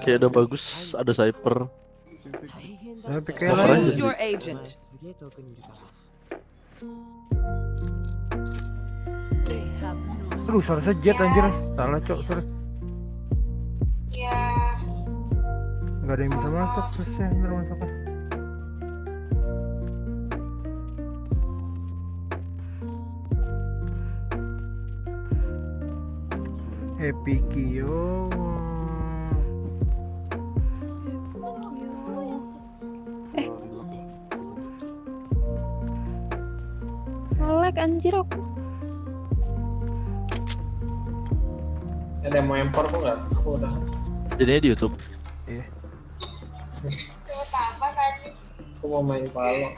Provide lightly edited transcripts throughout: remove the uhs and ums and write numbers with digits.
Kayak udah bagus, ada cyper. Choose your agent. Aduh, seharusnya jet anjir. Salah, Cok. Sorry. Ya, Enggak ada yang bisa masuk terusnya, ntar masuknya. Happy Kiyowo. Nge-lag anjir aku. Ada yang mau impor kok nggak? Aku udah. Jadinya di YouTube. Iya. coba apa tadi? Aku mau main Valo.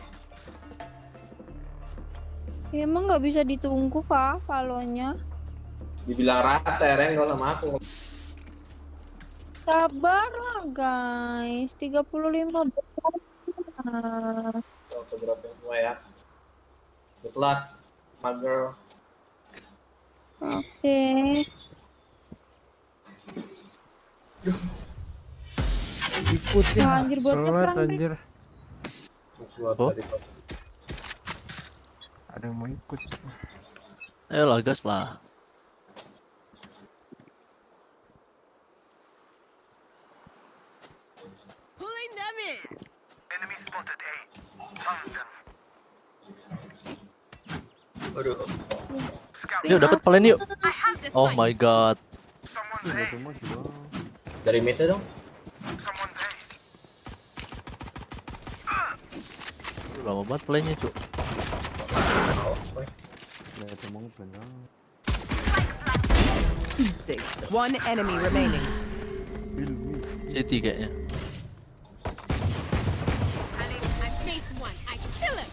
Ya, emang nggak bisa ditunggu kah Valonya? Dibilang rata, Ren nggak sama aku. Sabar lah guys, 35 belas. Aku dropin semua ya. Good luck, my girl. Oke. Ikut ya. Wah, anjir, botnya Telat perang, anjir. Keluar Oh. dari kota. Ada yang mau ikut. Ayo lah, gas lah. Pulling them in. Aduh. Yuk dapat plan yuk. I have this Oh fight. my god. Dari mid dong. Lama banget plannya, Cuk. Awas, boy. Six. One enemy remaining. City kayaknya. I face one. I kill him.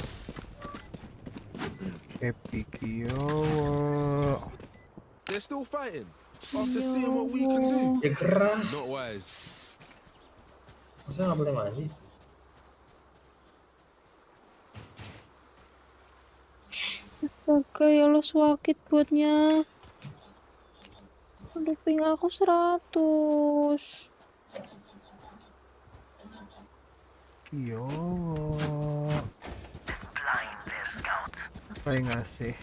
Happy Kiyowo. They're still fighting after seeing what we can do. Ya gerah. Not wise. Masa nggak boleh mandi? Oke, ya lo sakit buatnya. Aduh, ping aku 100. Kiyowo. Apa yang ngasih?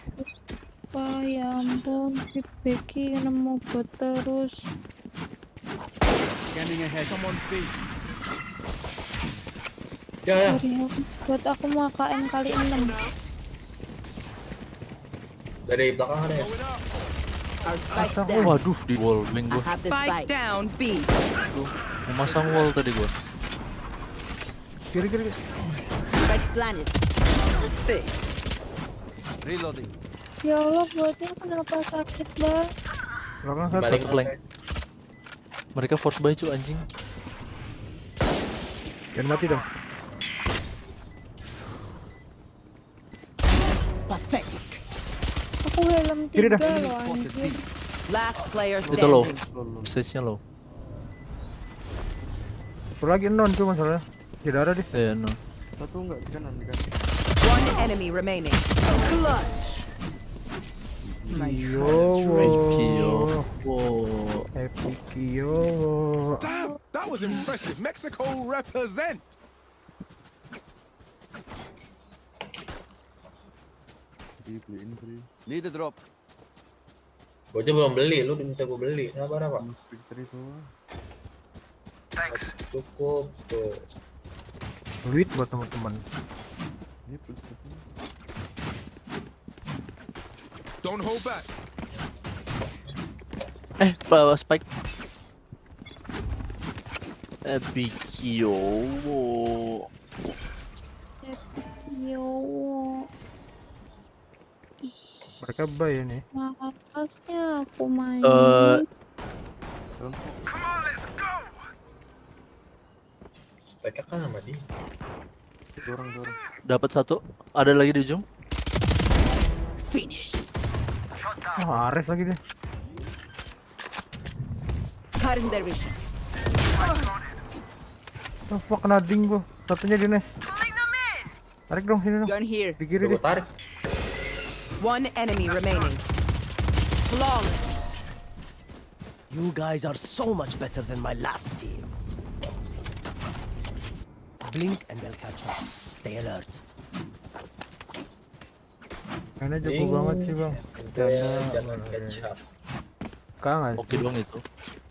Wah, ya ampun, si Becky nemu bot terus. Scanning ahead. Someone's B. Ya. Sorry, buat aku mau KM kali 6. Dari belakang ada ya. Our spike's Oh, down. waduh di wall blank I gua. have the spike down. B. Tuh, mau masang wall tadi gua. Kiri. Spike planted. Thick. Reloading. Ya Allah, buatnya kenapa sakit banget? Belakang satu. Balik blank. Mereka force buy, Cuk, anjing. Jangan mati dong. Pathetic. Aku helm Kiri 3 dah. loh anjir. Last player Itu low. standing. Stage-nya low. Satu lagi non tuh masalahnya. Tidak ada deh. Iya, no. One enemy remaining. Clutch. Kiyowo. Wow. Happy Kiyowo. Damn, that was impressive. Mexico represent. Need a drop. Gue aja belum beli, lu minta gue beli. Sabar apa? Cukup tuh. Duit buat teman-teman. Don't hold back. Bawa spike. Happy Kiyowo. Yo, Mereka buy ya nih. makasnya aku main. Speknya kan sama dia. Dapat satu. Ada lagi di ujung. Finish. Oh, Ares lagi deh. Cutting their vision. Oh, fuck, kena ding gua. Satunya di Nes. Tarik dong sini dong. Gun here. Di kiri Gue deh. tarik. One enemy remaining. Flawless. You guys are so much better than my last team. Blink and they'll catch up. Stay alert. Mainnya jago banget sih bang. Jangan kecap. Kangen. Oke dong itu.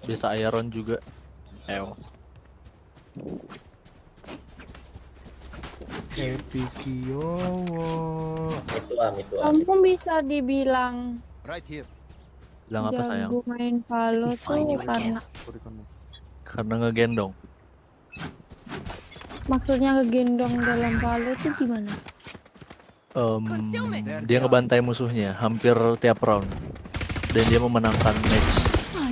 Bisa Iron juga. Ew. Epic Kiyowo. Itu Kamu bisa dibilang Right here. Bilang apa sayang? jago main Valo tuh Karena ngegendong. maksudnya ngegendong dalam Valo tuh gimana? Dia ngebantai musuhnya hampir tiap round. Dan dia memenangkan match.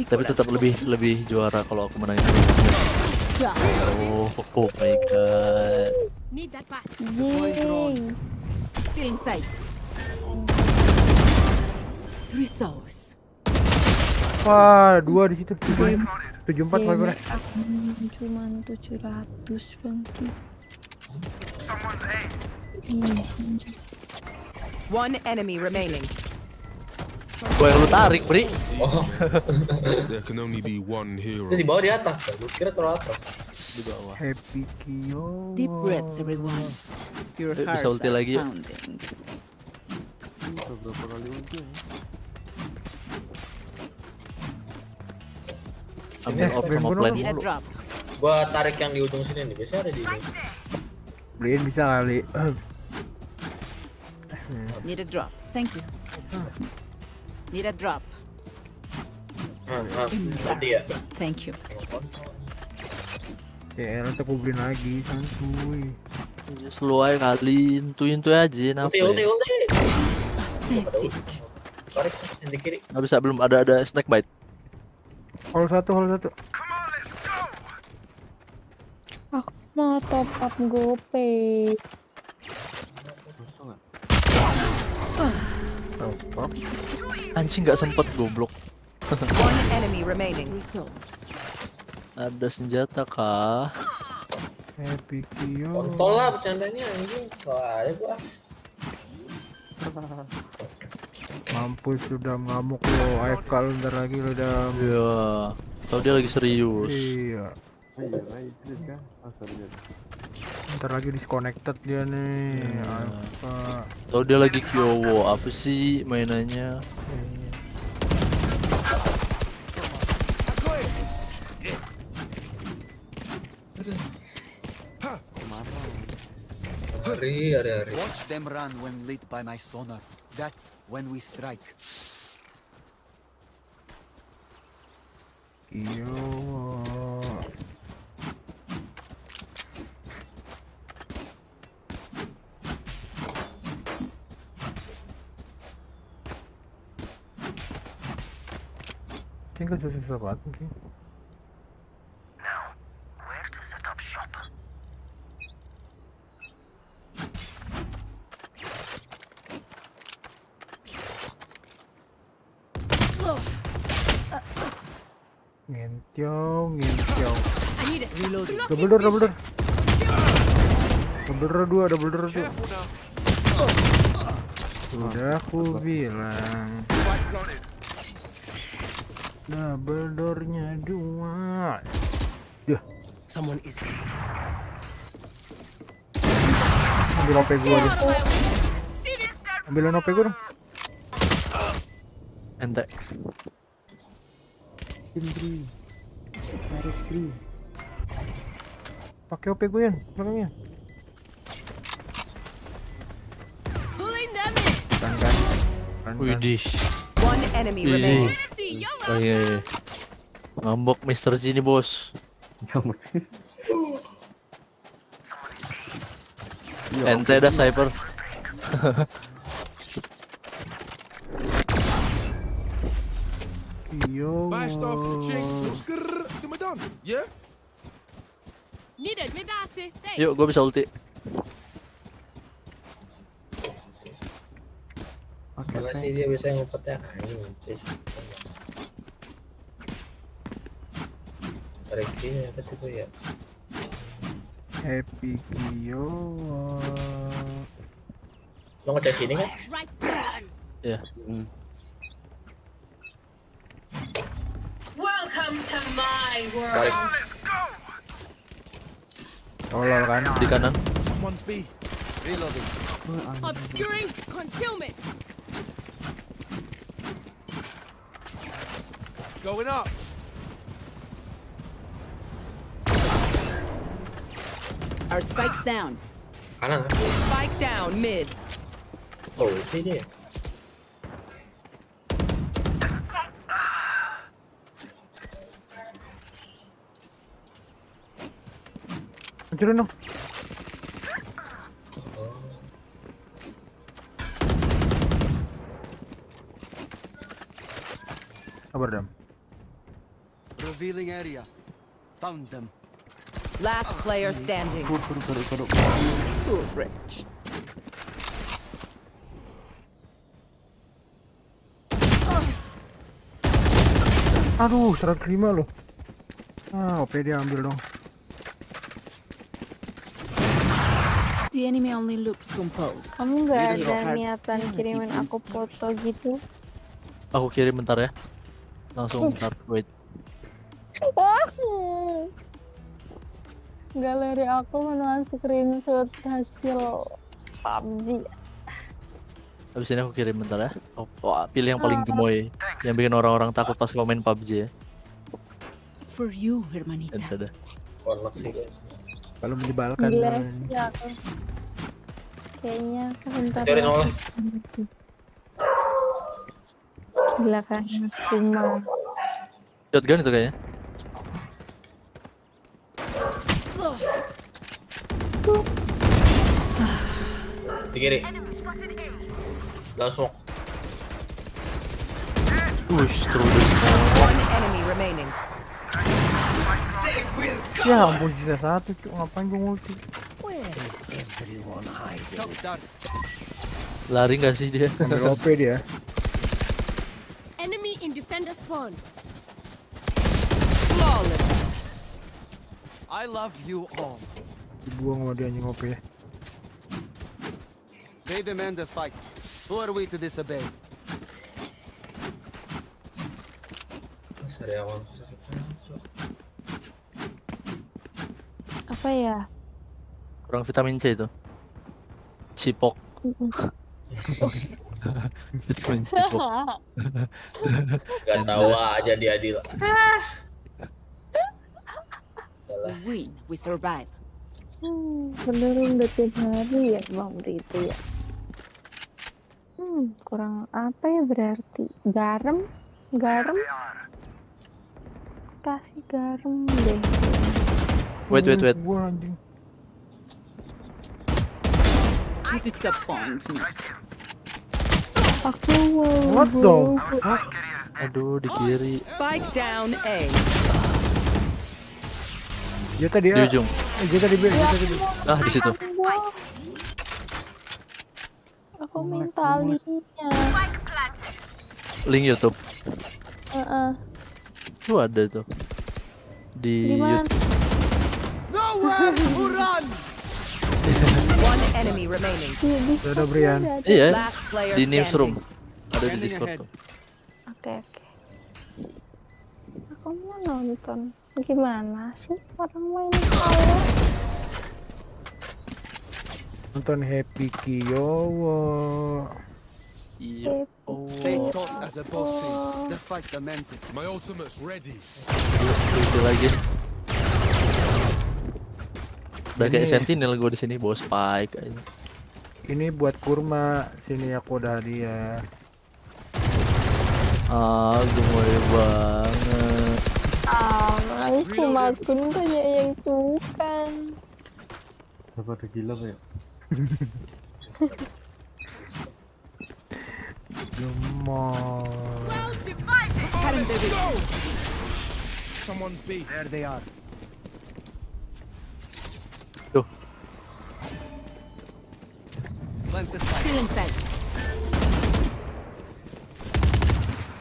Tapi tetap lebih juara kalau aku menangin match. Oh my god. Need that back. Yeay. Still in sight. 3 souls. Wah, 2 di situ. 74 Viper. Cuman 700 bangki. One enemy remaining. Gua yang lu tarik, Bri. There can only be one hero. Itu di bawah di atas kan? Lu kira terlalu atas. Di bawah. Epic Kiyowo. Deep breaths, everyone. Your Bisa hearts ulti are lagi ya? pounding. Ambil off sama plan Need a mulu. drop. Gua tarik yang di ujung sini nih. Biasanya ada di ujung. Beliin bisa kali. Need a drop. Thank you. Need a drop. Nanti ya. Thank you. Ya, nanti aku beliin lagi santuy. Slow aja kali, intu aja kenapa Ulti. ya? Pathetic. Tarik yang di kiri. Nggak bisa, belum ada snack bite. Hol satu. Aku mau top up GoPay. Anjing nggak sempet goblok. One enemy remaining. Souls. Ada senjata kah? Epic Kiyowo. Kontol lah bercandanya anjing. Soalnya gua. Mampus sudah ngamuk lo. AFK lu ntar lagi lo dam. Iya. Tahu dia lagi serius. Iya. Ntar lagi disconnected dia nih. AFK. Tahu dia lagi Kiyowo. Apa sih mainannya? Hari. Watch them run when lit by my sonar. That's when we strike. Kiyowo. Tinggal susah banget mungkin. Ngentiong. Double door. Double door 2. Udah aku bilang. Double doornya 2. Duh. Someone is. Ambil OP gua deh. Ambilin OP gua dong. Ente. Pakai OP gue ya, belakangnya. Kan. Widih. One enemy remaining. Oh iya. Ngambek Mr. Z ini bos. Ente dah cyber. Kiyowo. Bashed off the chink. Then we're done. Yeah? Yuk, gue bisa ulti. Kalau sih dia biasanya ngumpetnya anjing nanti sih. Tarik sini apa coba ya? Happy Kiyowo. Lo ngecek sini kan? Ya. World Tarik. Tolol kan. Di kanan. Someone's B. Reloading. Obscuring concealment. Going up. Our spike's down. Kanan kan? Spike down mid. Oh, itu dia. Hancurin dong. Sabar Dam. Revealing area. Found them. Last player standing. Aduh, 105 loh. Ah, OP dia ambil dong. The enemy only looks composed. Kamu nggak Your ada heart niatan still kirimin defense aku foto gitu? Aku kirim bentar ya. Langsung bentar. Wait. Galeri aku menuan screenshot hasil PUBG. Habis ini aku kirim bentar ya. Oh, pilih yang paling gemoy, yang bikin orang-orang takut pas komen PUBG ya. For you, hermanita. Ente dah. Warlock sih guys. Kalau menyebalkan. Gila ya aku. Kayaknya aku bentar. Corin oleh. Gila kan cuma. Shotgun itu kayaknya. Di kiri. Dalam smoke. Through the smoke. One enemy remaining. Ya ampun, sisa satu cuk, ngapain gue multi? Where is everyone hiding? Shot down. Lari nggak sih dia? Ambil OP dia. Enemy in defender spawn. Flawless. I love you all. Dibuang sama dia anjing OP ya. They demand a fight. Who are we to disobey? Sariawan. Apa ya? Kurang vitamin C itu. Cipok. Vitamin cipok. Gak tahu aja dia adil. Win, we survive. Beneran udah tiap hari ya bang itu ya. Kurang apa ya berarti? Garam? Kasih garam deh. Wait. Gua anjing. You disappoint me. Aku What the fuck? Aduh, di kiri. Spike down A. Dia tadi Di ujung. Dia tadi B. Ah, di situ. Aku minta linknya. Link YouTube. Tuh ada tuh. Di Di mana? YouTube. Nowhere to run. One enemy remaining. Udah Brian. Iya, Last player di standing. newsroom. Ada di Standing Discord ahead. tuh. Oke. Aku mau nonton. Gimana sih orang main kalau? Nonton Happy Kiyowo. Iya. Stay taut as a boss team. The fight demands it. My ultimate's ready. Itu lagi. Udah kayak sentinel gue di sini, bawa spike aja. Ini buat kurma. Sini aku udah hadiah. Ah, gemoy banget. Aku makin banyak yang suka. Apa tuh gila ya? Gemol. Someone's B. There they are. Tuh, Plant the spike. Still in sight.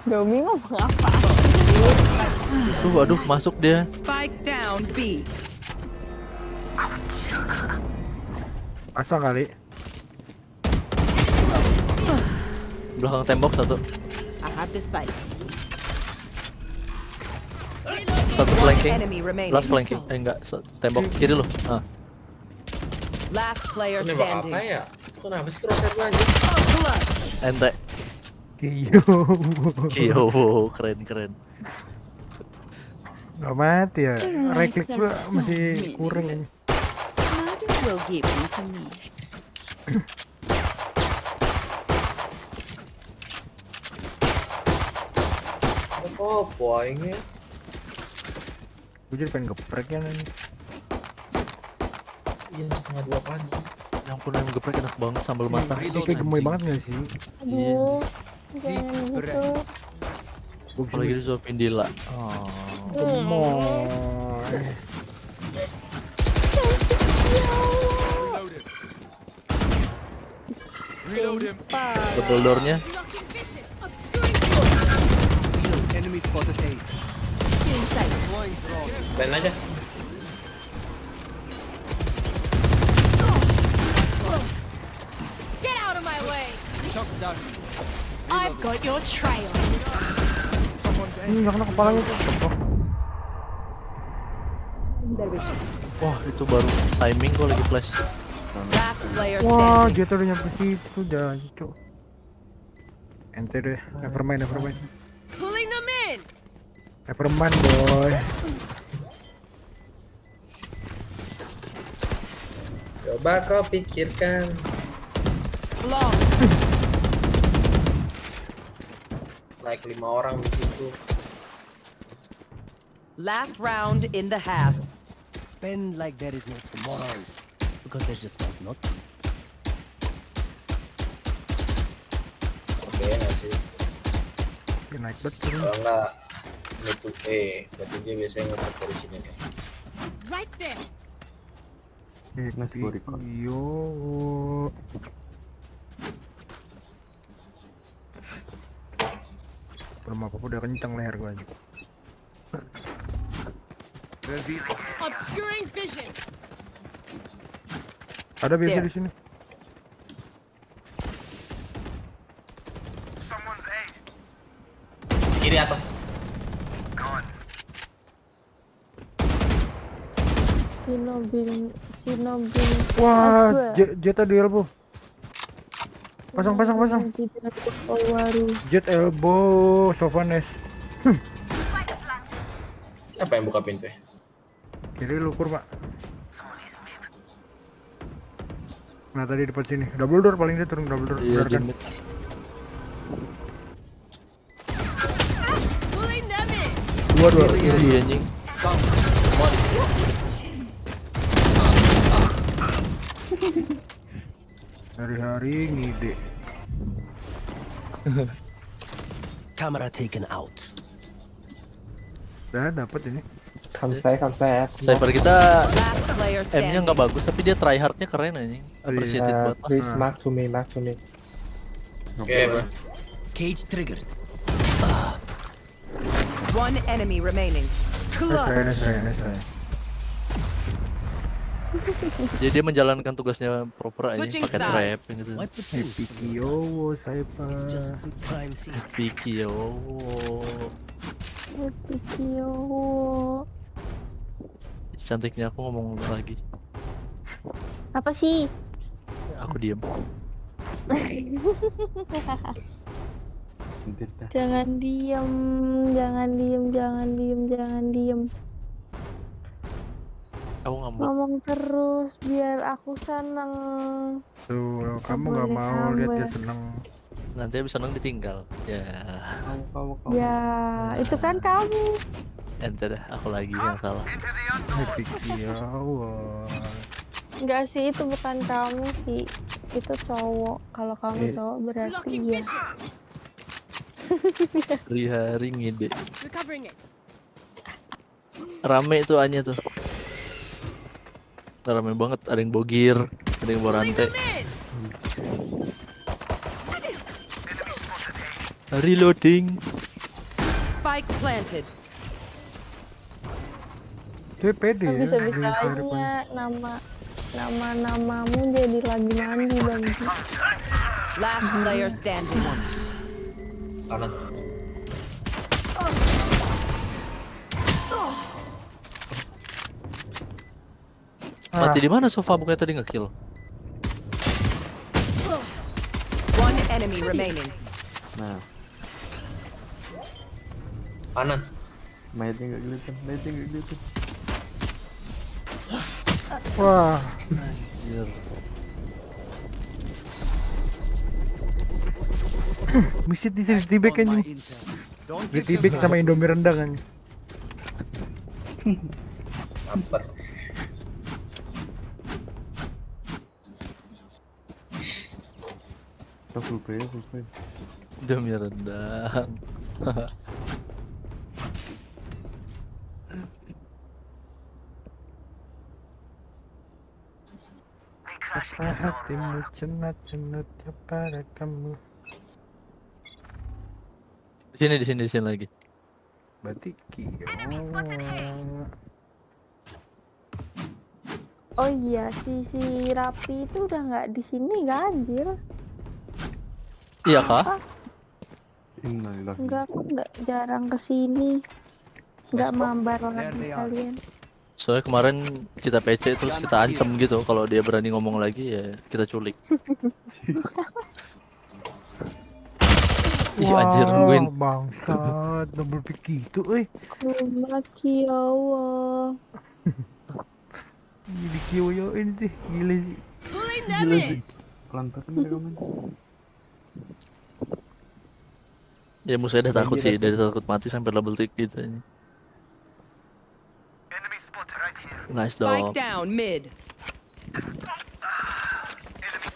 Domi ngomong apa? aduh, masuk dia. Spike down B. Pasang kali. Belakang tembok satu. I have the spike. Satu One flanking. enemy remaining. Last flanking. Enggak, tembok kiri lu. Ah. Last player Nembak standing. apa ya? Kenapa sih crosshair gua anjing? Ente. Kiyowo, keren. Gak mati ya. Right click gua masih kurang ini. Might as well give them to me. Oh, poinnya. Gue jadi pengen geprek ya nih. Iya, 1:30 pagi. Yang pun yang geprek enak banget sambal matah. Ini kayak gemoy banget gak sih? Aduh, jangan gitu. Apalagi disuapin Dila. Oh. Gemoy. Reload him. Double door-nya. Enemy spotted A. Lain aja. Get out of my way. Shock down. I've got your trail. Ini gak kena kepalanya tuh. Wah, itu baru timing gua lagi flash. Last player Wah, standing. dia tuh udah nyampe situ dah, cok. Ente deh, nevermind. Pulling them in. Nevermind, boy. Coba kau pikirkan. Long. Like 5 orang di situ. Last round in the half. Spend like there is no tomorrow. Because there's just not. Oke, nggak sih? Dia naik bet turun. Kalau nggak nutup berarti dia biasanya nutup dari sini nih. Right there. Kiyowo. Belum apa-apa udah kencang leher gua aja. Obscuring vision. Ada biasa di sini. Kiri atas. Sinobin. Wah, Jet di elbow. Pasang. Tidak baru. Jet elbow, Sovanes. Siapa yang buka pintu ya? Kiri lukur, Pak. Nah, tadi depan sini. Double door paling dia turun double door. Iya, Benar kan? di mid. Pulling them in. Dua. Iya anjing. Semua di sini. Hari-hari ngide. Camera taken out. Udah dapat ini. Sniper kita Last player M-nya standing. nggak bagus tapi dia tryhardnya keren anjing. Appreciated buat. please mark to me. Oke, bro. Cage triggered. One enemy remaining. Saya. Jadi dia menjalankan tugasnya proper aja Switching pakai sides. trap gitu. Wipe the Happy tools. Kiyowo, Sniper. It's just good crime scene. Kiyowo. Kiyowo. Cantiknya aku ngomong lagi. Apa sih? Aku diem. Jangan diem. Aku ngambek. Ngomong terus biar aku seneng. Tuh, kamu nggak boleh mau lihat dia ngambek. seneng. Nanti habis seneng ditinggal. Ya, Ya, itu kan kamu. ente dah. Aku lagi yang salah. Happy Kiyowo. Enggak sih, itu bukan kamu sih. Itu cowok. Kalau kamu cowok berarti ya. Hari-hari ngide. Recovering it. Rame tuh Anya tuh. Rame banget. Ada yang bogir, ada yang bawa rantai. Reloading. Spike planted. Dia pede ya. Bisa-bisanya nama-namamu jadi lagi mandi Bang. Last player standing. Kanan. Mati di mana sofa bukannya tadi nge-kill? One enemy remaining. Nah, Kanan. mayatnya nggak kelihatan. Wah, Anjir. misit di sini tibek On my kan. intel. Don't Di give tibek them sama Indomie rendang kan. Lapar. Full play. Demi rendang. Apa hatimu cenat kepada kamu. Di sini lagi. Berarti Kiyowo. Oh iya, si Rapi itu udah nggak di sini nggak anjir? Iya kah? Innalillahi. Enggak, aku nggak jarang kesini. Nggak mambar lagi kalian. Soalnya kemarin kita PC terus kita ancam gitu, kalau dia berani ngomong lagi ya kita culik. Ih anjir nungguin. Bangsat, double pick gitu, Rumah Kiyowo. Jadi Kiyowoin sih, gila sih. Pelan-pelan mereka main. Ya musuhnya udah takut sih, dari takut mati sampai double tick gitu. Nice Spike dog. down mid.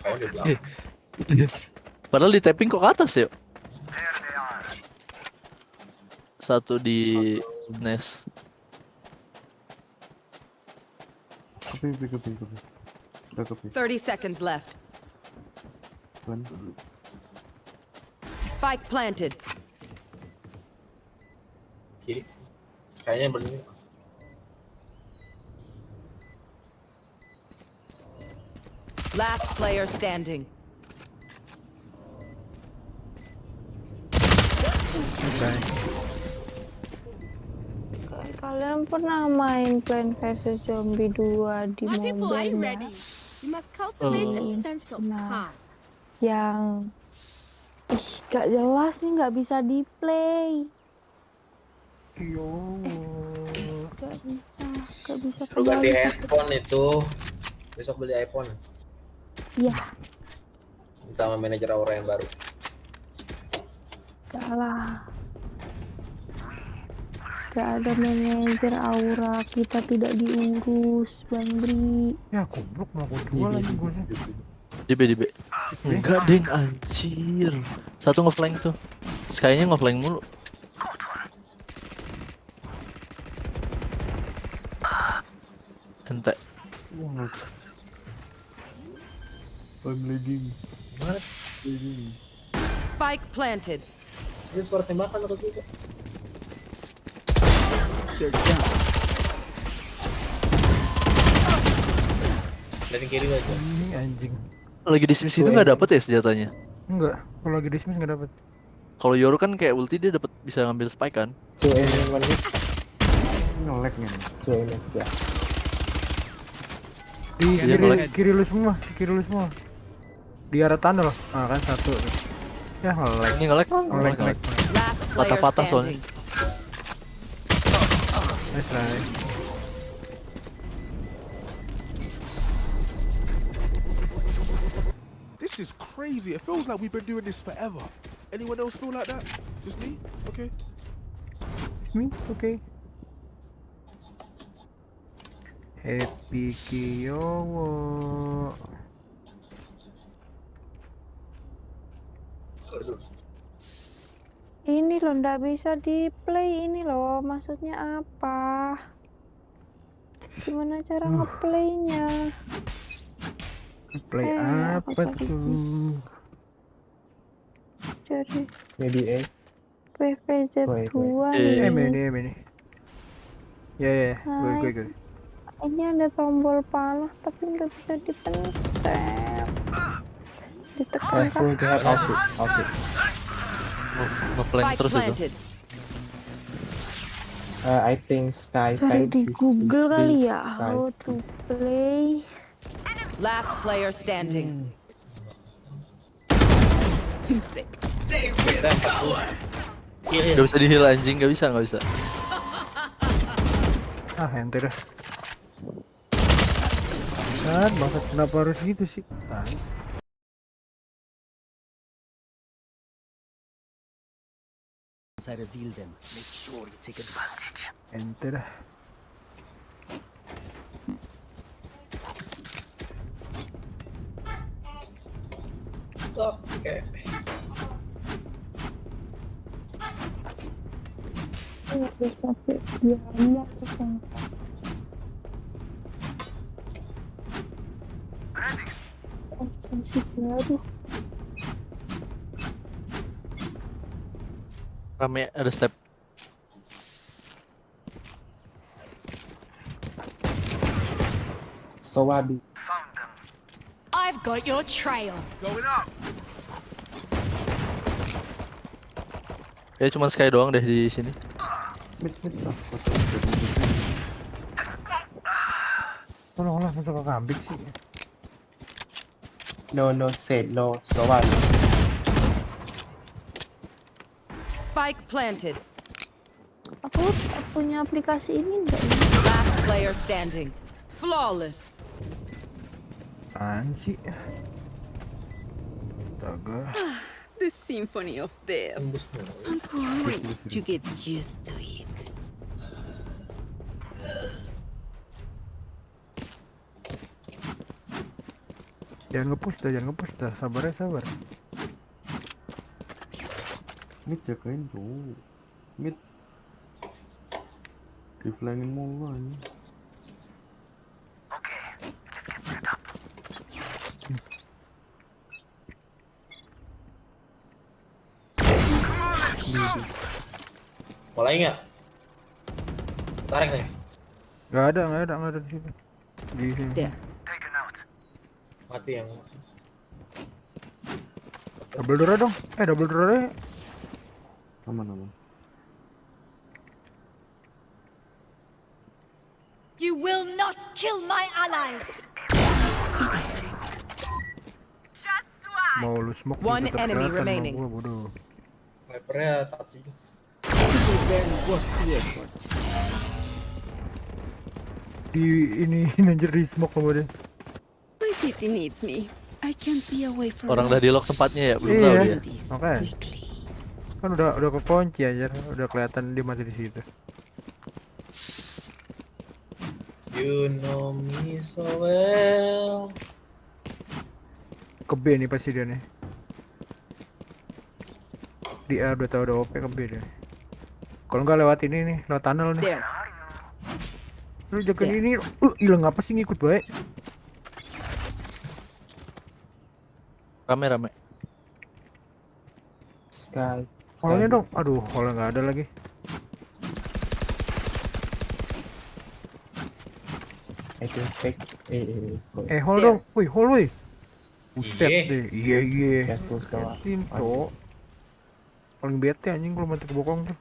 Oh, di belakang. Padahal di tapping kok ke atas ya? Satu di nest. Kopi. Udah kopi. 30 seconds left. Pelan. Spike planted. Kiri. Kayaknya berani. Last player standing. Kalian pernah main Plant vs Zombie 2 di mobile nggak? You must cultivate a sense of Nah, yang gak jelas nih, nggak bisa di play. Kiyowo. Gak bisa Suruh ganti kembali. handphone itu. Besok beli iPhone. Iya, Minta sama manajer Aura yang baru. gak lah. Gak ada manajer Aura, kita tidak diurus, Bang Bri. Ya goblok mau aku jual lagi gue. Di B. Enggak deng anjir. Satu ngeflank tuh. Kayaknya ngeflank mulu. Ente. I'm lagging. What? Spike planted. Ini suara tembakan atau juga? Liatin kiri aja. Ini anjing. Lagi di situ nggak dapet ya senjatanya? Enggak, kalau lagi dismiss nggak dapet. Kalau Yoru kan kayak ulti dia dapat bisa ngambil spike kan? Nge-lag nih. Ya. Di Iya, kiri lu semua, di arah tunnel. Ah kan satu. Ya nge-lag. Ini nge-lag. Nge-lag. Last player Patah-patah soalnya. standing. Nice try. This is crazy. It feels like we've been doing this forever. Anyone else feel like that? Just me? Okay. Me, okay. Happy Kiyowo. Ini loh, ndak bisa di play ini loh, maksudnya apa? Gimana cara ngeplaynya? Play apa tuh? Jadi Maybe A. PVZ2 Ini. Ya, gue. Ini ada tombol panah tapi nggak bisa dipencet. Ditekan Full to have outfit. Ngeflank Spike terus itu. planted. I think Sky Cari side di is Google B. kali ya, Sky. how to play. Last player standing. Gak bisa di-heal anjing, gak bisa. Ah, ente dah. Kan, bangsat kenapa harus gitu sih? Ah, Once I reveal them, make sure you take advantage. ente dah. Oke. Sampai diamnya tuh. Masih jauh. Rame ada step. Sowabi. I've got your trail. Ya cuma Sky doang deh di sini. Mid. Tolonglah, masa kau kambing sih? No, said no. Sowabi. Spike planted. Aku punya aplikasi ini enggak? Last player standing. Flawless. Apaan sih? Astaga. The symphony of death. Don't worry, you get used to it. Jangan nge-push dah. Sabar. Mid jagain tuh. Mid. Diflangin mulu aja. Mulai nggak? Tarik nih. Gak ada di sini. Di sini. There. Mati yang. Double door dong. Double door. Aman. You will not kill my allies. Mau lu smoke One tetep enemy kelihatan remaining. sama gua, bodoh. Vipernya tak tujuh. It was very worth the effort. Di ini anjir di smoke sama dia. My city needs me. I can't be away from Orang udah di lock tempatnya ya, belum Iya. tahu dia. this Oke. quickly. Kan udah kekunci anjir, udah kelihatan dia masih di situ. You know me so well. Ke B nih pasti dia nih. Di A udah tahu udah OP ke B dia. Kalau nggak lewat ini nih, lewat tunnel nih. There. Lu jagain ini, hilang apa sih ngikut baik? Rame. Sky. Hole-nya dong. Aduh, hole nggak ada lagi. I think fake. Hole dong. Wih, hole wih. Buset Iya. deh. Iya. Careful, Sowa. Tinto. Paling bete anjing kalau mati kebokong tuh.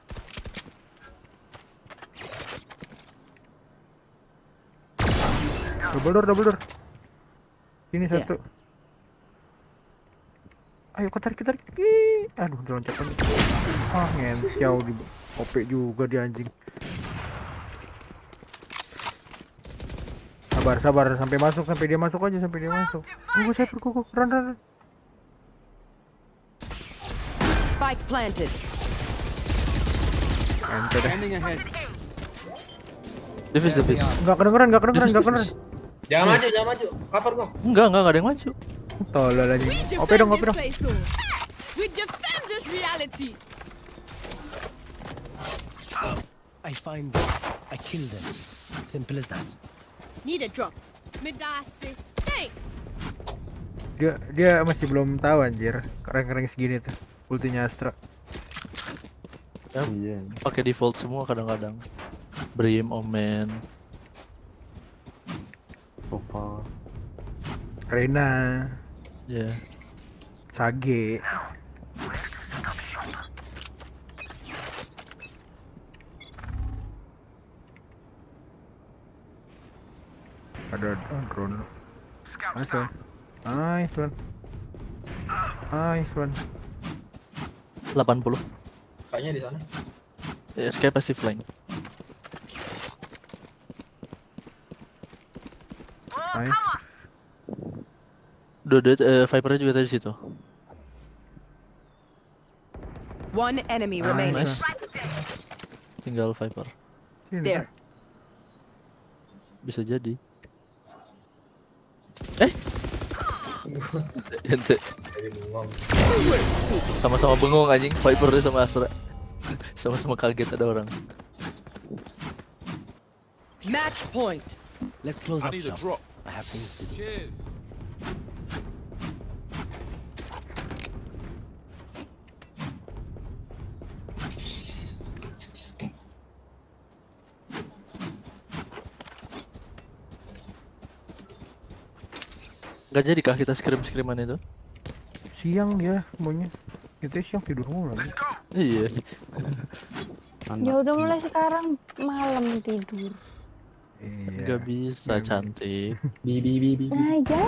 Double door. Ini Ya. satu. Ayo kita tarik. Ih, aduh, loncakan. Ah, ngenciau di OP juga dia anjing. Sabar sampai dia masuk aja. Tunggu saya berkuku. Run. Spike planted. Ente deh. Scanning ahead. Devis. Enggak kedengeran. Jangan maju. Cover gua. Enggak ada yang maju. Tolol aja. OP dong. We defend this reality. I find them. I kill them. Simple as that. Need a drop. Midasi. Thanks. Dia masih belum tahu anjir. Keren segini tuh. Ultinya Astra. Ya, Iya. pakai default semua kadang-kadang. Brim, Omen. Sofa. Reina, Ya. Sage. Ada drone. Nice one. Nice one. Nice one. 80. Kayaknya di sana. SK pasti flank. Nice. Vipernya juga tadi situ. One enemy remaining. Nice. Tinggal Viper. There. Bisa jadi. Ente. Jadi bengong. Sama-sama bengong anjing, Viper sama Astra. Sama-sama kaget ada orang. Match point. Let's close I up need a shop. drop. I have things to do. Cheers. Gak jadi kah kita scrim-skriman itu? Siang dia semuanya. Kita siang tidur mulu. Iya. Ya udah mulai sekarang malam tidur. Iya. Gak bisa cantik. Nah ya.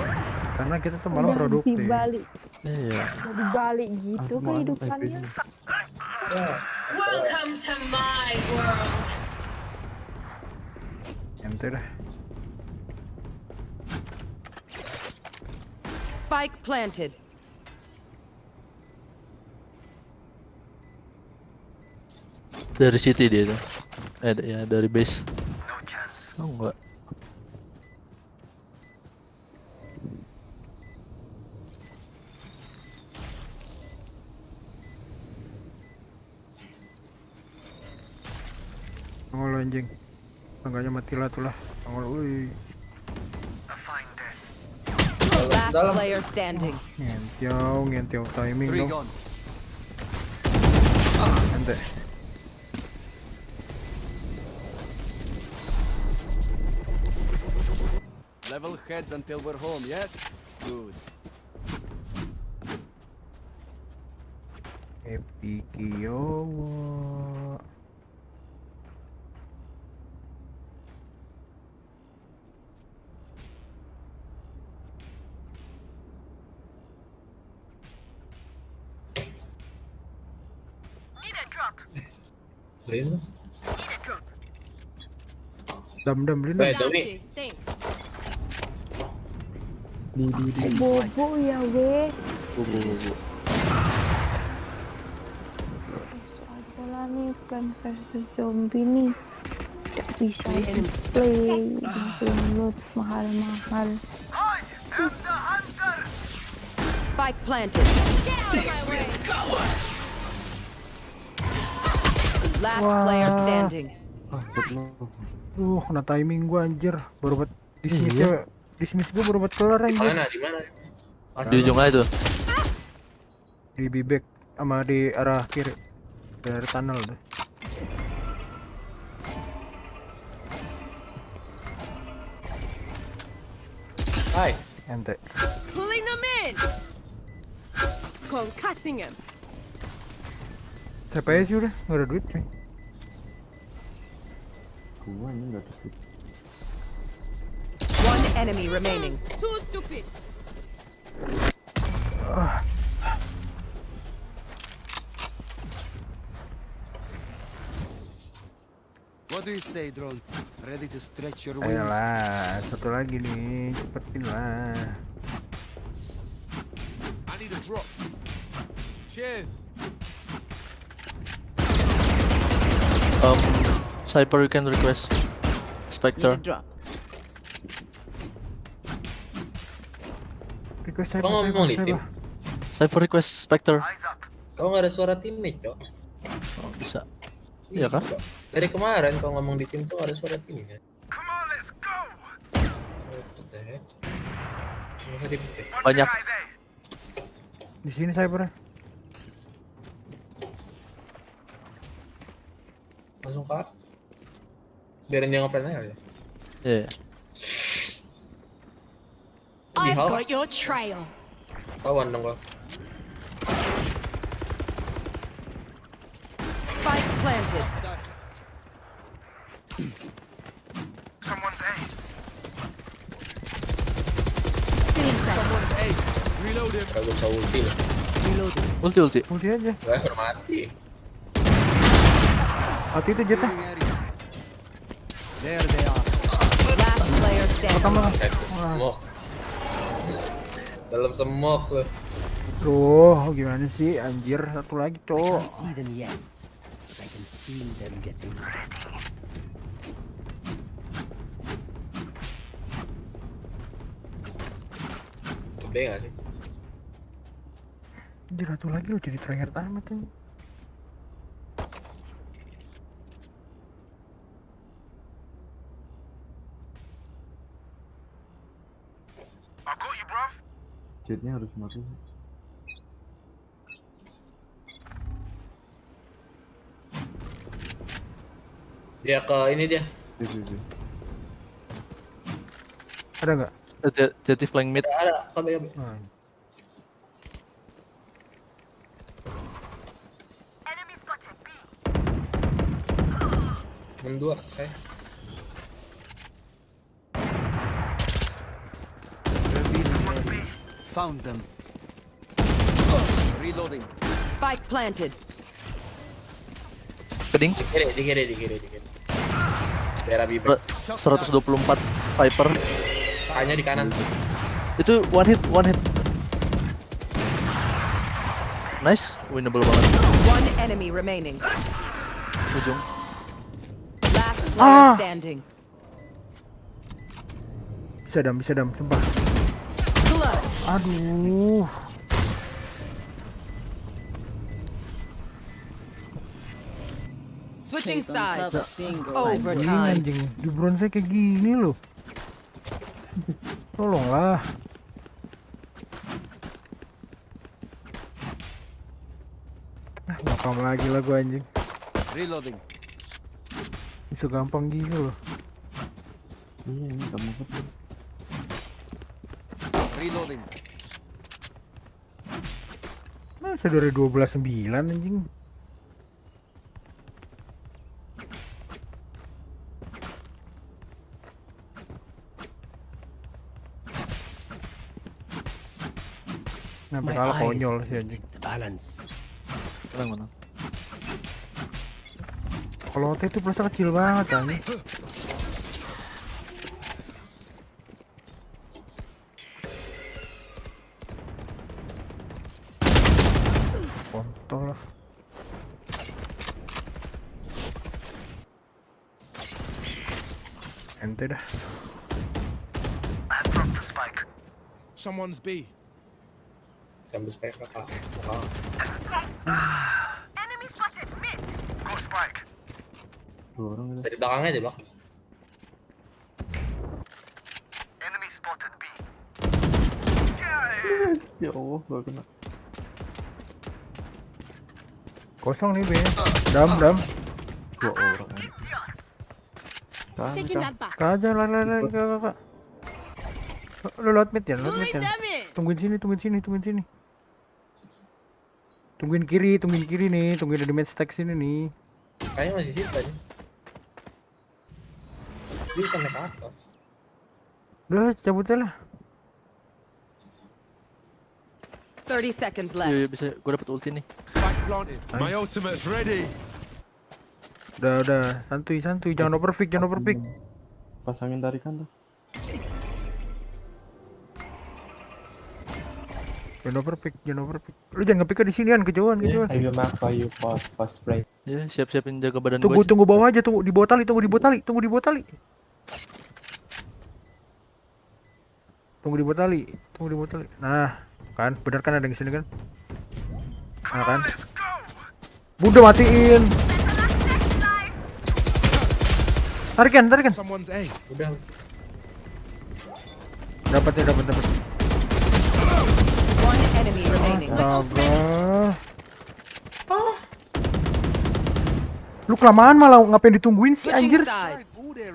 Karena kita tuh malam Udah produktif. dibalik. Iya. Udah dibalik gitu Malam kehidupannya. Welcome to my world. Ente dah. Spike planted. Dari city dia tuh. Ya dari base. Oh enggak. Tunggu anjing. Tangganya mati lah tuh lah. Tunggu wih. Last player standing. Ngentiau timing dong. Ente. Level heads until we're home, yes? Good. Happy Kiyowo. Beliin lu. Dam beliin. Baik, Tommy. Thanks. Bobo ya weh. Adalah nih Plan versus Zombie nih. Tidak bisa play. Download mahal-mahal. Spike planted. Get out of my way. Last player standing. Kena timing gua anjir. Baru buat dismiss gua baru buat kelar anjir. Di mana? Di ujung aja tuh. Di bibek sama di arah kiri. Dari tunnel deh. Hai. Ente. Pulling them in. Concussing him. Siapa ya sih udah? Nggak ada duit cuy. Gua ini nggak ada duit. One enemy remaining. Too stupid. What do you say, drone? Ready to stretch your wings? Ayolah, satu lagi nih, cepetin lah. I need a drop. Cheers. Cypher, you can request Spectre. Request Kau ngomong di tim. Cypher request Spectre. Kau nggak ada suara teammate, Cok. Oh, bisa. Iya kan? Dari kemarin kau ngomong di tim tuh ada suara teammate. Banyak. Di sini cyber. Langsung kak. Biarin dia ngeplan aja. Iya. I've got your trail. Kawan dong kau. Spike planted. Gak usah ulti lah. Ulti. Ulti aja. Gak harus mati. Mati itu jetnya. There they are. Last player standing. Pertama. Smoke. Dalam smoke loh. Duh, gimana sih anjir, satu lagi, I Cok. can't see them yet, but I can feel them getting ready. Gede gak sih? Anjir, satu lagi lo jadi terakhir amat ini. Jetnya harus mati. Dia ke ini dia. Ada nggak? Jadi flank mid. Ada. Kabe. Dua, okay. Found them. Reloading. Spike planted. Keding. Di kiri. Daerah bibir. 124 Viper. Hanya di kanan. Itu one hit. Nice, winnable banget. One enemy remaining. Ujung. Last player standing. Bisa dam, sumpah. Aduh. Switching sides. Ini Overtime. anjing, di bronze kayak gini loh. Tolonglah. Ngapam lagi lah gua anjing. Reloading. Bisa gampang gini loh. Iya, ini kamu apa? Reloading. Masa dari 12-9 anjing. Nah, kalah konyol sih anjing. Balance. Sekarang mana? Kalau OT itu plusnya kecil banget anjing. Kontol lah. Ente dah. Someone's B. Sambil spek kakak. Enemy spotted mid. Go spike. Dua orang ada. Dari belakangnya aja belakang. Enemy spotted B. Ya Allah, gak kena. Kosong nih B. Dam. Dua orang. Taking that back. Aja lah kakak. Lu lewat mid ya. Tungguin sini. Tungguin kiri nih, tungguin ada mid stack sini nih. Kayaknya masih situ aja. Dia bisa naik ke atas. Udah cabut aja lah. 30 seconds left. Iya bisa, gue dapet ulti nih. Spike planted. My ultimate's ready. Udah, santuy, jangan overpick. Pasangin tarikan tuh. Jangan overpick. Lu jangan nge-pick di sini kan, kejauhan. Ayo mak, ayo pas spray. Ya, siap-siapin jaga badan gue aja. Tunggu bawah aja, tunggu di bawah tali. Tunggu di bawah tali. Nah, kan, benar kan ada di sini kan? Nah kan? Udah matiin. Tarikan. Someone's A. Udah. Dapat. One enemy remaining. Astaga. Lu kelamaan malah ngapain ditungguin sih Switching anjir? sides. Udah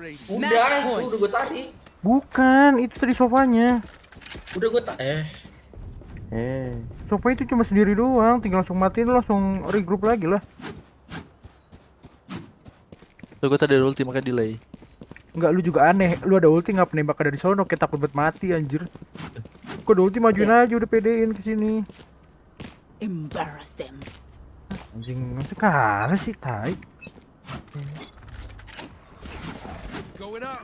gue tarik. Bukan, itu tadi sofanya. Udah gue Sofa itu cuma sendiri doang, tinggal langsung matiin lu langsung regroup lagi lah. Tuh gue tadi ada ulti makanya delay. Enggak, lu juga aneh. Lu ada ulti ngapa nembak dari sono, kayak takut buat mati anjir. kode ulti majuin aja udah pedein ke sini. Embarrass them. Anjing masih kalah sih tai. Going up.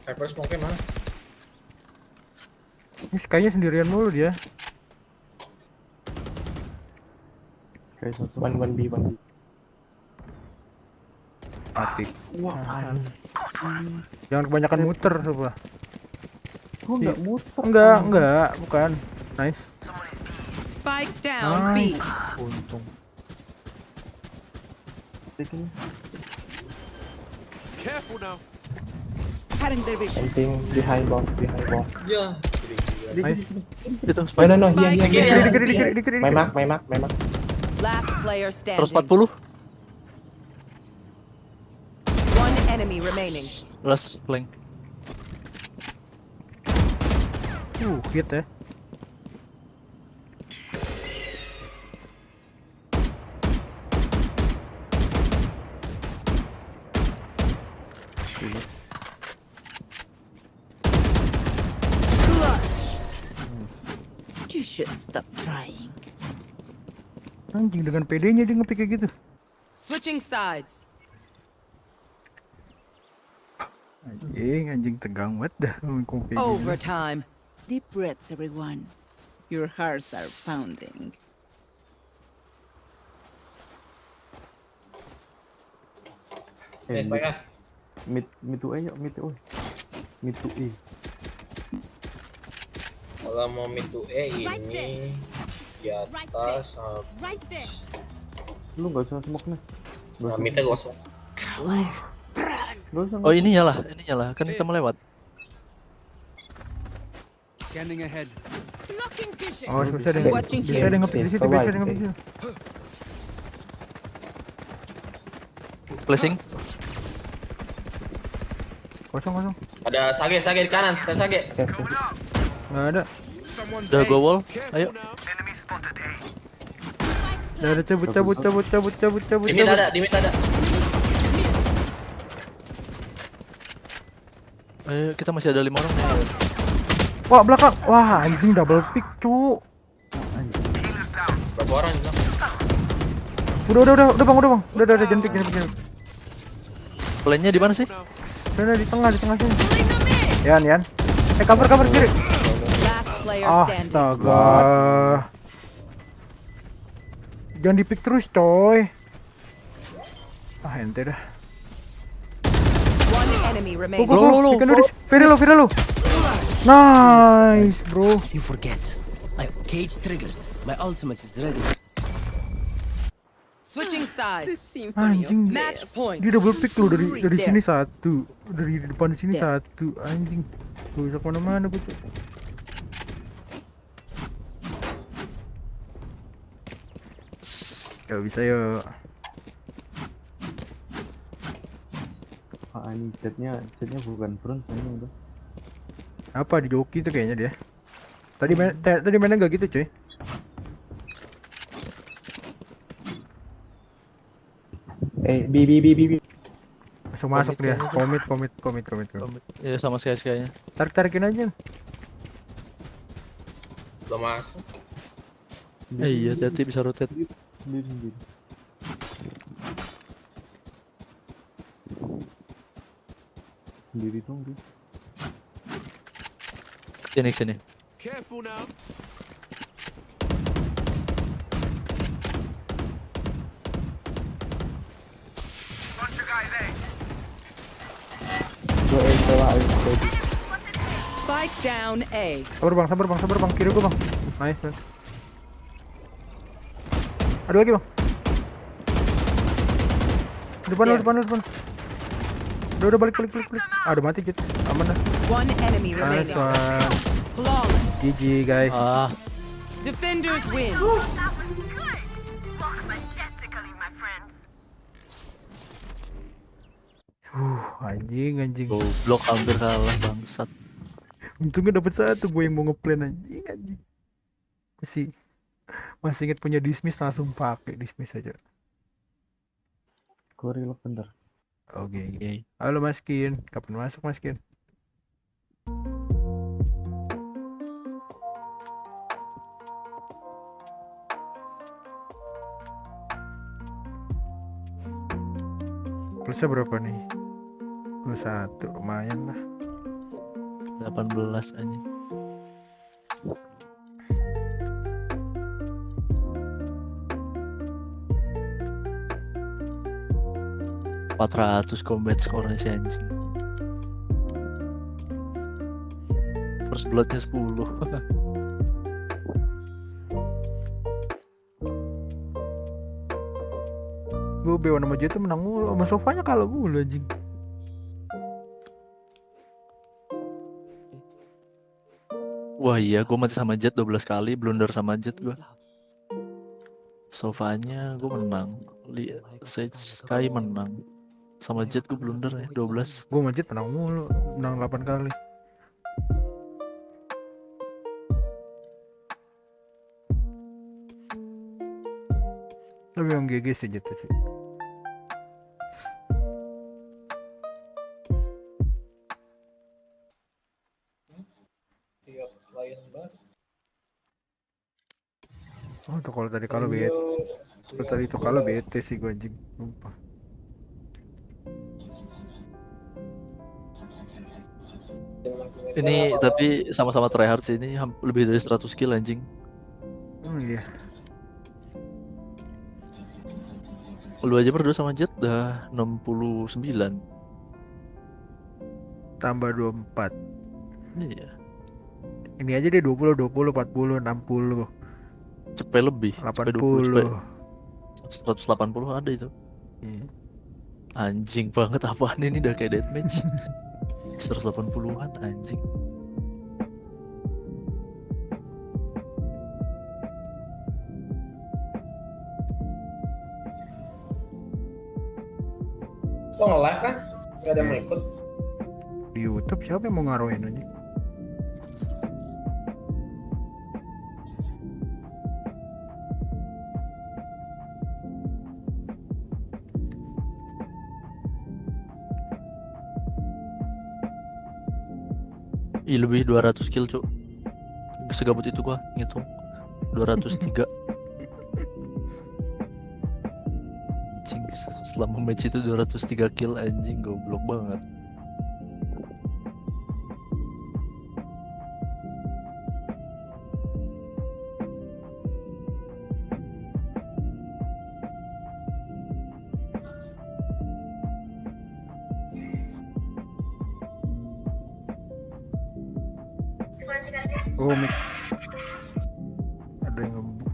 Hyper smoke mana? Ini kayaknya sendirian mulu dia. Kayak satu. One B. Mati. Wah, Jangan kebanyakan muter coba. gua nggak muter. Enggak, bukan. Nice. Spike down B. Untung. Careful now. Cutting their vision. Something behind bomb. Ya. Nice. Itu No, spike. here. Dikit. My mark. Last player standing. 140. One enemy remaining. Last flank. Hit ya. You should stop trying. Anjing dengan PD-nya dia ngepick kayak gitu. Switching sides. Anjing tegang banget dah ngomong kayak gini. Overtime. Deep breaths, everyone. Your hearts are pounding. Spike ah. Mid to A yuk, mid to E. Kalau mau mid to E ini di atas Right there. Lu nggak usah smoke nih. nah, midnya gosong. Nggak usah. Oh ini nyala, kan kita melewat. Scanning ahead. Blocking vision. Oh, bisa deh. Watching Bisa here. deh ngepick di situ, bisa deh ngepick di situ. Flashing. Kosong. Ada sage di kanan, ada sage. Nggak ada. Udah gua wall. Ayo. Udah ada cabut. Di mid ada. Ayo kita masih ada 5 orang. Wah, belakang. Wah, anjing double pick, cu. Berapa orang bilang? Udah bang. Udah jangan pick. Plannya di mana sih? Udah di tengah sini. Yan. Cover kiri. Last player standing. Astaga. Jangan di-pick terus, coy. Ente dah. One enemy remaining. Lo. Viral lo. Nice, bro. You forget. My cage triggered. My ultimate is ready. Switching The sides. symphony of Anjing. match point. Dia double pick lo dari There. sini satu, dari depan sini There. satu. Anjing. Gak bisa kemana-mana gue tuh. Gak bisa yuk. Ini chatnya bukan bronze ini udah. Apa di joki tuh kayaknya dia. Tadi mainnya gak gitu, cuy. B. Masuk dia. Komit Komit. Ya sama kayaknya. Tarikin aja. Belum masuk. Iya, hati bisa rotate. Sendiri. Sendiri dong dia. Sini. Careful now. Go A, sewa A, baby. Spike down A. Sabar bang. Kiri gua bang. Nice. Ada lagi bang. Depan. Udah balik. Udah mati gitu. Aman dah. One enemy Nice remaining. one. Flawless. GG guys. Defenders win. Anjing. Goblok hampir kalah bangsat. Untungnya dapat satu, gue yang mau ngeplan anjing. Masih inget punya dismiss, langsung pakai dismiss aja. Gue reload bentar. Oke. Halo Mas Kin, kapan masuk Mas Kin? Plusnya berapa nih? 21, lumayan lah. 18 aja. Combat score-nya si anjing. First blood-nya 10. Gue B1 sama J tuh menang mulu, sama sofanya kalah mulu anjing. Wah iya, gue mati sama Jet 12 kali, blunder sama Jet gue. Sofanya gue menang, Sage Sky menang. Sama Jet gue blunder ya, 12. Gue sama Jet menang mulu, menang 8 kali. Tapi yang GG sih Jet sih. Tiap klien baru. Oh tuh kalau tadi kalau bete, kalau tadi itu kalau bete sih gue anjing, lupa. Ini tapi sama-sama tryhard sih, ini lebih dari 100 kill anjing. Iya. Lu aja berdua sama Jet udah 69. Tambah 24. Iya. Ini aja deh 20, 20, 40, 60. Cepet lebih. 80. 180 ada itu. Iya. Anjing banget, apaan ini udah kayak deathmatch. 180-an anjing. Lo nge-live kan? Gak ada yang mau ikut. Di YouTube siapa yang mau ngaruhin aja? Ih, lebih 200 kill cuk. Segabut itu gua ngitung 203. Anjing, selama match itu 203 kill anjing, goblok banget. Oh, mix. Ada yang ngebuk.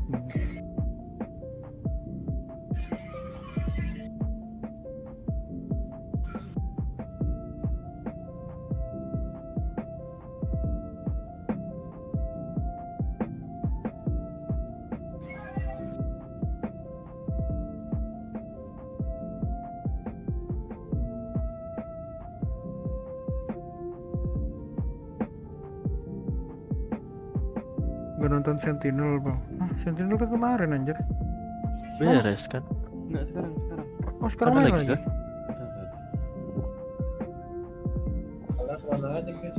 Gak nonton Sentinel bang. Sentinel kan kemarin anjir. Beres kan? Enggak sekarang. Oh sekarang Ada main lagi lagi? kan? Kalian kemana aja guys?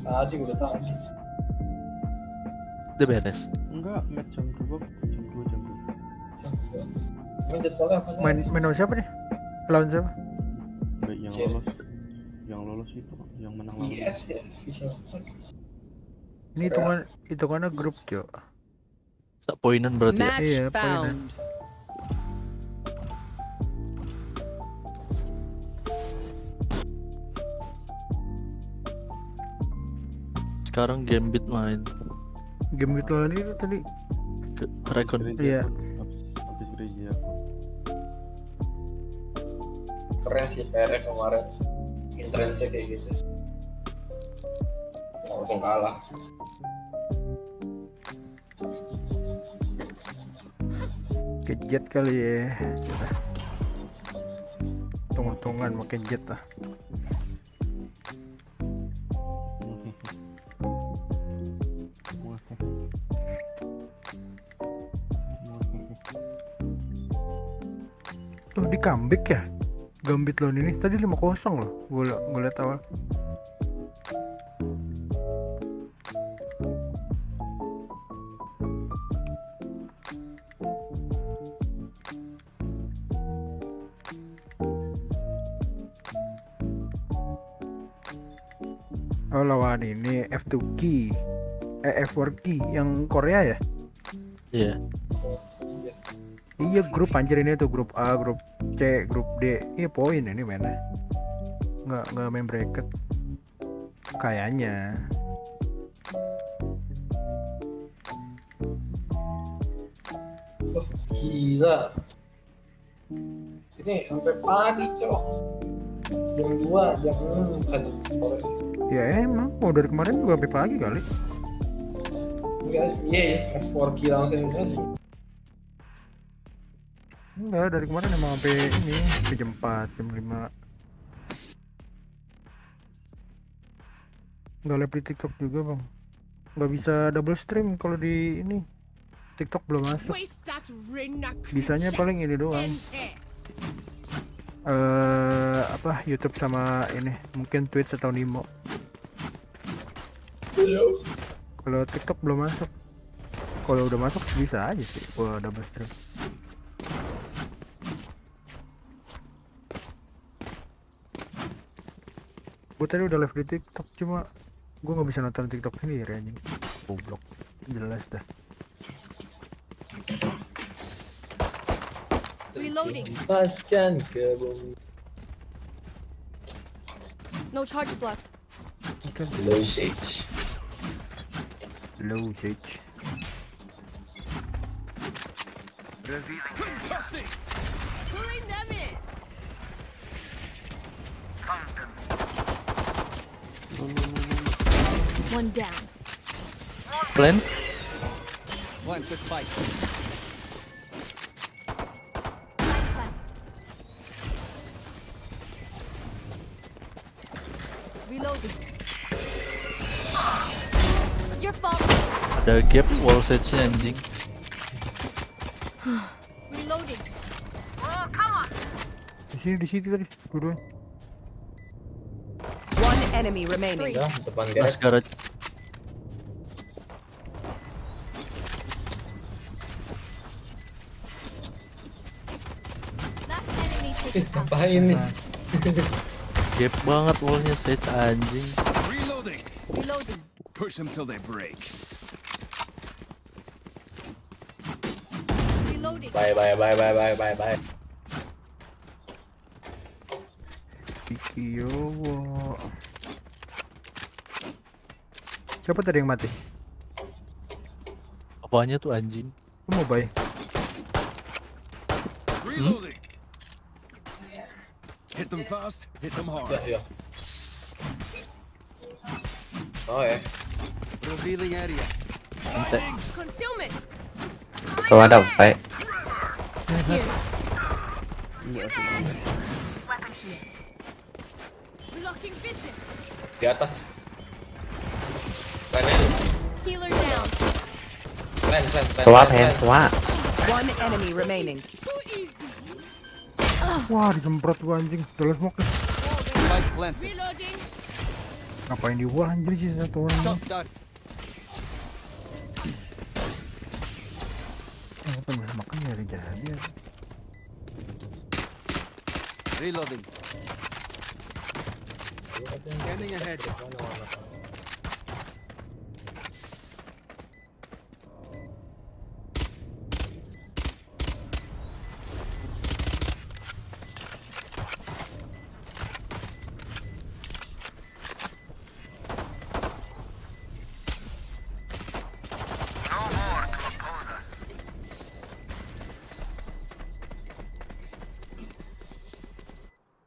Tadi udah tadi. Udah beres. Enggak, match jam 2. Main jadwalnya apa? Main sama siapa nih? Lawan siapa? Enggak, yang lolos itu, yang menang lawan. Yes ya, Vigil strike. Ini hitungannya grup Jo. Sak poinan berarti ya? Match Iya, poinan. found. Sekarang Gambit main. Game gitu ini tadi. Recon. Iya. Habis gereja aku. Keren sih PR kemarin. Intrennya kayak gitu. Ya untung kalah. Kejet kali ya. Untung-untungan makin jet lah. Tuh di comeback ya Gambit lawan ini tadi 5-0 loh. Gue liat awal. Oh lawan ini F2K, F4K yang Korea ya? Iya. Iya grup anjir ini tuh grup A, grup C, grup D. Iya poin ini mainnya. Nggak main bracket. Kayaknya. Oh, gila. Ini sampai pagi, Cok. Jam 2, jam 6 kan sore. Ya emang, mau dari kemarin juga sampai pagi kali. Iya, F4K langsung aja. Enggak, dari kemarin emang sampai ini, sampai jam 4, jam 5. Nggak live di TikTok juga bang. Nggak bisa double stream kalau di ini. TikTok belum masuk. Bisanya paling ini doang. Apa YouTube sama ini mungkin Twitch atau Nimo. Kalau TikTok belum masuk. Kalau udah masuk bisa aja sih gua double stream. Gue tadi udah live di TikTok cuma gue nggak bisa nonton TikTok sendiri anjing. Goblok. Jelas dah. Reloading. Lepaskan ke bumi. No charges left. Low stage. Low stage. Pulling them in. One down. Plan? One to spike. Reloading. Your fault. Ada gap wall sage-nya anjing. Reloading. Di sini tadi. Dua. One enemy remaining. Udah, depan Mas garage. garage. Last enemy taken out. Ngapain nih? Gap banget wallnya sage anjing. Reloading. Reloading. Push them till they break. Reloading. Bye. Kiyowo. Siapa tadi yang mati? Apanya tuh anjing? Lu mau buy? Reloading. Hit them fast, hit them hard. Ya. Oh ya. Revealing area. Fantech. Concealment. Tuh ada baik. Blocking vision. Di atas. Plan. Healer down. Plan. Tua pen, tua. One enemy remaining. Too easy. Wah, dijemprot gua anjing. Terus smoke nih. Spike planted. Reloading. Ngapain di wall anjir sih satu orang. Shot down. Apa bisa makan ya jadi. Reloading. Scanning ahead.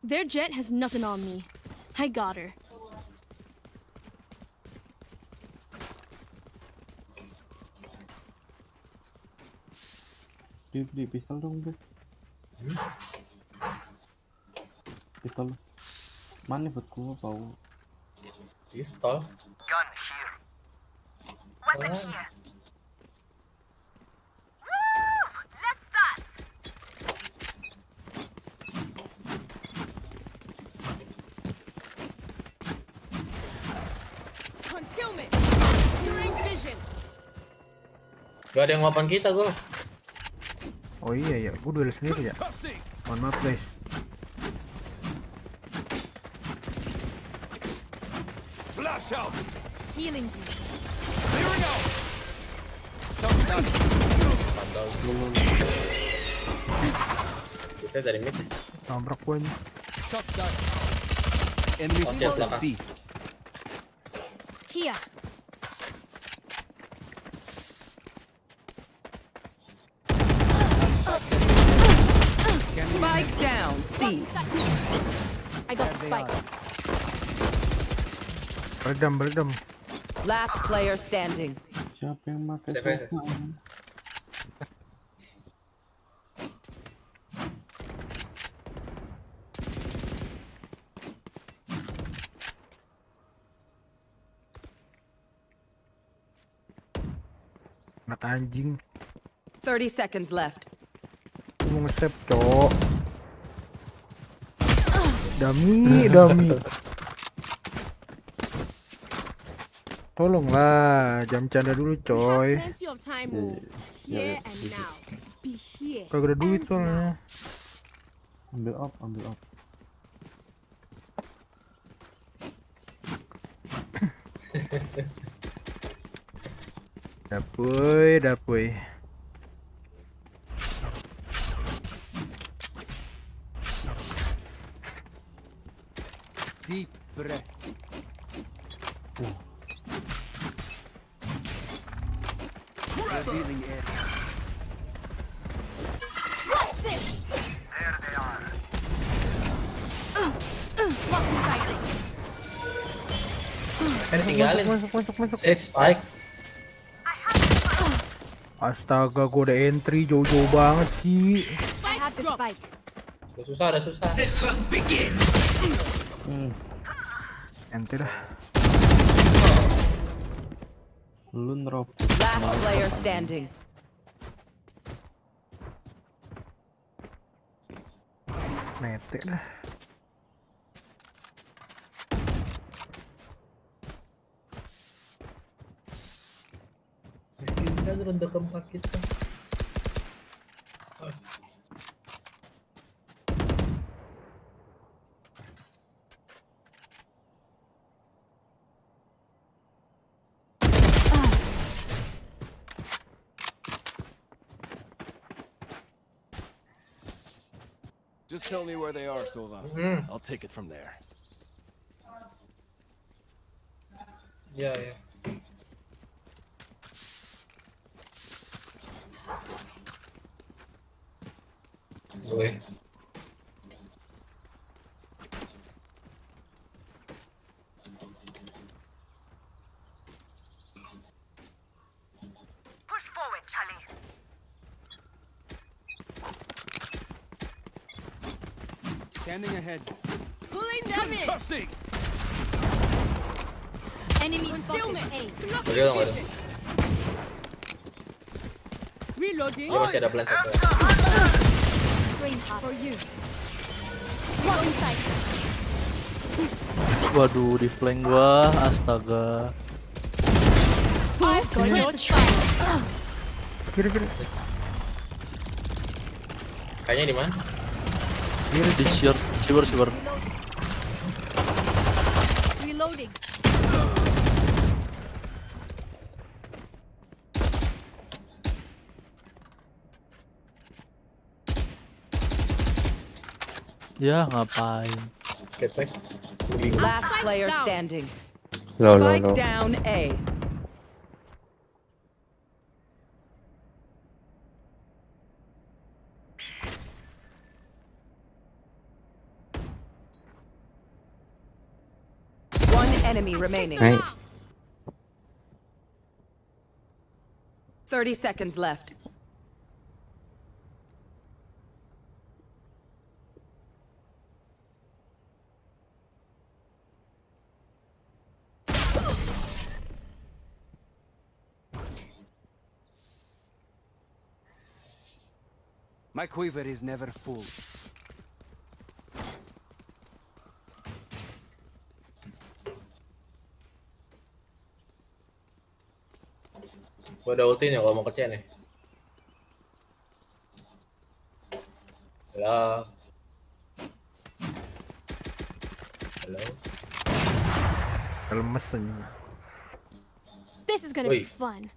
Their jet has nothing on me. I got her. Di pistol dong bro. Pistol. Mana buat gua bau. Pistol. Gun here. Weapon here. Move! Let's start. Concealment. Obscuring vision. Gak ada yang ngapain kita gue. Oh iya ya, gua duel sendiri ya. Mohon maaf guys. Healing you. Pantau. Kita dari mid. Nabrak gua nih. Enemy Oke, spotted belakang. C. Here. Spike down. C. I got the spike. Beredam. Last player standing. Siapa yang pakai Siapa? token? Anak anjing. 30 seconds left. Gua mau nge-save, cok. Dami. Tolonglah, jam canda dulu, We coy. have plenty of time. Here and now. Be here. Kagak ada duit and soalnya. Ambil up. Dapuy. Deep breath. Revealing air. There they are. Kan tinggalin. Masuk. Set spike. Astaga, gua udah entry jauh-jauh banget sih. I have the spike. Udah susah. Ente dah. Lu nerop. Last player standing. Mete dah. Miskin kan ronde keempat kita. Just tell me where they are, Sova. I'll take it from there. Ya. Gue. Push forward, Charlie. Standing ahead. Pulling them in. Enemy spotted. A. Block Udah nggak ada. vision. Reloading. Dia masih ada plan satu. Train hard for you. Wrong side. Waduh, di flank gua, astaga. I've got your trail. Kiri. Kayaknya di mana? Di shirt, shiver. Reloading. Ya, ngapain? Ketek. Last player standing. Low. Spike down A. One enemy remaining. Nice. 30 seconds left. My quiver is never full. Gua ada ulti nih kalau mau ke C nih. Halo. Lemes aja. This is gonna be fun.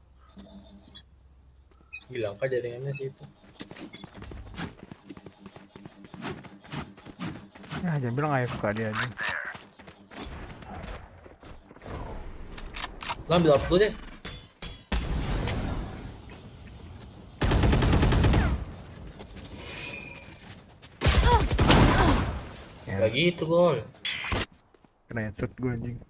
Hilang kan jaringannya sih itu. Ya jangan bilang AFK dia aja. Lo ambil up dulu deh. Gak gitu gol. Kena headshot gue anjing.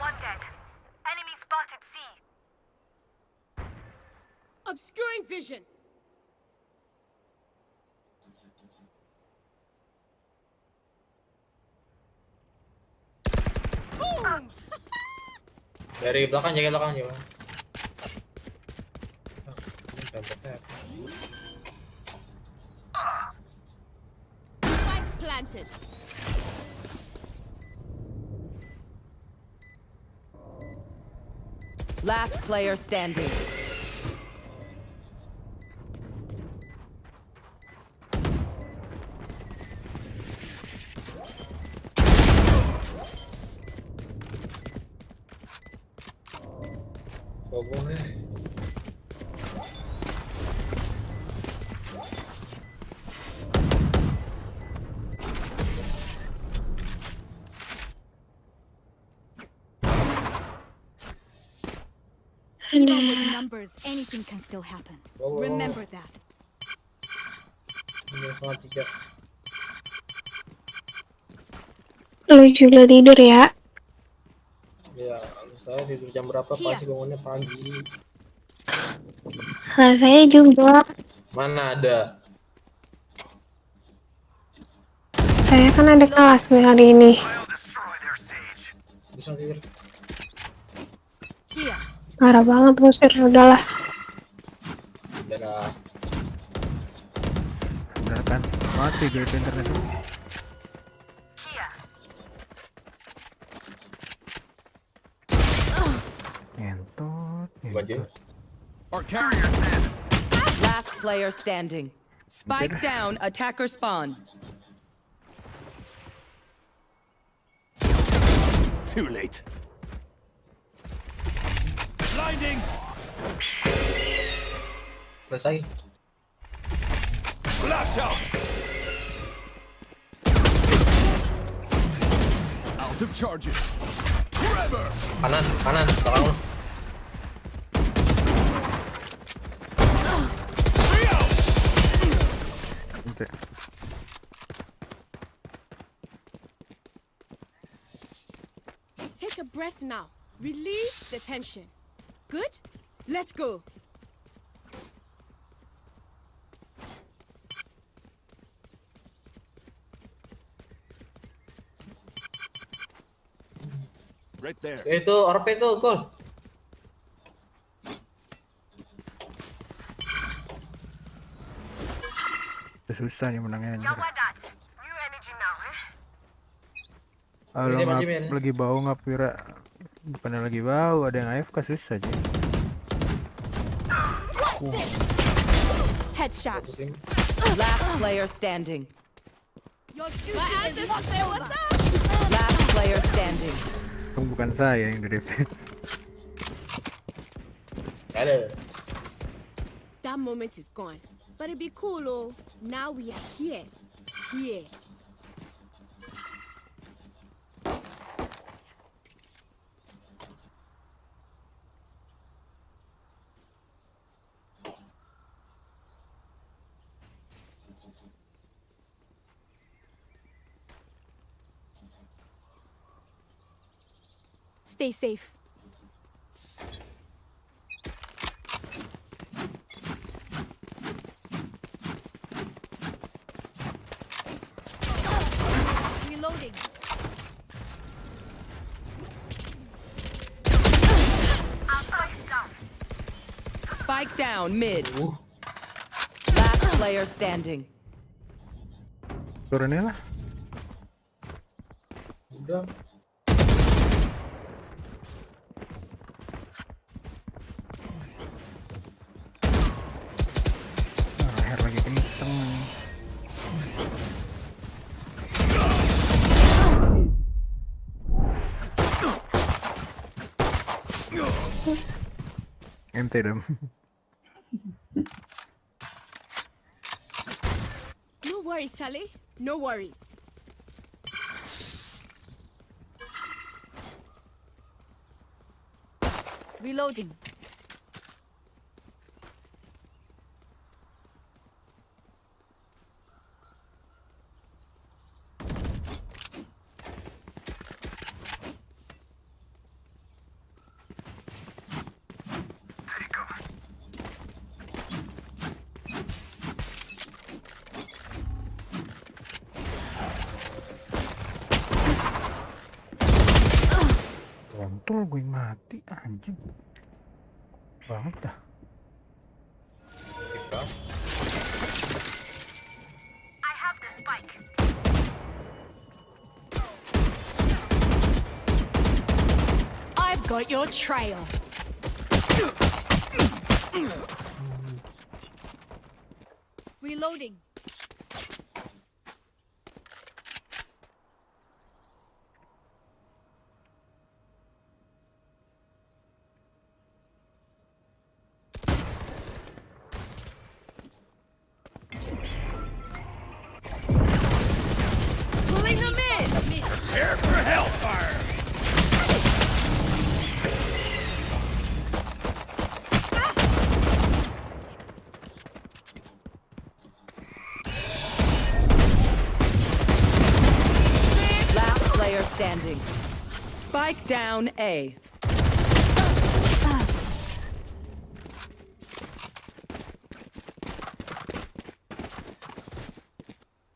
One dead. Enemy spotted C. Obscuring vision. Dari belakang, jaga belakang coba. Spike planted. Last player standing. Even with numbers, anything can still happen. Remember that. Lu juga tidur ya? Ya, saya tidur jam berapa pasti bangunnya pagi. Nah, saya juga. Mana ada? Saya kan ada kelas nih hari ini. Bisa tidur. Marah banget musir, udahlah. Dadah. Udah kan mati gue internet. Ngentot. Last player standing. Spike down, attacker spawn. Too late. Blinding. Selesai. Flash out. Out of charges. Forever. Kanan, kanan, belakang lu. Take a breath now. Release the tension. Good? Let's go. Right there. Itu orpe itu gol. Susah nih menangnya anjir. New energy now, eh? Kalau lagi bau ngap Wira. Bukannya lagi bau, ada yang AFK susah aja. Headshot. Last player standing. Your duty is say what's up. Last player standing. Bukan saya yang di DP. Ada. That moment is gone. But it'd be cool, oh. Now we are here. Here. Stay safe. Reloading. Spike down mid. Last player standing. Turunnya lah. Udah. Ente dam. No worries, Charlie. No worries. Reloading. Kontol gue mati anjing. Banget dah. I have the spike. I've got your trail. Reloading. Pulling them in. Prepare for hellfire! Last player standing. Spike down A.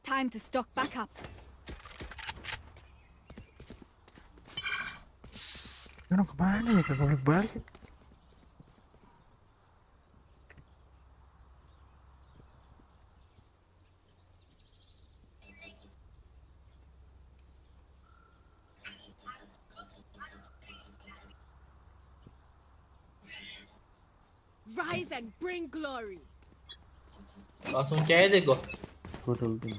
Time to stock back up. Ini kemana ya? Kagak balik. Rise and bring glory. Langsung C deh gua. Gue dulu tuh.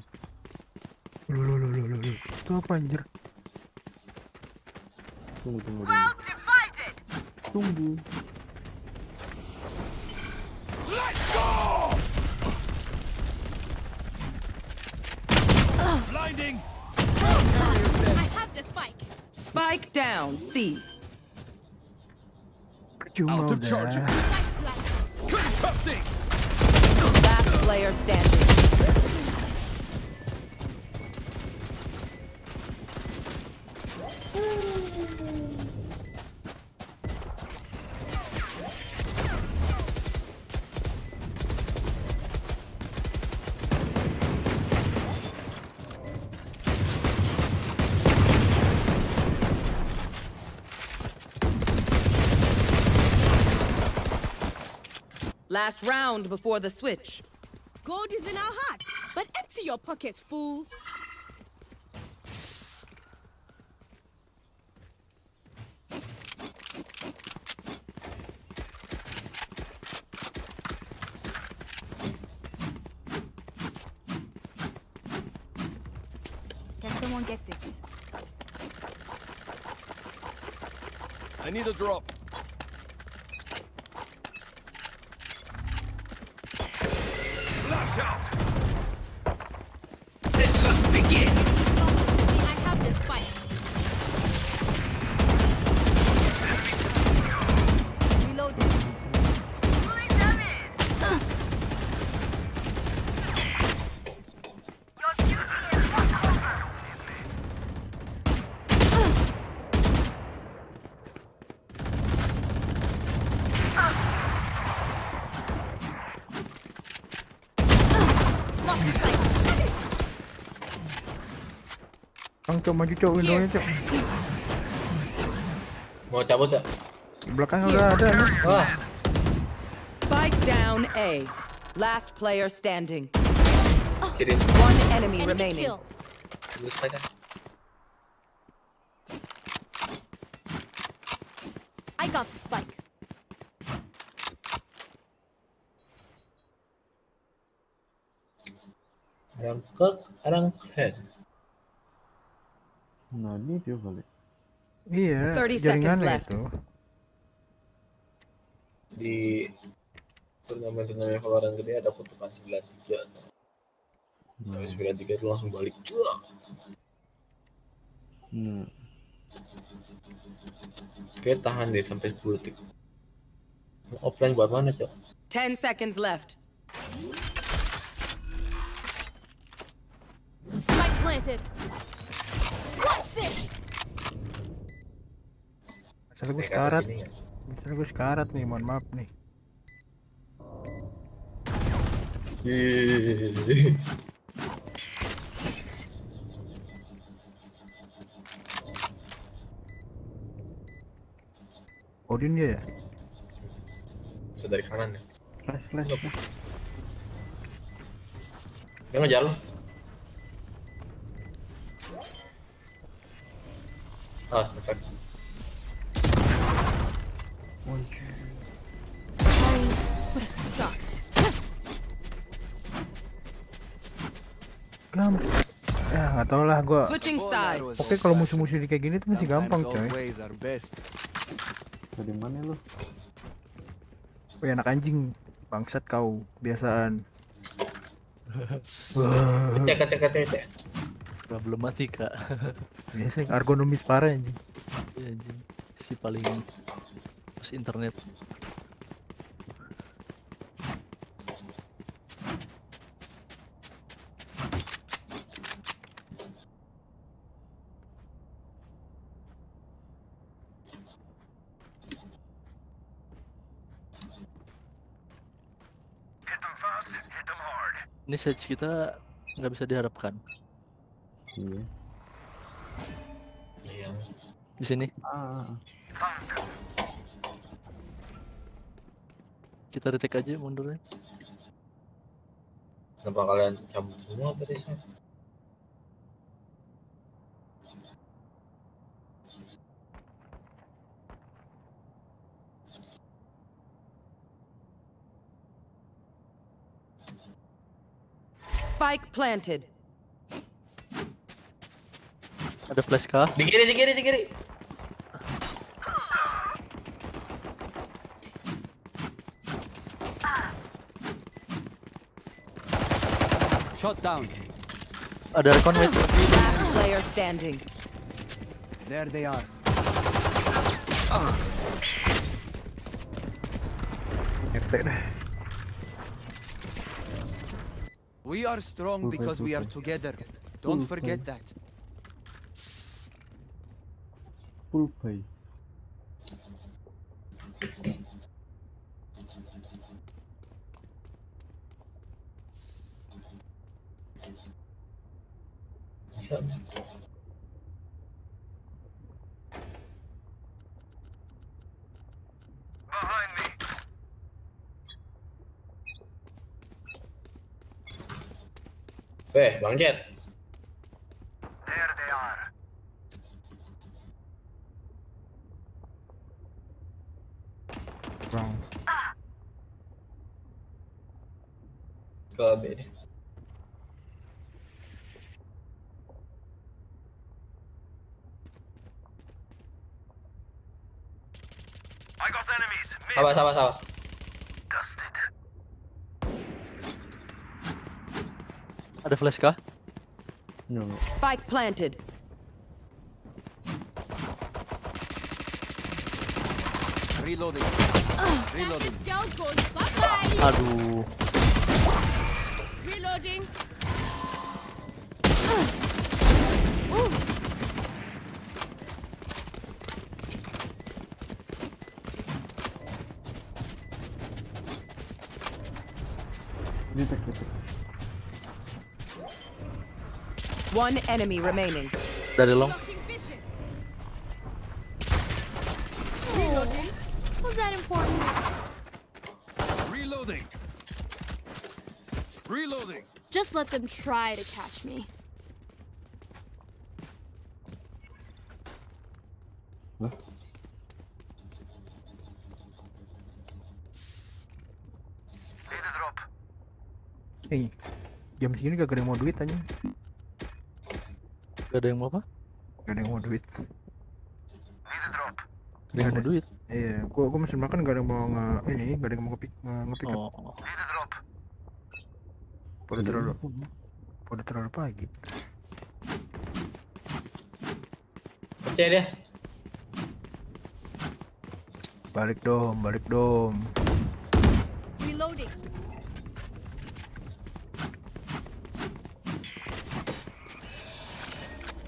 Loh. Itu apa anjir? Tunggu. Well divided. Tunggu. Let's go! Blinding! I have the spike. Spike down C. Percuma Out of udah. charges. Concussing! Last player standing. Last round before the switch. Gold is in our hearts, but empty your pockets, fools. Can someone get this? I need a drop. Flash out! I have the spike. Reloading. Pulling them in. Your duty is not over. Cok maju cok, windownya cok. Mau cabut ya? Belakang udah ada nih. Wah, Spike down A. Last player standing. kiri. One enemy Enemy remaining. kill. Dulu spike kan. I got the spike. Orang head. Nah ini dia balik. Iya, 30 jaringannya seconds left. itu. di turnamen Valorant gede ada kutukan 93. Habis 93 itu langsung balik. Oke, tahan deh sampai 10 detik. Offline buat mana, Cok? 10 seconds left. Spike planted. What's this? Misalnya gue sekarat. Misalnya gue sekarat nih, mohon maaf nih. Odin dia ya? Bisa dari kanan ya. Flash. Dia ngejar lu. Perfect. Would have sucked. Ya nggak tau lah gua. Switching sides. Oke kalau musuh-musuh di kayak gini tuh masih gampang coy. Dari mana lu? Wih anak anjing, bangsat kau, biasaan. Cek. Problematika. Biasa ergonomis parah anjing. Iya anjing. Si paling terus internet. Ini stage kita nggak bisa diharapkan. Iya. Di sini. Kita retake aja mundurnya. Kenapa kalian cabut semua dari sana? Spike planted. Ada flash kah? Di kiri. Shot down. Ada recon wait. Last player standing. There they are. Ngetek dah. We are strong because we are together. Don't forget that. Full pay. Bisa. Bang Jet. There they are. Bang. Ke B. I got enemies. Sabar. Dusted. Ada flash kah? No. Spike planted. Reloading. Reloading. Girl goes bye-bye. Aduh. Reloading. One enemy remaining. Dari long. Reloading. Was that important? Reloading. Just let them try to catch me. Jam segini gak ada yang mau duit aja. Gak ada yang mau apa? Gak ada yang mau duit. Gak ada yang mau duit. Iya, gua mesin makan gak ada yang mau gak ada yang mau nge-pick up. Pada terlalu pagi. Percaya dia. Balik dom. Reloading.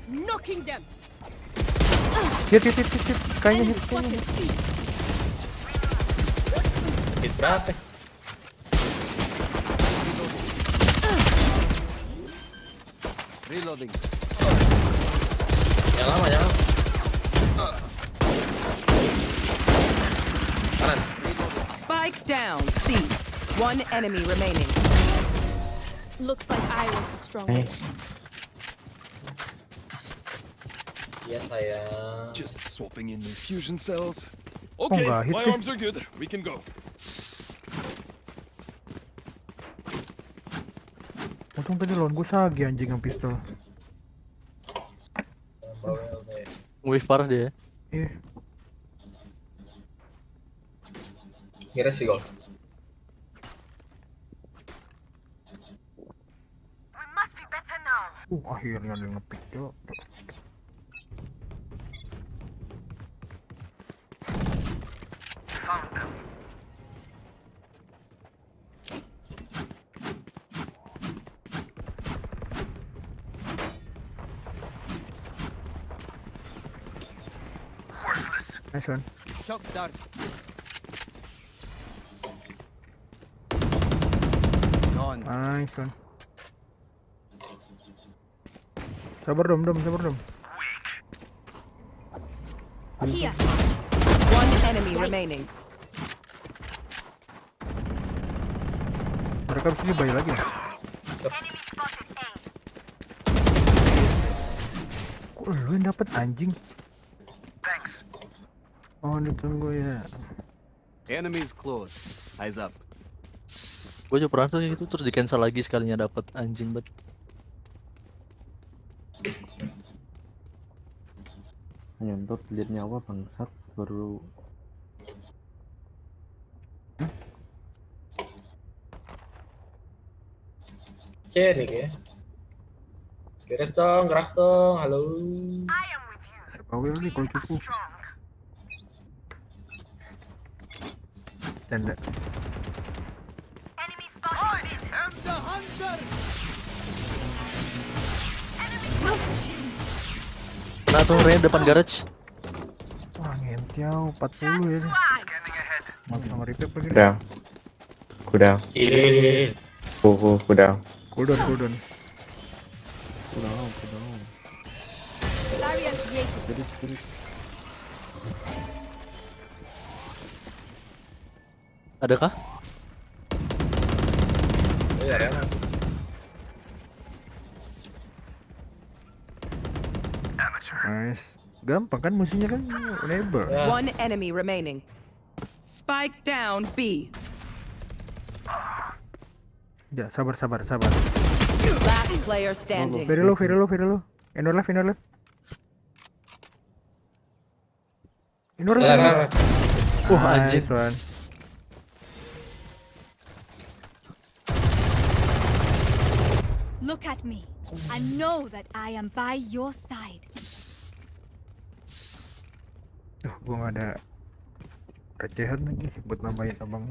Knocking them. Hit. Kayaknya hit. Hit berapa? Reloading. Yang lama. Kanan. Spike down. C. One enemy remaining. Looks like I was the strongest. Iya sayang. Just swapping in the fusion cells. Okay, my arms are good. We can go. Untung tadi lawan gue sagi anjing yang pistol. Wave parah dia. Iya. Kira sih gol. Akhirnya dia nge-pick yo. Found them. Worthless. Nice one. Shock dart. Gone. Nice one. Sabar dom. Here. One enemy remaining. Mereka bisa dibayar lagi. Kok lu yang dapet anjing? Thanks. Oh, ditunggu ya. Enemies close. Eyes up. Gue juga pernah tuh kayak gitu terus di cancel lagi sekalinya dapat anjing bet. Nyontot lihat nyawa bangsat baru. Nih ya. Beres dong, gerak dong. Halo. Bawel nih kalau cukup. Tanda. Nah tuh Ren depan garage. Wah ngentiau 40 ya. Mati sama repair lagi. Kuda. Kuda. Cooldown. Spirit. Adakah? Iya, Rena. Nice. Gampang kan musuhnya kan enable. One enemy remaining. Spike down B. Ya, sabar. Last player standing. Very low. Indoor left. Anjing. One. Look at me. I know that I am by your side. Gua nggak ada recehan lagi buat nambahin abang.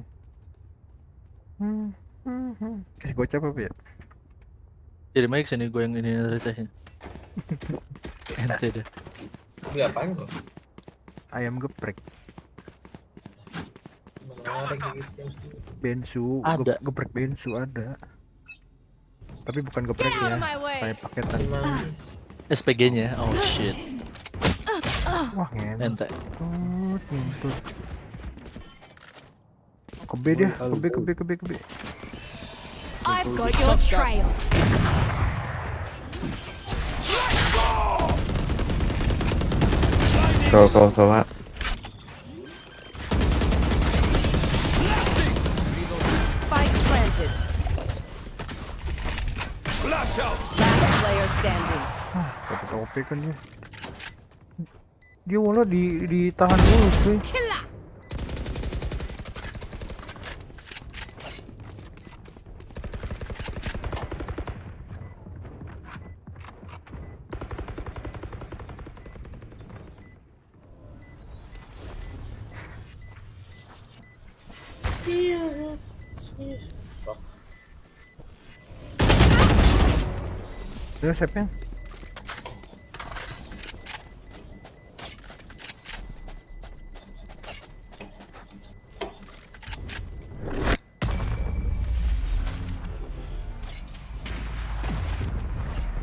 Kasih gocap apa ya? Jadi Mike sini gue yang ini recehin. Ente deh. Beli apaan kok? Ayam geprek. Mana ada kayak gitu? Bensu. Ada. Geprek bensu ada. Tapi bukan geprek ya. Kayak paketan. SPG-nya. Oh shit. Wah Ente. Ngentut. Ke B dia. Ke B. I've got your trail. Go, Matt. Spike planted. Flash out. Last player standing. Dapat OP kan dia. Dia malah ditahan dulu cuy. Ya siapa?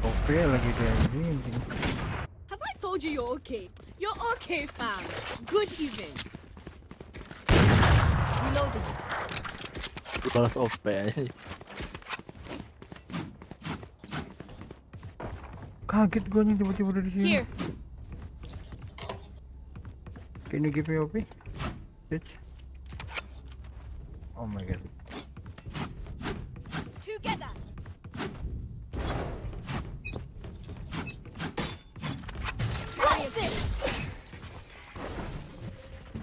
Oke lagi dia anjing. Have I told you you're okay? You're okay, fam. Good even. Reloading. Balas OP aja. Kaget gue nih tiba-tiba dari sini. Here. Can you give me OP? Bitch. Oh my god. Together.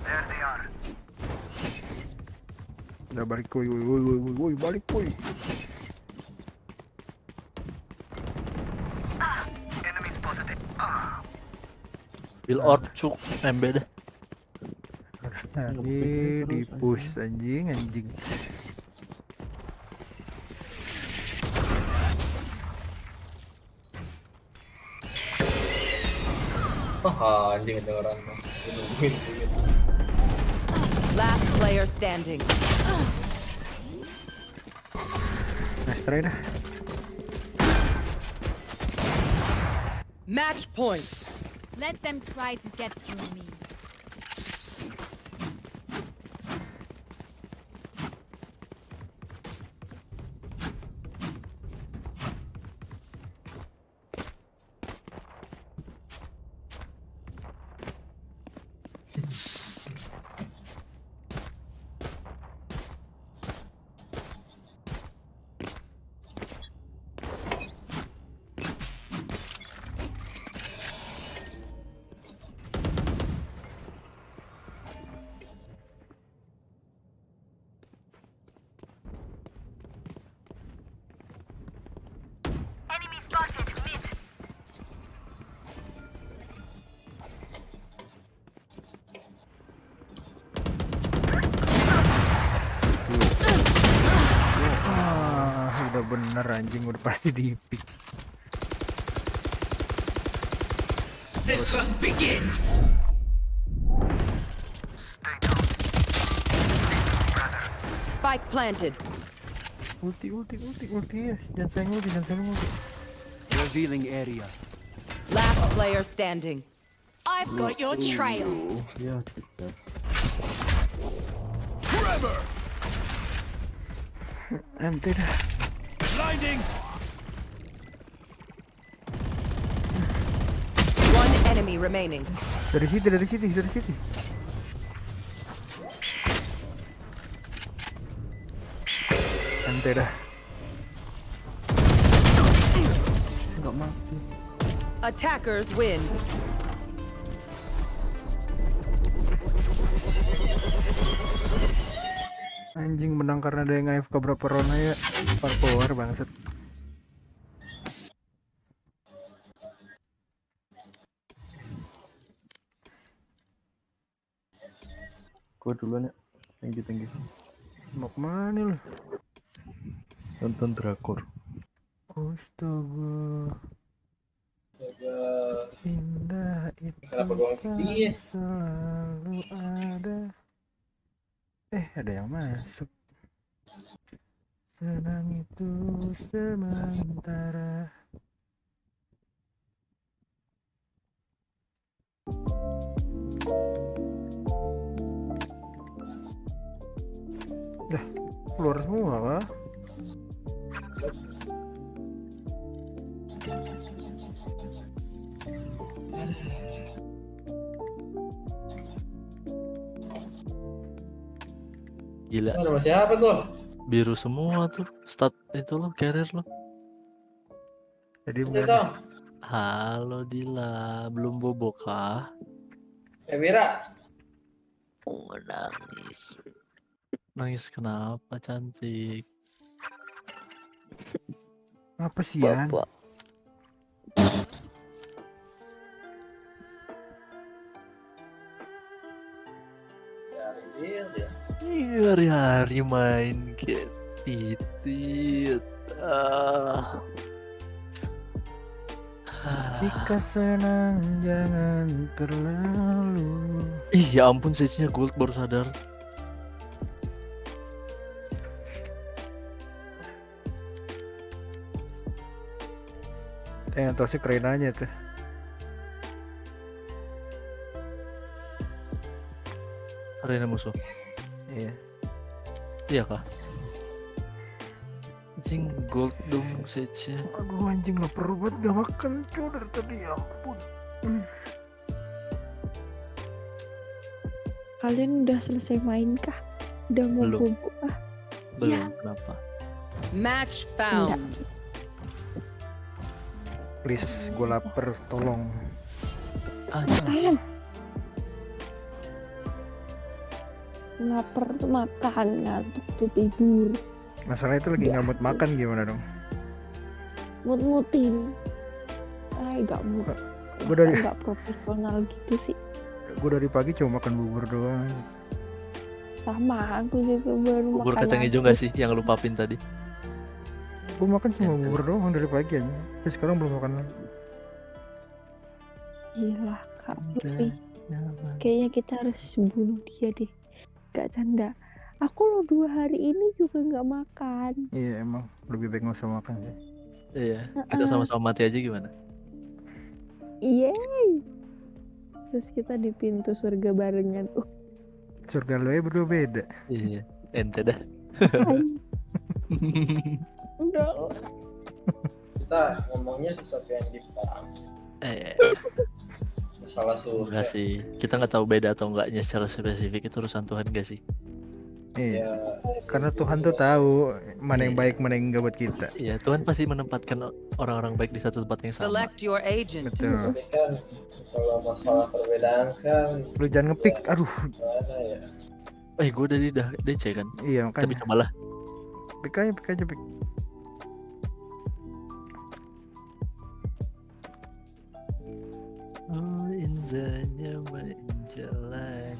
There they are. Udah balik woi balik woi. Enemy spotted. Bill orb cuk embe dah. Ini di push anjing. Anjing kedengeran. Nungguin. Last player standing. Nice try dah. Match point. Let them try to get through me. Enemy spotted. Mid. Udah bener anjing udah pasti di pick. The hunt begins. Stay down. Brother. Spike planted. Ulti ya. Jangan sayang ulti. Revealing area. Last player standing. I've got your trail. Ya kita. Trevor! Nanti dah. Blinding! One enemy remaining. Dari sini. Nanti dah. Enggak mati. Attackers win. Anjing menang karena ada yang AFK berapa round ya. Power bangset. Gue duluan ya. Thank you. Mau kemana lu? Nonton drakor. Astaga. Indah itu Kenapa gua kan selalu ada. Ada yang masuk. Senang itu sementara. Dah, keluar semua kah? Gila. Nama siapa tuh? Biru semua tuh. Stat itu loh, carrier loh. Jadi Halo Dila, belum bobo kah? Mira. Nangis. Nangis kenapa cantik? Apa sih ya? Dari dia. Hari-hari main kayak titit. Jika senang jangan terlalu. Ih ya ampun, stage-nya gold baru sadar. Yang toxic Reina-nya tuh. Arena musuh. Iya. Iya kah? Anjing gold dong stage-nya. Aduh anjing lapar banget gak makan cuy dari tadi, ya ampun. Kalian udah selesai main kah? Udah mau Belum. bubuk kah? Belum, Ya. kenapa? Match found. Please, gue lapar, tolong. Makan. Lapar tuh makan, ngantuk tuh tidur. Masalah itu lagi nggak mood makan gimana dong? Mut-mutin. Gak mood. Gue dari Masa gak profesional gitu sih. dari pagi cuma makan bubur doang. Sama, aku juga baru Bubur makan kacang hijau nasi. gak sih yang lu papin tadi? Gue makan cuma bubur doang dari pagi aja. Tapi sekarang belum makan lagi. Gila Kak Lutfi. Kayaknya kita harus bunuh dia deh. Gak canda. Aku loh 2 hari ini juga gak makan. Iya emang lebih baik nggak usah makan sih. Iya, kita sama-sama mati aja gimana? Yeay. Terus kita di pintu surga barengan. Surga lo ya berdua beda. Iya, ente dah. Udah. Kita ngomongnya sesuatu yang dipaham. Masalah surga. Enggak sih, kita nggak tahu beda atau enggaknya secara spesifik, itu urusan Tuhan gak sih? Iya. Karena Tuhan tuh tahu mana yang baik, mana yang enggak buat kita. Iya, Tuhan pasti menempatkan orang-orang baik di satu tempat yang sama. Select your agent. Betul. Tapi kan kalau masalah perbedaan kan Lu jangan ngepick, aduh. gimana ya? Gue udah DC kan? Iya makanya. Tapi cobalah. Pick aja pick. Oh indahnya main jalan.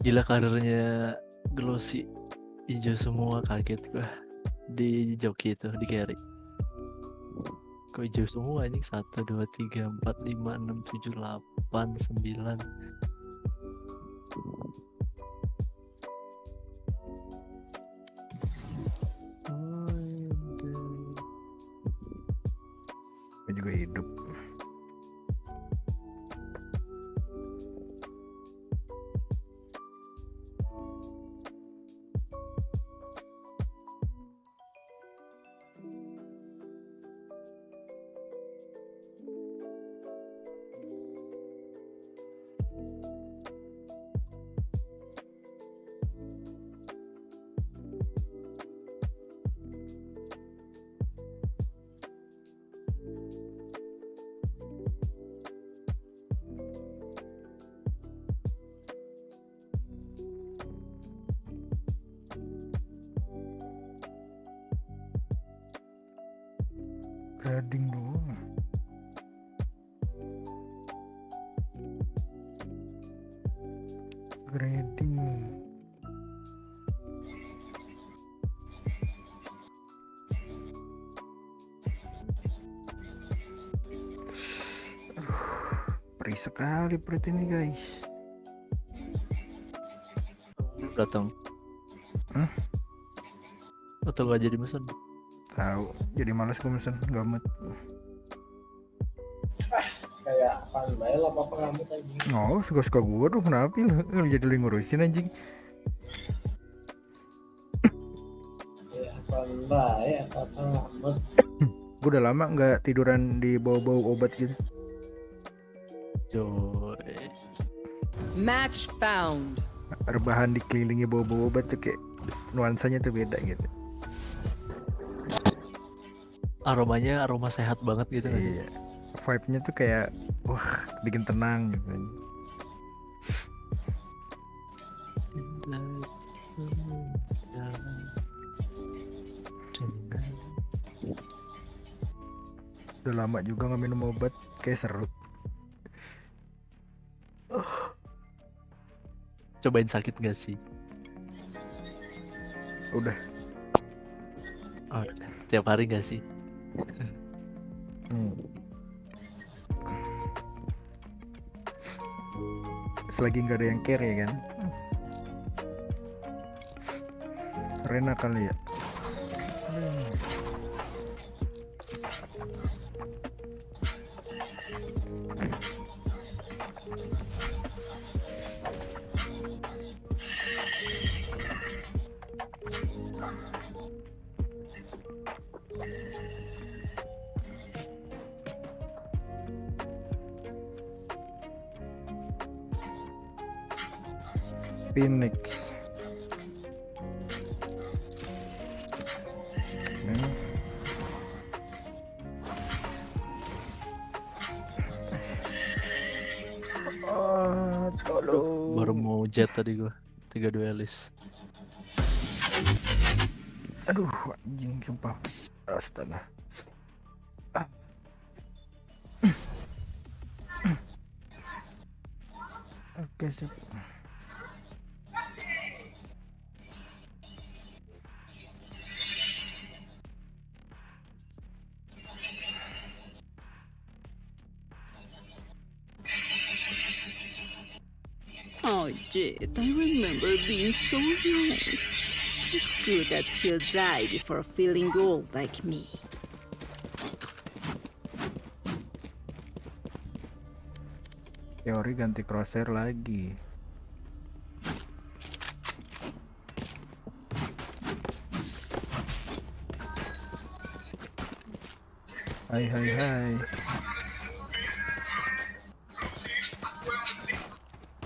Gila kadernya Glozzy hijau semua, kaget gua di joki itu, di carry. Kok hijau semua anjing? 1, 2, 3, 4, 5, 6, 7, 8, 9. Gue juga hidup. Grading doang. Grading. Perih sekali perut ini guys. Belum datang. Hah? Atau nggak jadi mesen? Tahu, jadi malas gue mesen, gak mood. Kayak apaan bae lah apa kamu tadi. Oh, suka-suka gue dong, kenapa lu jadi lu ngurusin anjing? Ya apaan bae apa amat. Gue udah lama nggak tiduran di bau-bau obat gitu. Joy. Match found. Rebahan dikelilingi bau-bau obat tuh kayak nuansanya tuh beda gitu. Aromanya aroma sehat banget gitu nggak sih? Iya. Vibe-nya tuh kayak wah bikin tenang gitu. Indah. Udah lama juga nggak minum obat, kayak seru. Cobain sakit gak sih? Udah. Oh, tiap hari gak sih? Selagi nggak ada yang care ya kan. Rena kali ya. Phoenix. Baru mau jet tadi gua. 3 duelis. Aduh, anjing sumpah. Astaga. Oke, sip. Oh, Jet, I remember being so young. It's good that she'll die before feeling old like me. Teori ganti crosshair lagi. Hai hai hai.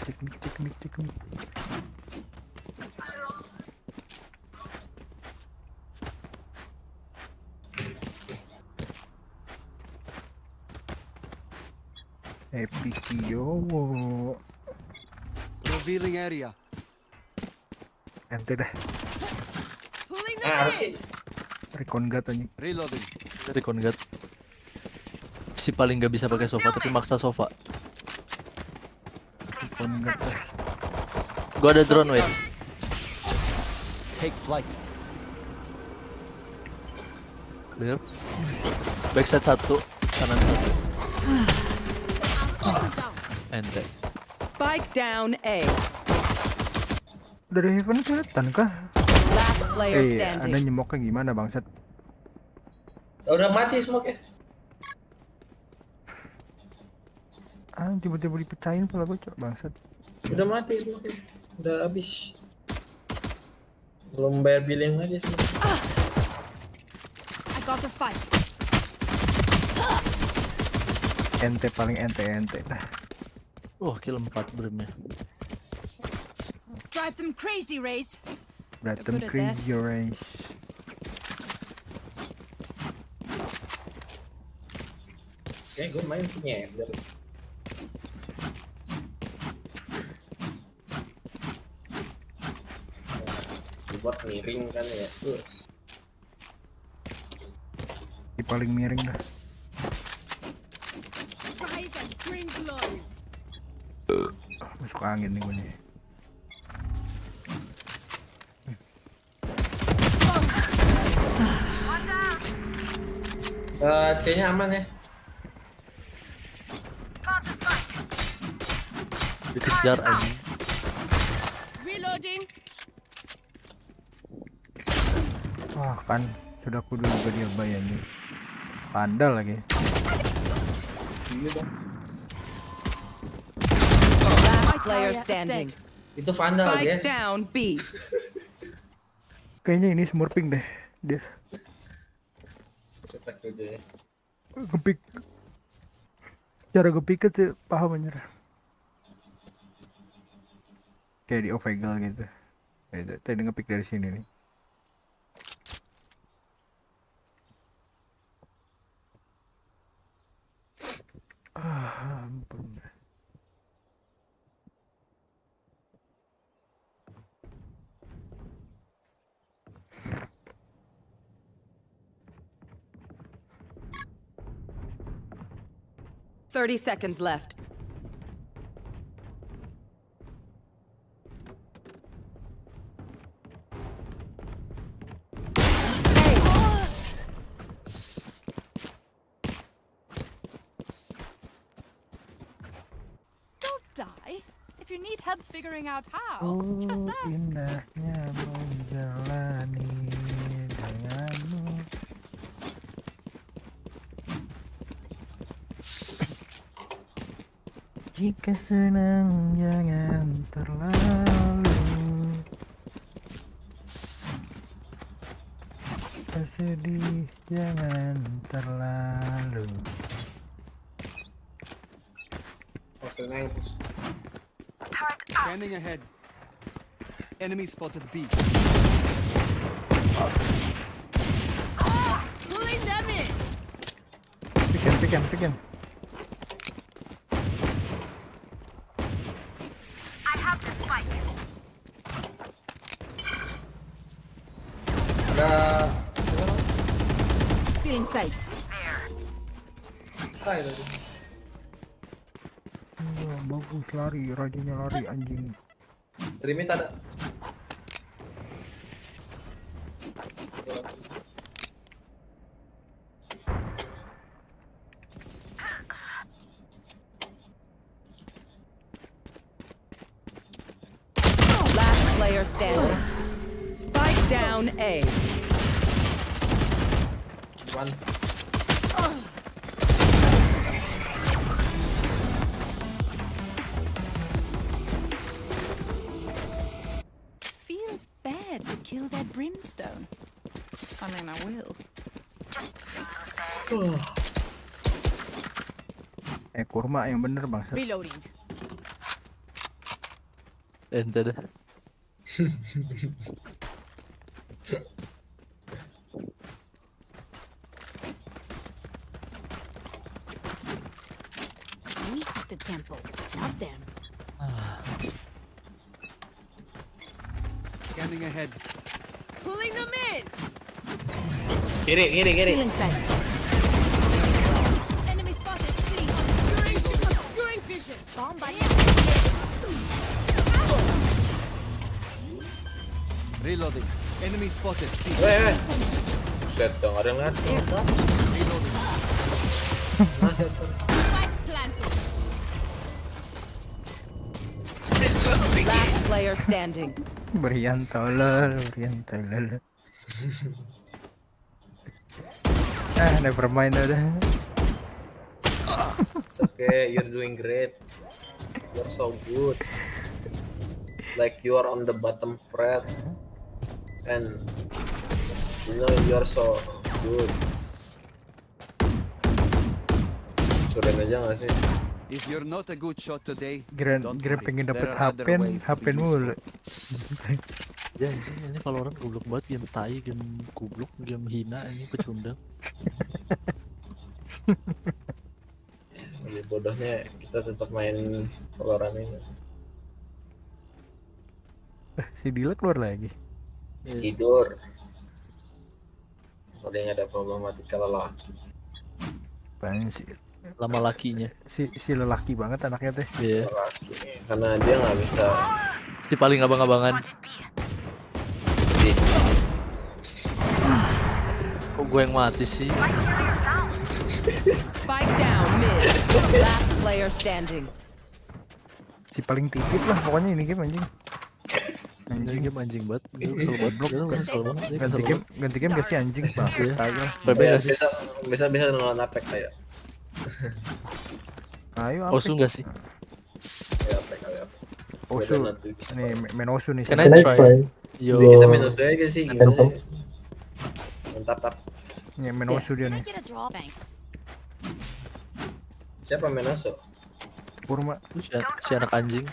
Teknik. Epic Kiyowo. Revealing area. Ente dah. Harus sih. Recon guard aja. Reloading. Recon guard. Si paling gak bisa pakai sofa tapi maksa sofa. Recon guard dah. Gua ada drone, wait. Take flight. Clear. Backside 1, kanan 1. Ente. Spike down A. Dari Heaven kelihatan kah? Last player standing. Anda nyemoknya gimana bangsat? Udah mati smoke ya? Tiba-tiba dipecahin pula gue bangsat. Udah mati smoke ya? Udah habis. Belum bayar billing aja smoke. I got the spike. Ente paling ente. Kill 4 brimnya. Drive them crazy, Raze. Berantem crazy race. Kayak gue main sih nyender. Buat miring kan ya. Di paling miring dah. Rise and bring glory. Masuk angin nih gue nih. C-nya aman ya. Dikejar aja. Reloading. Wah kan, sudah kudu juga dia bayangin. Pandal lagi. Iya dong. Last player standing. Itu vandal guys. Spike down B. Kayaknya ini smurfing deh dia. Spek aja ya. Kepik. Cara kepiknya sih paham menyerah. Kayak di Omegle gitu. Tadi ngepick dari sini nih. Ampun. 30 seconds left. Don't die. If you need help figuring out how, Oh, just ask. indahnya menjalani denganmu. Jika senang jangan terlalu, jika sedih jangan terlalu. Scanning ahead. Enemy spotted B. Pulling them in. Pick him. I have the spike. Ada Still in sight. hai tadi. Wah, bagus lari, rajanya lari anjing. Remit ada. Last player standing. Spike down A. One. Feels bad to kill that brimstone. I mean, I will. Kurma yang bener bang. Reloading. Ente dah. We set the tempo, not them. Scanning ahead. Pulling them in. Kiri. Still in sight. Enemy spotted. C. Obscuring vision. Bomb by Reloading. Enemy spotted C. Weh. Buset dong, ada yang lihat. Reloading. Masih spike planted. Last player standing. Berian tolol. Never mind udah. It's okay, you're doing great. You're so good. Like you are on the bottom fret, and you know you're so good. Suren aja nggak sih? If you're not a good shot today, Kira don't pengen worry. dapet There are other ways to HP be mulu. Ya sih, ini Valorant goblok banget, game tai, game goblok, game hina, ini pecundang. Jadi bodohnya kita tetap main Valorant ini. Si Dila keluar lagi. Tidur. Paling ada problematika lelaki. Apaan sih? Lama lakinya. Si lelaki banget anaknya teh. Iya. Lelaki. Karena dia nggak bisa. Si paling abang-abangan. Kok gue yang mati sih? Spike down mid. Last player standing. Si paling tipit lah pokoknya ini game anjing. Anjing game anjing banget. Gue kesel banget. Ganti game gak sih anjing bang? Ya, bisa dengan Apek kayak. Ayo Osu nggak sih? Ayo Apek. Osu. Nih main Osu nih. Can I try? Yo. Kita main Osu aja sih. Mantap. Nih main Osu dia nih. Siapa main Osu? Kurma. Si anak anjing.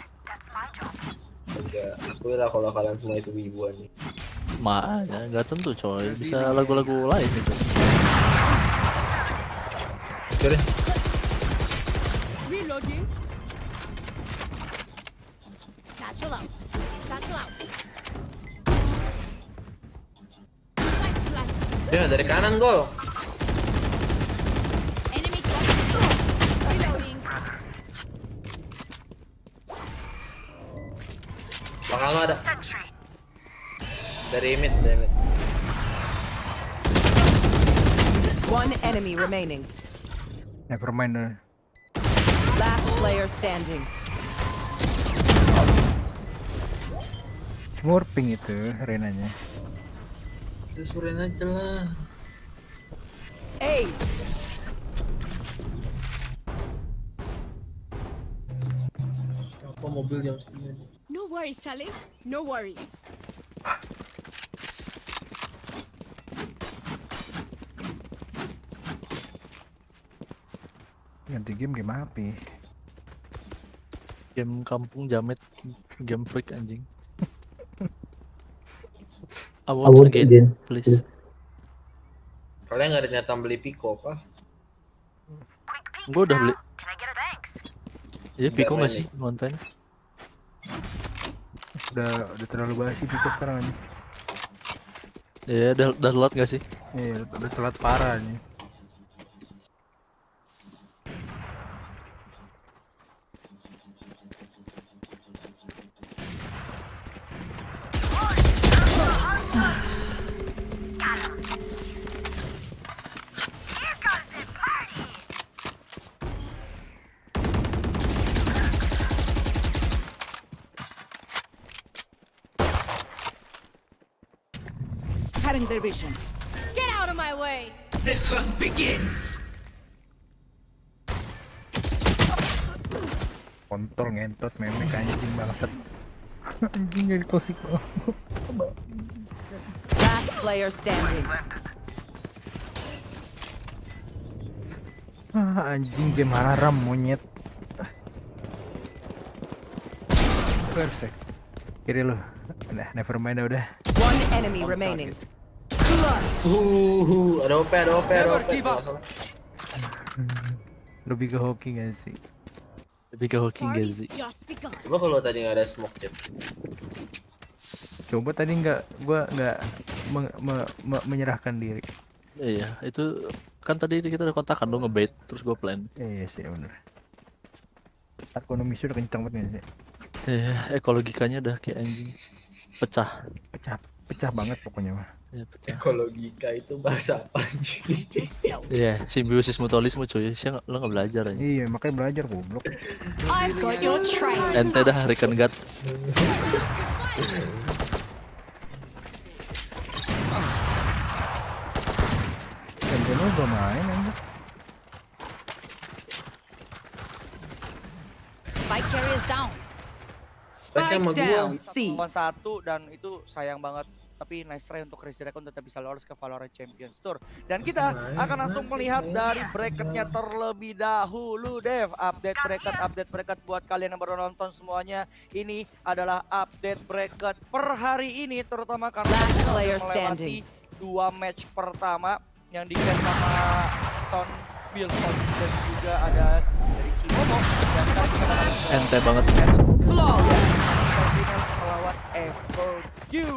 Enggak, aku lah kalau kalian semua itu wibu anjing. Makanya nggak tentu coy, bisa lagu-lagu lain gitu. Curi. Reloading. Satchel out. Ya dari kanan gol. Enemy spotted. Reloading. Bakal lo ada. Dari mid, dari mid. One enemy remaining. Never mind. Last player standing. Smurping itu Renanya. Susurin aja lah. Ace. Apa mobil jam segini? No worries, Charlie. No worries. Ganti game apa ya? Game kampung jamet, game freak anjing. I want again, please. Kalian nggak ada niatan beli Pico kah? Gue udah beli. Iya Pico nggak sih konten? Udah terlalu basi Pico sekarang nih. Iya udah telat nggak sih? Iya udah telat parah nih. Their vision. Get out of my way. The hunt begins. Kontol ngentot memek anjing bangsat. Anjing jadi kosik. Last player standing. Anjing game haram monyet. Perfect. Kiri lu. Udah never mind udah. One enemy remaining. Ada OP. Lebih ke hoki gak sih? Coba kalau tadi nggak ada smoke jet. Coba tadi gua nggak menyerahkan diri. Iya, itu kan tadi kita udah kontakan lo ngebait terus gue plan. Iya sih bener. Ekonomisnya udah kencang banget sih. Iya, ekologikanya udah kayak anjing. Pecah banget pokoknya mah. Ya, Ekologika itu bahasa apa anjing? Iya, simbiosis mutualisme cuy. Lo nggak belajar aja. Iya, makanya belajar goblok. I've got your train. Ente dah Riken God. Ente lu udah main anjir. Spike carrier down. Spike down. C. Satu dan itu sayang banget. Tapi nice try untuk Crazy Recon tetap bisa lolos ke Valorant Champions Tour. Dan kita akan langsung melihat dari bracketnya terlebih dahulu, Dev. Update bracket buat kalian yang baru nonton semuanya. Ini adalah update bracket per hari ini, terutama karena kita melewati 2 match pertama yang di-cast sama Son, Wilson, dan juga ada dari Kiyowo. Dan sekarang kita akan ente banget. Flawless. Sentinels melawan Everview.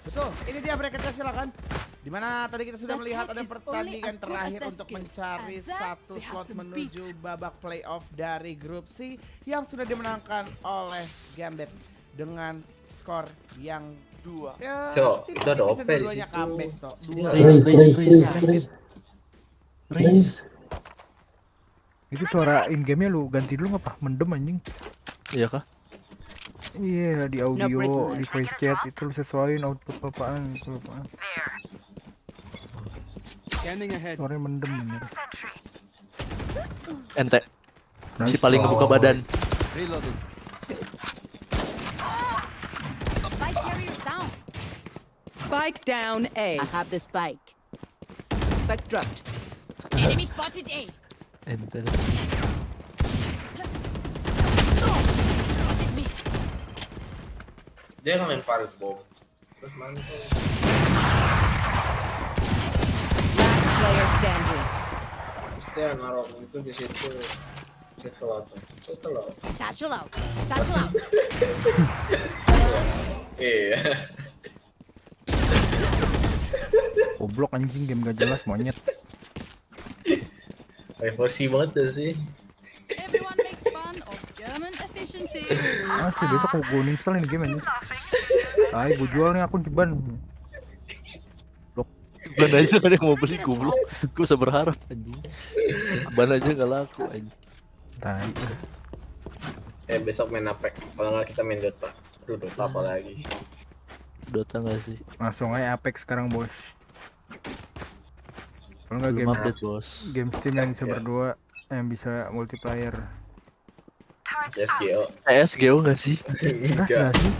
Betul, ini dia bracketnya silakan. Dimana tadi kita sudah melihat ada pertandingan terakhir untuk mencari satu slot menuju babak playoff dari grup C yang sudah dimenangkan oleh Gambit dengan skor yang 2. Ya, itu ada OP di situ. Race. Itu suara in game-nya lu ganti dulu ngapa? Mendem anjing. Iya kah? Iya, di audio, di voice chat itu lu sesuaiin output apaan gitu apaan. Suaranya mendem bener. Ente. Si paling ngebuka badan. Spike carrier down. Spike down A. I have the spike. Spike dropped. Enemy spotted A. Ente. Dia ngelempar bom. Terus mantul. Last player standing. Dia naruh itu di situ. Setelah. Satchel out. Satchel out. Iya. Goblok anjing game gak jelas monyet. Reversi banget tuh sih. Everyone makes fun of German efficiency. Asli besok gue install ini game aja. Gue jual nih akun ceban. Ban aja kan yang mau beli goblok. Gue usah berharap anjing. Ban aja gak laku anjing. Tai. Besok main apa? Kalau nggak kita main Dota. Aduh, Dota apa lagi? Dota gak sih? Langsung aja Apex sekarang bos. Kalau nggak game update bos. Game Steam yang bisa berdua, yang bisa multiplayer. CSGO. CSGO gak sih? Gas gak sih?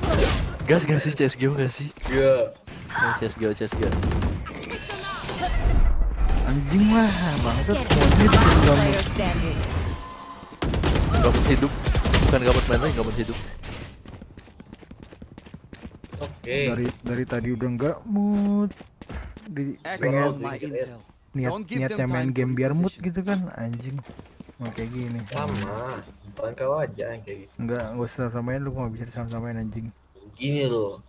Gas gak sih CSGO gak sih? Iya. CSGO. Anjing lah, bangsat gabut hidup. Bukan gabut main lagi, gabut hidup. Oke. Dari tadi udah nggak mood. Pengen niatnya main game biar mood gitu kan, anjing. Mau kayak gini. Sama. Bukan kau aja yang kayak gitu. Enggak usah samain, lu nggak bisa samain anjing. Gini loh.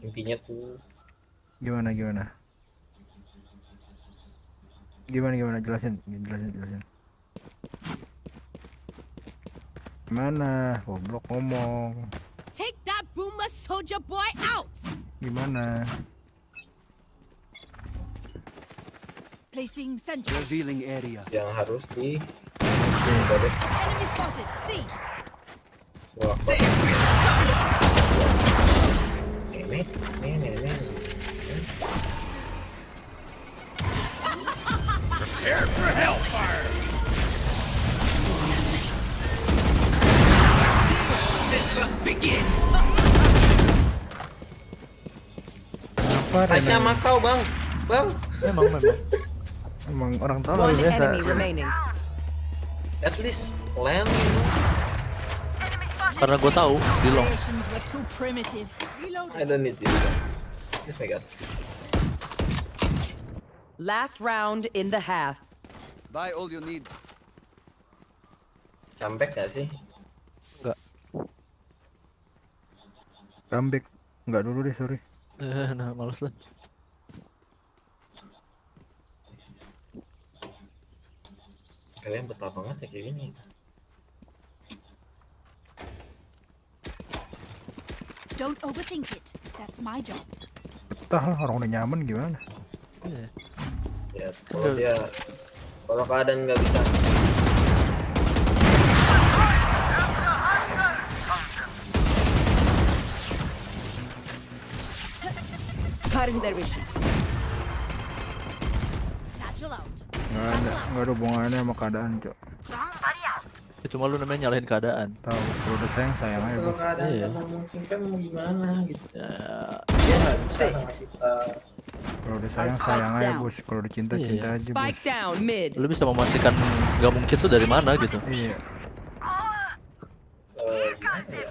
Intinya tuh. Gimana? Jelasin. Gimana? Goblok ngomong. Take that boomer soldier boy out. Gimana? Placing sentry. Revealing area. Yang harus di Enemy spotted. C. Wah. Prepare for hellfire. The hunt begins. Tanya sama kau bang. Emang orang tahu One biasa. enemy remaining. At least land. Karena gue tahu di long. I don't need this. Yes, my God. Last round in the half. Buy all you need. Comeback gak sih? Enggak. Comeback. Enggak dulu deh, sorry. Nah, males lah. Kalian betah banget ya kayak gini. Don't overthink it. That's my job. Betah lah, orang udah nyaman gimana? Ya, kalau keadaan nggak bisa. Cutting their vision. Nggak ada hubungannya sama keadaan, Cok. Itu malu namanya nyalahin keadaan. Tahu, kalau udah sayang aja, Kalau bos. keadaan nggak memungkinkan mau gimana gitu. Ya, nggak bisa sama kita. Kalau udah sayang aja, bos. Kalau udah cinta aja, bos. Spike down mid. Lu bisa memastikan nggak mungkin tuh dari mana gitu. Iya. Gimana ya?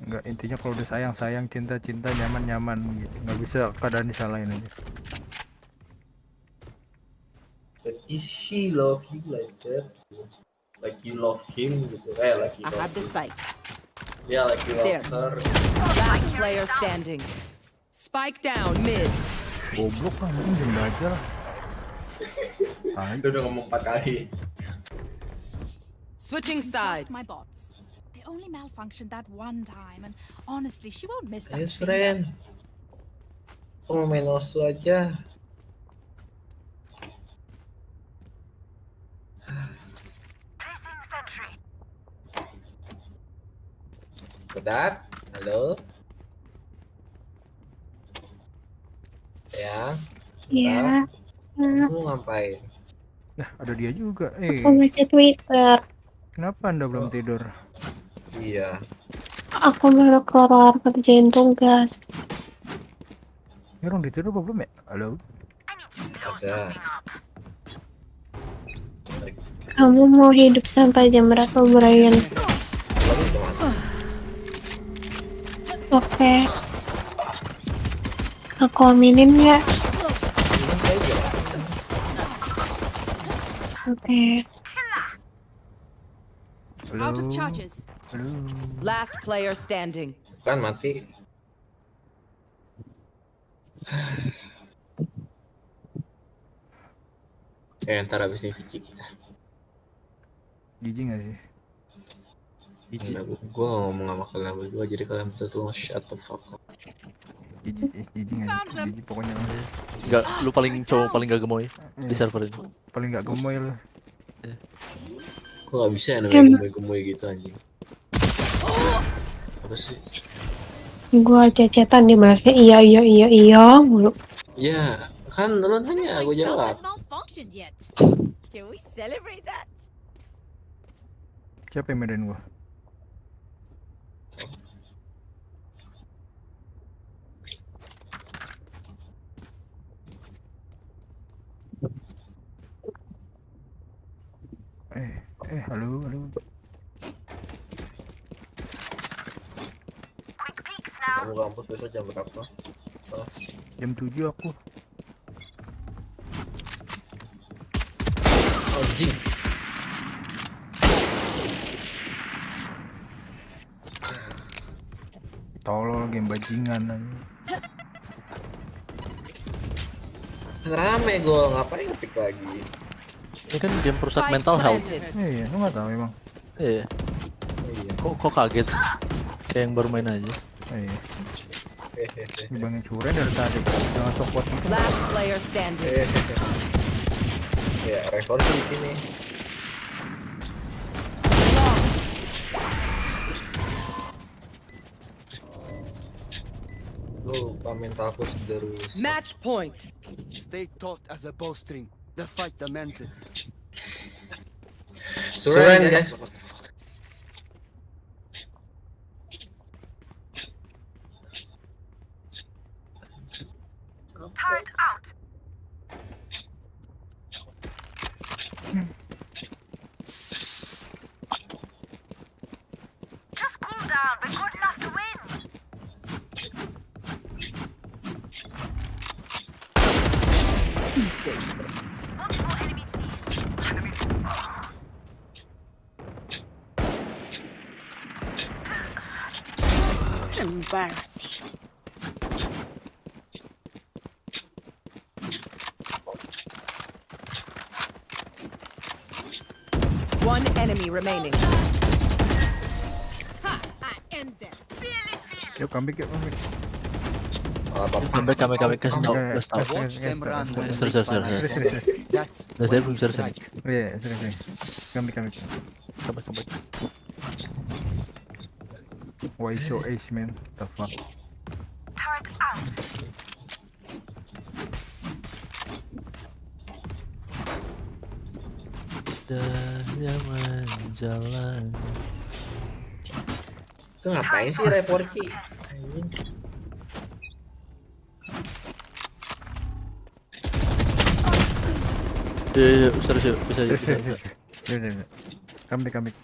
Enggak, intinya kalau udah sayang, cinta, nyaman gitu. Nggak bisa keadaan disalahin aja. But is she love you like that? Like you love him gitu. Like you I love have the spike. Yeah, like you love her. Last player standing. Spike down mid. Goblok lah, mungkin diem aja lah. Dia udah ngomong 4 kali. Switching sides. My bots. They only malfunctioned that one time, and honestly, she won't miss that. Ayo Sren. Aku mau main Osu aja. Bedat, halo. Ya. Iya. Kamu ngapain? Nah, ada dia juga. Aku baca Twitter. Kenapa Anda belum tidur? Iya. Aku baru keluar kerjain tugas. Ini orang ditidur apa belum ya? Halo? Ada. Kamu mau hidup sampai jam berapa, Brian? Oke. Aku aminin ya. Oke. Out of charges. Last player standing. Kan mati. Ntar habis ini Vigil kita. Jijik gak sih? Biji. Gue gak ngomong sama kalian berdua, jadi kalian betul-betul shut the fuck up. Gigi pokoknya. Enggak, lu paling cowok paling gak gemoy di server ini. Paling gak gemoy lu. Gue gak bisa ya namanya gemoy gitu anjing. Apa sih? Gua cecetan di balasnya iya mulu. Ya, kan lu nanya, gue jawab. Can we celebrate that? Siapa yang medain gua? Halo. Kamu kampus besok jam berapa? Kelas. Jam 7 aku. Anjing. Tolol game bajingan aja. Kan rame gue, ngapain ngepick lagi? Ini kan game perusak mental health. Iya, lu nggak tahu emang. Iya. Kok kaget sih? Kayak yang baru main aja. Iya. Bang Suren dari tadi jangan support gitu. Last player standing. Ya, rekor sih di sini. Lupa mentalku sederus. Match point. Stay taut as a bowstring. The fight demands it. Suren guys. Turret out. Just cool down. We're good enough to win. Multiple enemies seen. Embarrassing. One enemy remaining. Yuk comeback. Comeback kasih tau. Serius. Iya, serius. Comeback. Why so ace, man? The fuck? Turret out. Zaman jalan. Itu ngapain sih report sih? Iya, serius bisa. Comeback.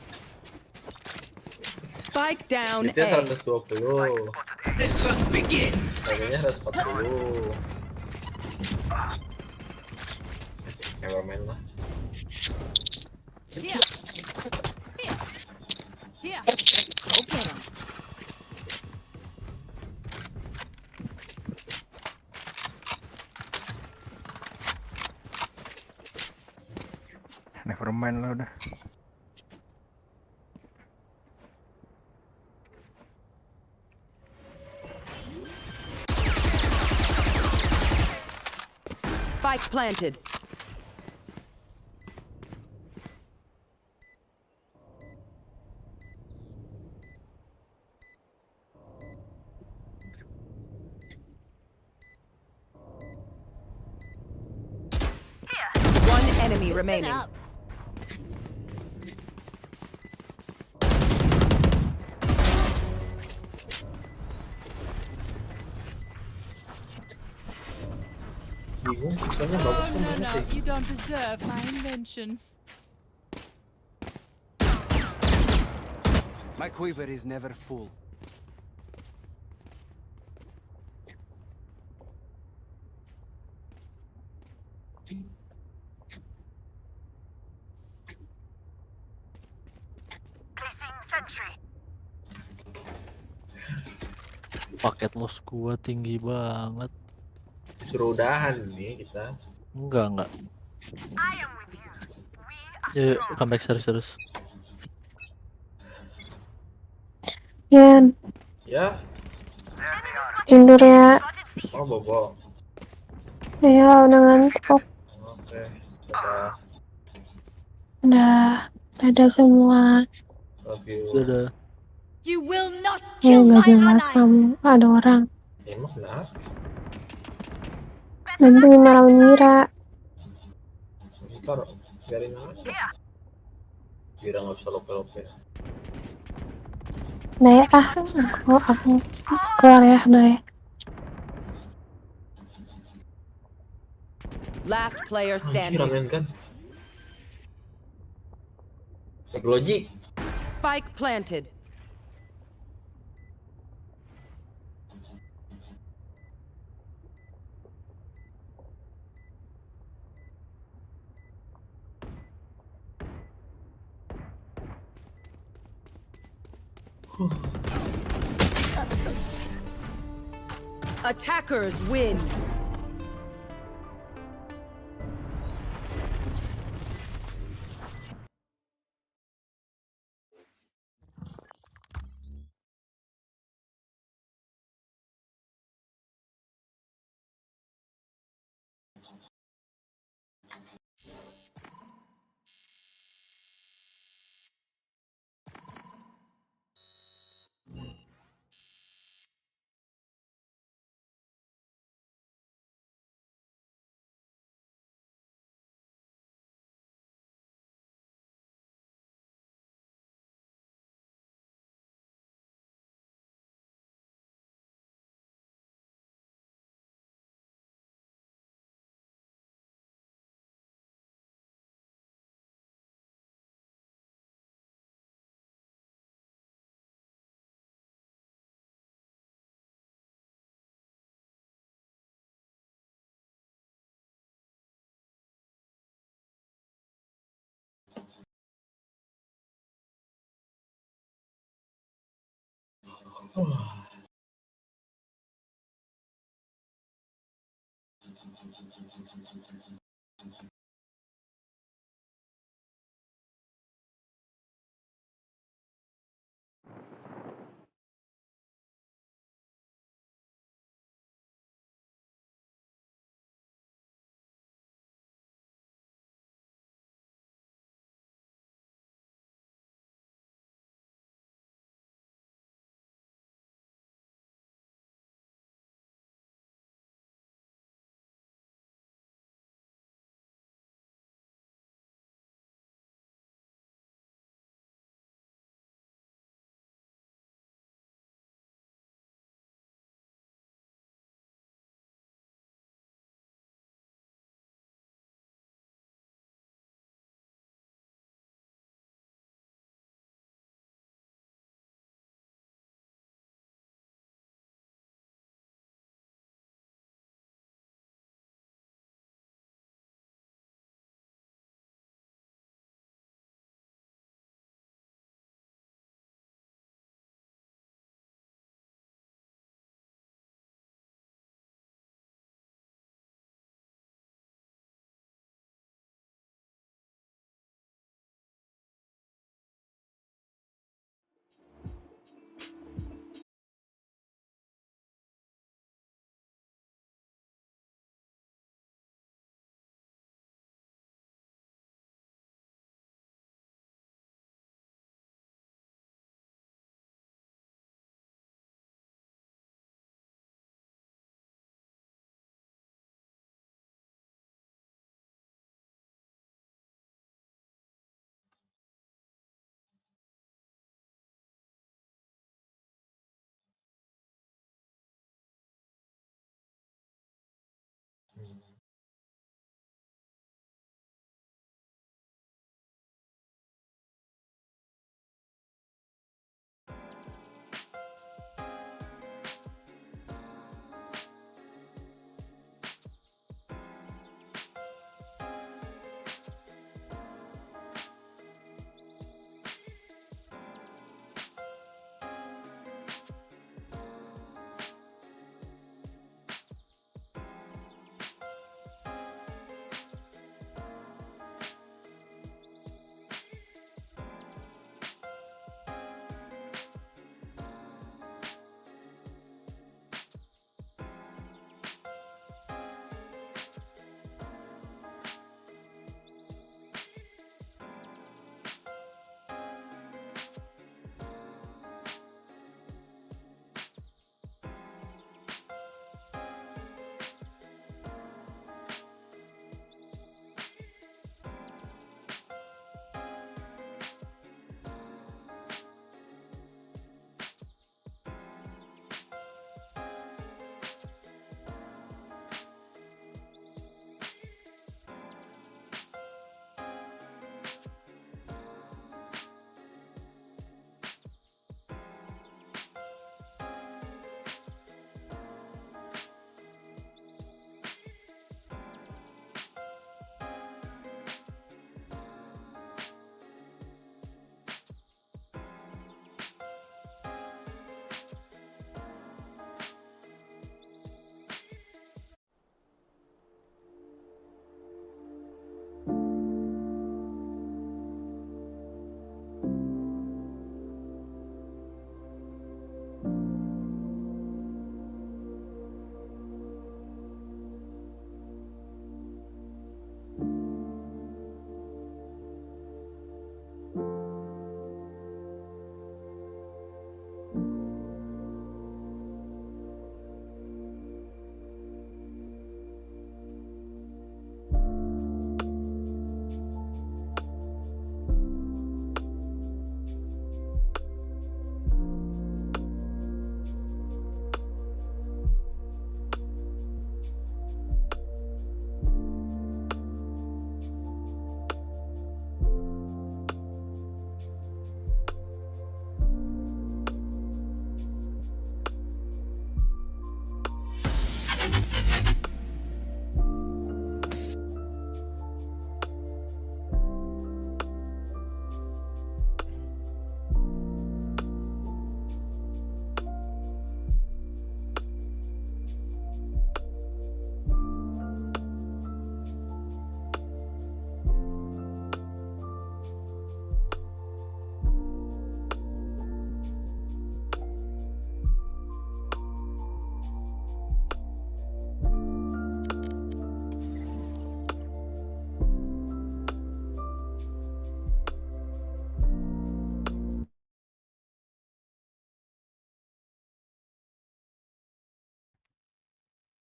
Spike down Itu A. 120. Kayaknya 140. Cameraman lah. Here. Never mind lah udah. Spike planted. One enemy remaining. Bingung, soalnya bagus tuh mainnya kayak You don't deserve my inventions. My quiver is never full. Placing sentry. Paket loss gua tinggi banget. Disuruh udahan nih kita. Enggak. I am with you. We are Yuk, comeback serius. Yan, Ya. tidur ya. Oh, bobo. Ya, udah ngantuk. Oke. Dadah. Udah, dadah semua. Love you. Dadah. You will not Ya, kill gak my jelas allies. kamu. Ada orang. Emang kenapa? Nanti lawan Mira. Ntar biarin aja. Kira nggak bisa lope-lope. Udah ya, aku keluar ya, udah ya. Last player Anjir, standing. ramen kan? Glozzy. Spike planted. Attackers win.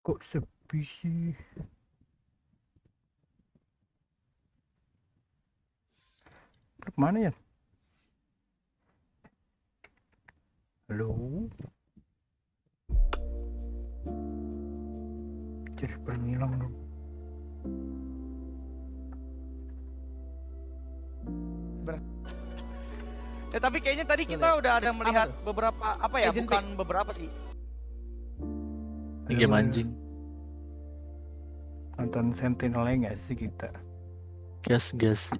Kok sepi sih? Kemana ya? Halo? Jadi hilang dong. Ya tapi kayaknya tadi kita udah ada melihat beberapa apa ya, bukan beberapa sih. Ini game anjing. Nonton Sentinel-nya nggak sih kita? Gas sih.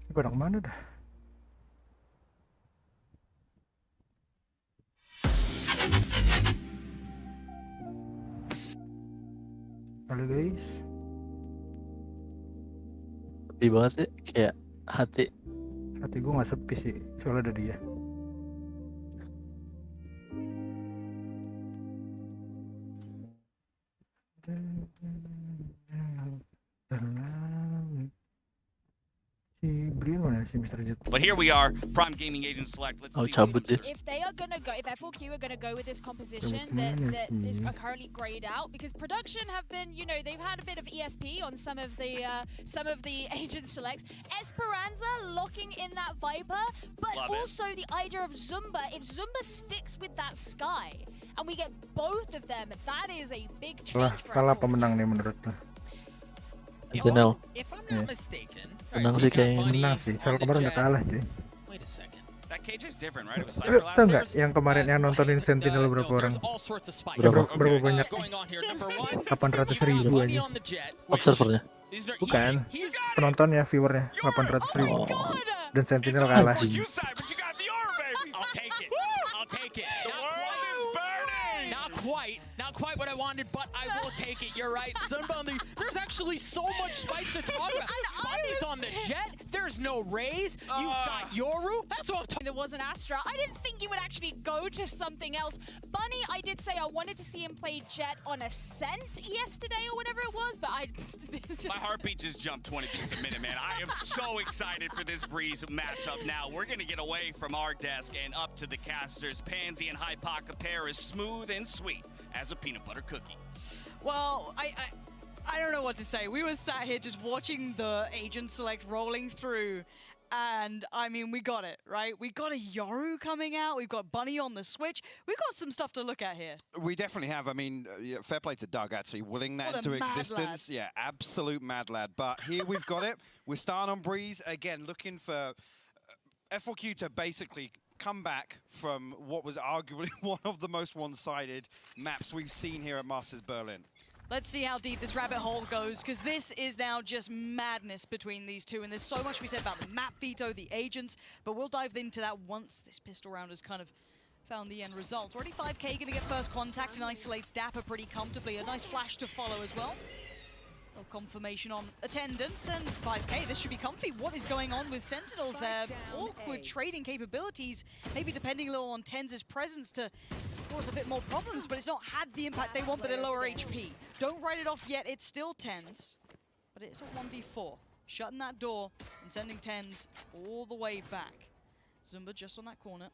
Ini pada kemana dah? Halo guys. Sepi banget sih, kayak hati gue nggak sepi sih, soalnya ada dia. But here we are, Prime Gaming Agent Select. Let's see. If they are gonna go, if F4Q are gonna go with this composition that is currently grayed out, because production have been, you know, they've had a bit of ESP on some of the Agent Selects. Esperanza locking in that Viper, but also the idea of Zumba. If Zumba sticks with that Sky, and we get both of them, that is a big change for Kalah pemenang nih menurut lo? Sentinel. If I'm not mistaken. Menang sih kayaknya. Menang sih, soal kemarin udah kalah cuy. Wait a second. That cage is different, right? It was Cypher last Tahu nggak yang kemarin yang nontonin Sentinel berapa orang? Berapa banyak? 800.000 aja. Observernya? Bukan, penontonnya, viewernya 800.000. Dan Sentinel kalah. I'll take it. I'll take it. Not quite what I wanted, but I will take it. You're right. There's actually so much spice to talk about. Bunny's on the jet. There's no raise. You've got Yoru. That's what I'm talking. There was an Astra. I didn't think he would actually go to something else. Bunny, I did say I wanted to see him play Jet on Ascent yesterday or whatever it was, but My heartbeat just jumped 20 beats a minute, man. I am so excited for this Breeze matchup now. We're going to get away from our desk and up to the casters. Pansy and Hypoca pair is smooth and sweet as a peanut butter cookie. Well, I don't know what to say. We were sat here just watching the Agent Select rolling through, and I mean, we got it, right? We got a Yoru coming out. We've got Bunny on the switch. We've got some stuff to look at here. We definitely have. I mean, fair play to Doug, actually, willing that into existence. Yeah, absolute mad lad. But here we've got it. We're starting on Breeze. Again, looking for F4Q to basically come back from what was arguably one of the most one-sided maps we've seen here at Masters Berlin. Let's see how deep this rabbit hole goes, because this is now just madness between these two, and there's so much we said about the map veto, the agents, but we'll dive into that once this pistol round has kind of found the end result. Already 5K gonna get first contact and isolates Dapper pretty comfortably. A nice flash to follow as well. Confirmation on attendance, and 5K, this should be comfy. What is going on with Sentinels there? Awkward trading capabilities, maybe depending a little on Tens' presence to cause a bit more problems, but it's not had the impact they want, but a lower HP. Don't write it off yet, it's still Tens, but it's a 1v4. Shutting that door and sending Tens all the way back. Zumba just on that corner.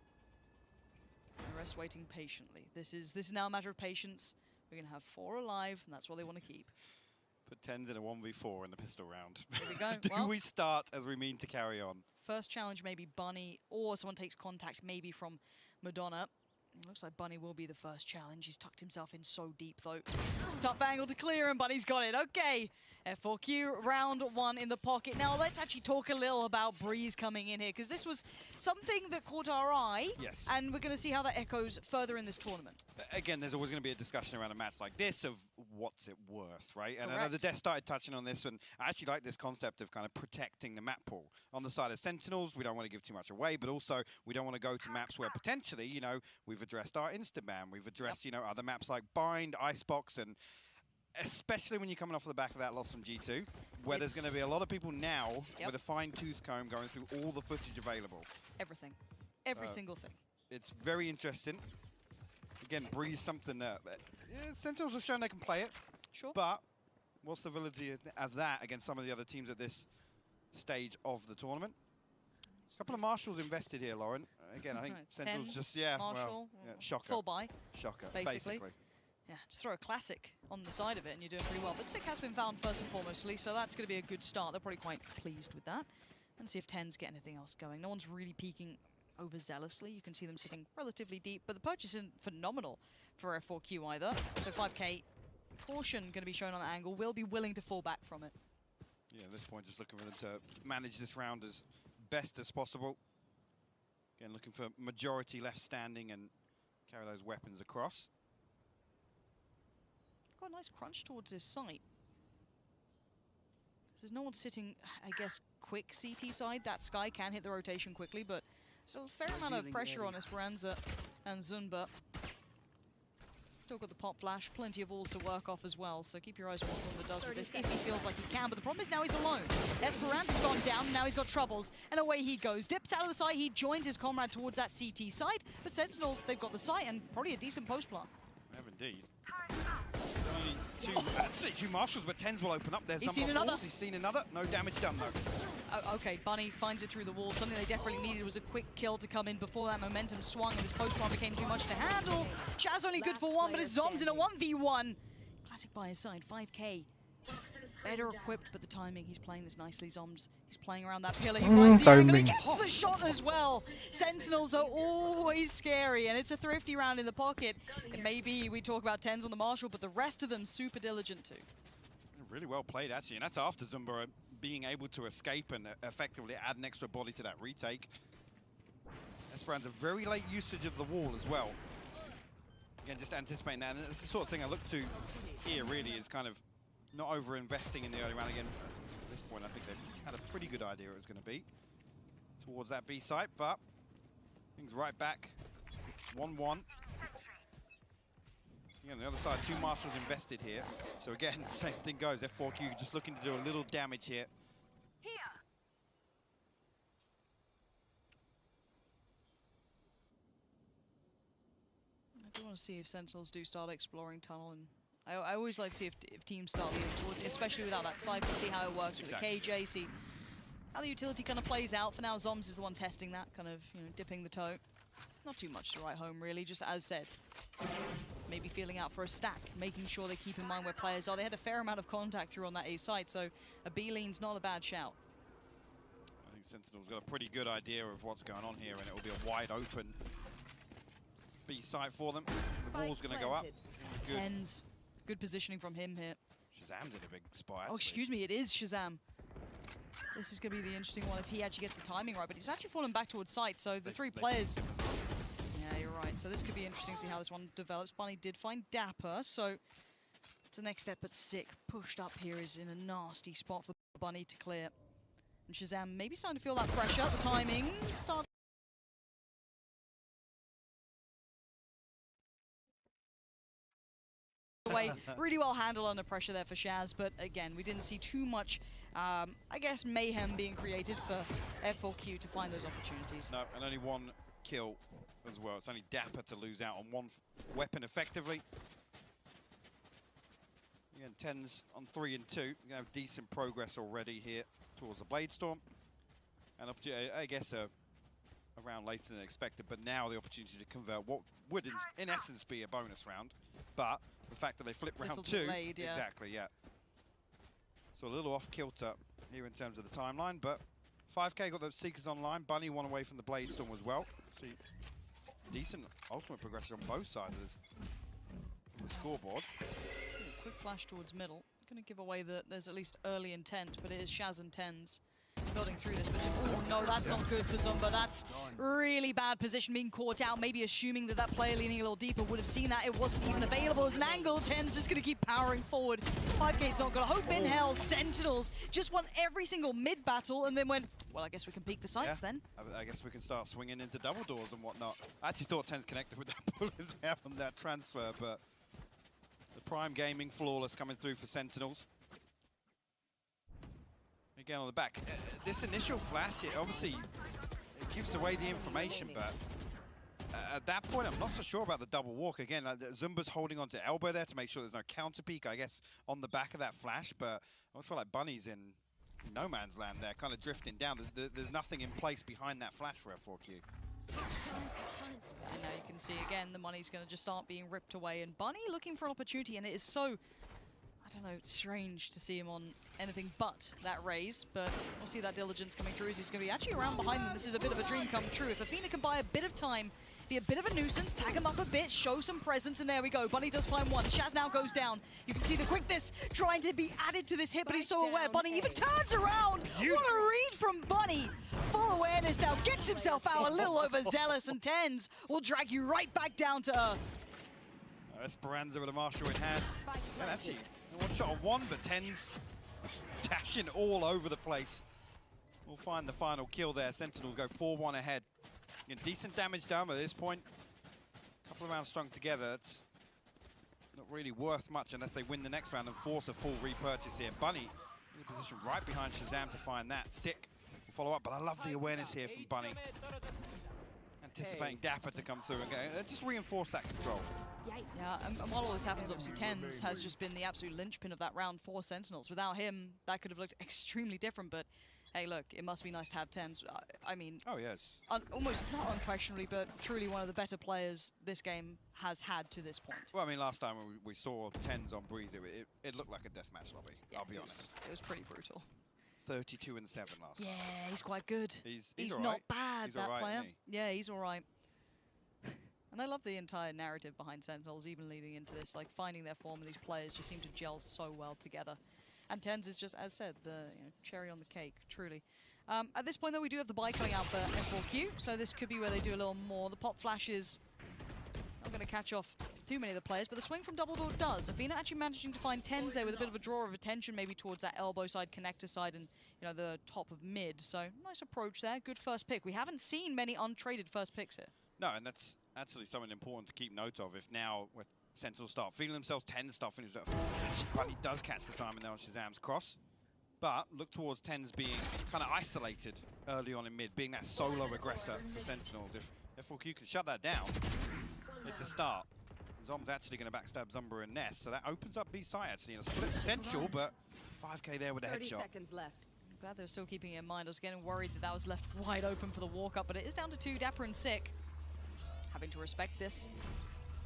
The rest waiting patiently. This is now a matter of patience. We're gonna have 4 alive, and that's what they want to keep. Put Tens in a 1v4 in the pistol round. Here we go. Do well, we start as we mean to carry on? First challenge, maybe Bunny, or someone takes contact, maybe from Madonna. It looks like Bunny will be the first challenge. He's tucked himself in so deep, though. Tough angle to clear, and Bunny's got it. Okay, F4Q, round 1 in the pocket. Now, let's actually talk a little about Breeze coming in here, because this was something that caught our eye. Yes. And we're going to see how that echoes further in this tournament. Again, there's always going to be a discussion around a match like this of what's it worth, right? And I know Correct. the Death started touching on this, and I actually like this concept of kind of protecting the map pool. On the side of Sentinels, we don't want to give too much away, but also we don't want to go to maps where potentially, you know, we've addressed our Instaban, we've addressed, you know, other maps like Bind, Icebox, and especially when you're coming off the back of that loss from G2, where there's going to be a lot of people now with a fine-tooth comb going through all the footage available. Everything. Every single thing. It's very interesting. Again, Breeze something that Sentinels have shown they can play it. Sure. But what's the validity of that against some of the other teams at this stage of the tournament? A couple of marshals invested here, Lauren. Again, I think Sentinel's just, yeah, Marshall, well, yeah, shocker. full buy. Shocker, basically. Yeah, just throw a classic on the side of it and you're doing pretty well. But Sick has been found first and foremostly, so that's going to be a good start. They're probably quite pleased with that. And see if 10s get anything else going. No one's really peeking overzealously. You can see them sitting relatively deep, but the purchase isn't phenomenal for F4Q either. So 5k, caution going to be shown on the angle. Will be willing to fall back from it. Yeah, at this point, just looking for them to manage this round as best as possible. Again, looking for majority left standing and carry those weapons across. Got a nice crunch towards his site. There's no one sitting, I guess, quick CT side. That Sky can hit the rotation quickly, but still a fair amount of pressure on Esperanza and Zunba. Still got the pop flash, plenty of walls to work off as well, so keep your eyes on what Zunba does with this if he feels like he can. But the problem is now he's alone. Esperanza's gone down, and now he's got troubles, and away he goes. Dips out of the site, he joins his comrade towards that CT side, but Sentinels, they've got the site and probably a decent post plant. They have indeed. Two marshals, but 10s will open up. There's He's seen another. He's seen another. No damage done, though. Okay, Bunny finds it through the wall. Something they desperately needed was a quick kill to come in before that momentum swung and his post-plant became too much to handle. Shaz only good for one, but his Zom's in a 1v1. Classic by his side, 5k. Better equipped, but the timing, he's playing this nicely. Zoms, he's playing around that pillar. He finds the angle, he gets the shot as well. Sentinels are always scary, and it's a thrifty round in the pocket. And maybe we talk about 10s on the Marshall, but the rest of them super diligent too. Really well played, actually, and that's after Zumba being able to escape and effectively add an extra body to that retake. Esperanza, very late usage of the wall as well. Again, just anticipating that, and it's the sort of thing I look to here, really, is kind of not over-investing in the early round again. At this point, I think they've had a pretty good idea it was going to be towards that B site, but things right back, 1-1. On the other side, two marshals invested here. So again, same thing goes. F4Q just looking to do a little damage here. I do want to see if Sentinels do start exploring tunnel, and I always like to see if teams start leaning towards it, especially without that cypher, see how it works with the KJ, see how the utility kind of plays out. For now, Zoms is the one testing that, kind of, you know, dipping the toe. Not too much to write home, really, just as said. Maybe feeling out for a stack, making sure they keep in mind where players are. They had a fair amount of contact through on that A site, so a B lean's not a bad shout. I think Sentinel's got a pretty good idea of what's going on here, and it will be a wide open B site for them. The wall's going to go up. Good. 10s. Good positioning from him here. Shazam's in a big spot, actually. Oh, excuse me, it is Shazam. This is going to be the interesting one if he actually gets the timing right, but he's actually fallen back towards site, so the three players... Yeah, you're right. So this could be interesting to see how this one develops. Bunny did find Dapper, so it's the next step, but Sick pushed up here is in a nasty spot for Bunny to clear. And Shazam maybe starting to feel that pressure. The timing starts. Away. Really well handled under pressure there for Shaz, but again, we didn't see too much, I guess, mayhem being created for F4Q to find those opportunities. No, and only one kill as well. It's only Dapper to lose out on one weapon effectively. Again, 10s on 3 and 2. You're going to have decent progress already here towards the Blade Storm. And I guess a round later than expected, but now the opportunity to convert what would in essence be a bonus round. But the fact that they flip round 2, delayed, yeah. Exactly, yeah. So a little off kilter here in terms of the timeline, but 5k got the Seekers online. Bunny one away from the Blade Storm as well. See, decent ultimate progression on both sides of the scoreboard. Quick flash towards middle. Going to give away that there's at least early intent, but it is Shaz and 10s building through this. But oh no, that's not good for Zumba. That's really bad position, being caught out. Maybe assuming that that player leaning a little deeper would have seen that. It wasn't even available as an angle. 10's just going to keep powering forward. 5k's not got a hope in hell. Sentinels just won every single mid battle and then went, well, I guess we can peek the sights then. I guess we can start swinging into double doors and whatnot. I actually thought 10's connected with that bullet there on that transfer, but the Prime Gaming flawless coming through for Sentinels. Again on the back. This initial flash, it obviously gives away the information, but at that point, I'm not so sure about the double walk. Again, Zumba's holding on to elbow there to make sure there's no counter peek, I guess, on the back of that flash, but I almost feel like Bunny's in no man's land there, kind of drifting down. There's nothing in place behind that flash for F4Q. And now you can see again the money's going to just start being ripped away, and Bunny looking for an opportunity, and it is so, I don't know, strange to see him on anything but that raise, but we'll see that diligence coming through as he's going to be actually around behind them. This is a bit of a dream come true. If Athena can buy a bit of time, be a bit of a nuisance, tag him up a bit, show some presence, and there we go. Bunny does find one. Shaz now goes down. You can see the quickness trying to be added to this hit, but he's so aware. Bunny even turns around. What a read from Bunny. Full awareness now, gets himself out a little overzealous, and Tens will drag you right back down to earth. Esperanza with a Marshall in hand. And actually, one shot on one, but Tens dashing all over the place. We'll find the final kill there. Sentinels go 4-1 ahead. Decent damage done at this point. A couple of rounds strung together. It's not really worth much unless they win the next round and force a full repurchase here. Bunny in a position right behind Shazam to find that. Sick will follow up, but I love the awareness here from Bunny. Anticipating Dapper to come through and go, just reinforce that control. Yeah, and while all this happens, obviously Tens has just been the absolute linchpin of that round for Sentinels. Without him, that could have looked extremely different, but hey, look, it must be nice to have Tens. I mean, oh yes, almost not unquestionably, but truly one of the better players this game has had to this point. Well, I mean, last time we saw Tens on Breeze, it looked like a deathmatch lobby, yeah, I'll be honest. It was pretty brutal. 32-7 last time. Yeah, he's quite good. He's not right. bad, he's that right, player. Isn't he? Yeah, he's all right. And I love the entire narrative behind Sentinels, even leading into this, like finding their form, and these players just seem to gel so well together. And Tens is just, as said, the cherry on the cake, truly. At this point, though, we do have the buy coming out for F4Q, so this could be where they do a little more. The pop flash is not going to catch off too many of the players, but the swing from Double Door does. Athena actually managing to find Tens there with a bit of a draw of attention, maybe towards that elbow side, connector side, and the top of mid. So nice approach there. Good first pick. We haven't seen many untraded first picks here. No, and that's actually something important to keep note of. If now Sentinels start feeling themselves, Tens start feeling themselves. Bunny does catch the timing there on Shazam's cross. But look towards Tens being kind of isolated early on in mid, being that solo aggressor for Sentinels. If F4Q can shut that down, it's a start. Zom's actually going to backstab Zumba and Ness, so that opens up B side actually in a split potential, but 5k there with a 30 headshot. seconds left. I'm glad they were still keeping it in mind. I was getting worried that was left wide open for the walk-up, but it is down to 2, Dapper and Sick. Having to respect this.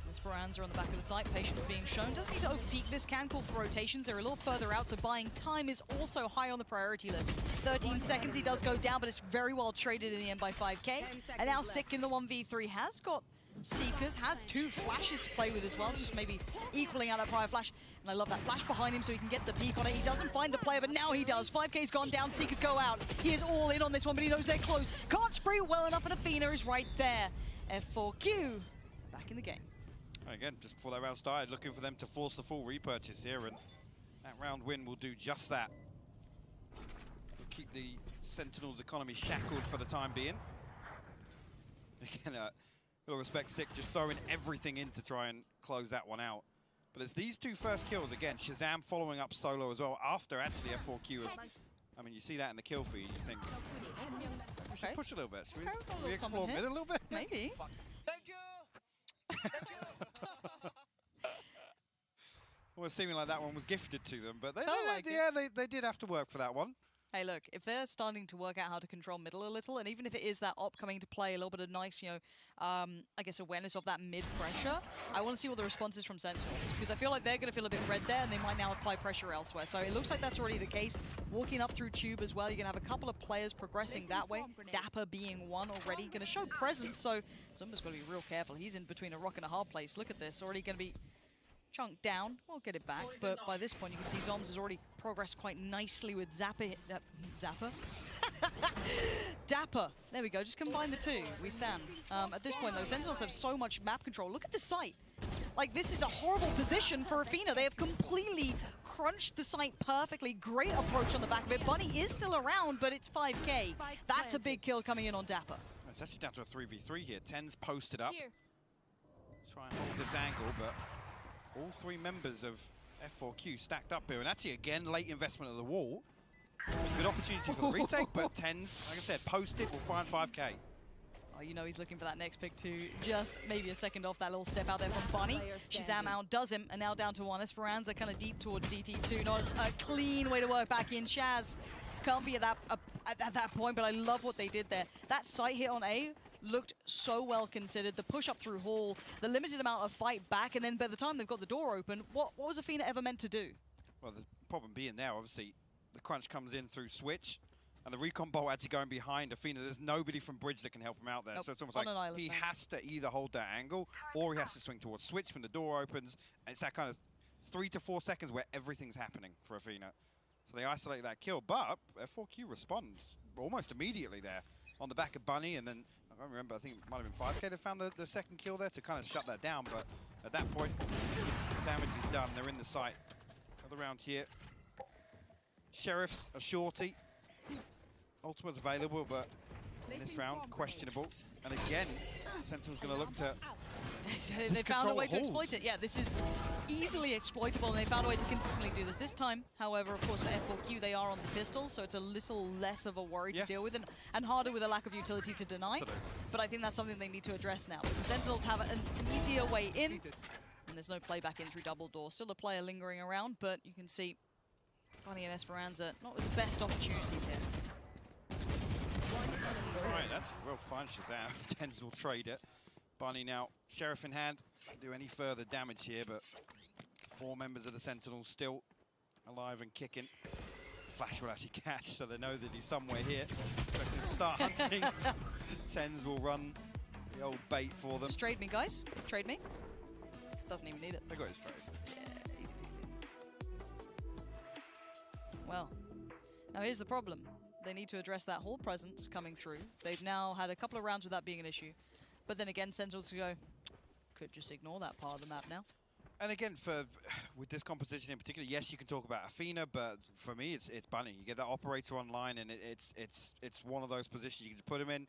Esperanza on the back of the site, patience being shown. Doesn't need to overpeak this, can call for rotations. They're a little further out, so buying time is also high on the priority list. 13 seconds, he does go down, but it's very well traded in the end by 5k. And now Sick in the 1v3 has got Seekers, has 2 flashes to play with as well, just maybe equaling out that prior flash. And I love that flash behind him so he can get the peek on it. He doesn't find the player, but now he does. 5k's gone down, Seekers go out. He is all in on this one, but he knows they're close. Can't spray well enough, and Athena is right there. F4Q back in the game. Again, just before that round started, looking for them to force the full repurchase here, and that round win will do just that. We'll keep the Sentinels economy shackled for the time being. Again, little respect, Sick just throwing everything in to try and close that one out. But it's these 2 first kills, again, Shazam following up solo as well, after actually F4Q. I mean, you see that in the kill feed, you think, we should push a little bit. Should we explore mid a little bit? Maybe. Thank you! Well, it's seeming like that one was gifted to them, but they did have to work for that one. Hey, look, if they're starting to work out how to control middle a little, and even if it is that op coming to play, a little bit of nice, I guess awareness of that mid pressure, I want to see what the response is from Sentinels, because I feel like they're going to feel a bit red there, and they might now apply pressure elsewhere. So it looks like that's already the case. Walking up through Tube as well, you're going to have a couple of players progressing that way. Dapper being one already, going to show presence, so Zumba's got to be real careful. He's in between a rock and a hard place. Look at this, already going to be chunked down. We'll get it back, but by this point you can see Zoms has already progressed quite nicely with Zapper. Dapper. There we go, just combine the 2. We stand. At this point though, Sentinels have so much map control. Look at the site. Like, this is a horrible position for Athena. They have completely crunched the site perfectly. Great approach on the back of it. Bunny is still around, but it's 5k. That's a big kill coming in on Dapper. It's actually down to a 3v3 here. Tens posted up. Try and hold this angle, but all 3 members of F4Q stacked up here, and actually again late investment of the wall. Good opportunity for the retake, but Tens, like I said, posted will find 5k. Oh, you know he's looking for that next pick too. Just maybe a second off that little step out there from Bunny. Shazam outdoes him, and now down to 1. Esperanza kind of deep towards CT2. Not a clean way to work back in. Shaz can't be at that point, but I love what they did there. That sight hit on A looked so well considered. The push up through Hall, the limited amount of fight back, and then by the time they've got the door open, what was Athena ever meant to do? Well, the problem being there, obviously, the crunch comes in through switch, and the recon bolt actually going behind Athena. There's nobody from bridge that can help him out there. Nope. So it's almost On like an island, he man. has to either hold that angle, or he has to swing towards switch when the door opens. And it's that kind of 3 to 4 seconds where everything's happening for Athena. So they isolate that kill, but F4Q responds almost immediately there on the back of Bunny, and then, I don't remember, I think it might have been 5K that found the second kill there to kind of shut that down, but at that point, damage is done. They're in the site. Another round here. Sheriff's a shorty. Ultimate's available, but in this round, questionable. And again, Sentinel's going to look to... They found a way to exploit it. Yeah, this is easily exploitable, and they found a way to consistently do this. This time, however, of course, for F4Q, they are on the pistols, so it's a little less of a worry to deal with, and harder with a lack of utility to deny. But I think that's something they need to address now. The Sentinels have an easier way in, and there's no playback in through double door. Still a player lingering around, but you can see Bunny and Esperanza not with the best opportunities here. Right, that's well fine, Shazam. Tens will trade it. Bunny now, Sheriff in hand, do any further damage here, but 4 members of the Sentinels still alive and kicking. Flash will actually catch, so they know that he's somewhere here. Expect to start hunting. Tens will run the old bait for them. Just trade me, guys. Trade me. Doesn't even need it. They got his trade. Yeah, easy peasy. Well, now here's the problem. They need to address that Hall presence coming through. They've now had a couple of rounds without being an issue. But then again, Sentinels go, could just ignore that part of the map now. And again, with this composition in particular, yes, you can talk about Athena, but for me, it's Bunny. You get that operator online, and it's one of those positions you can just put him in,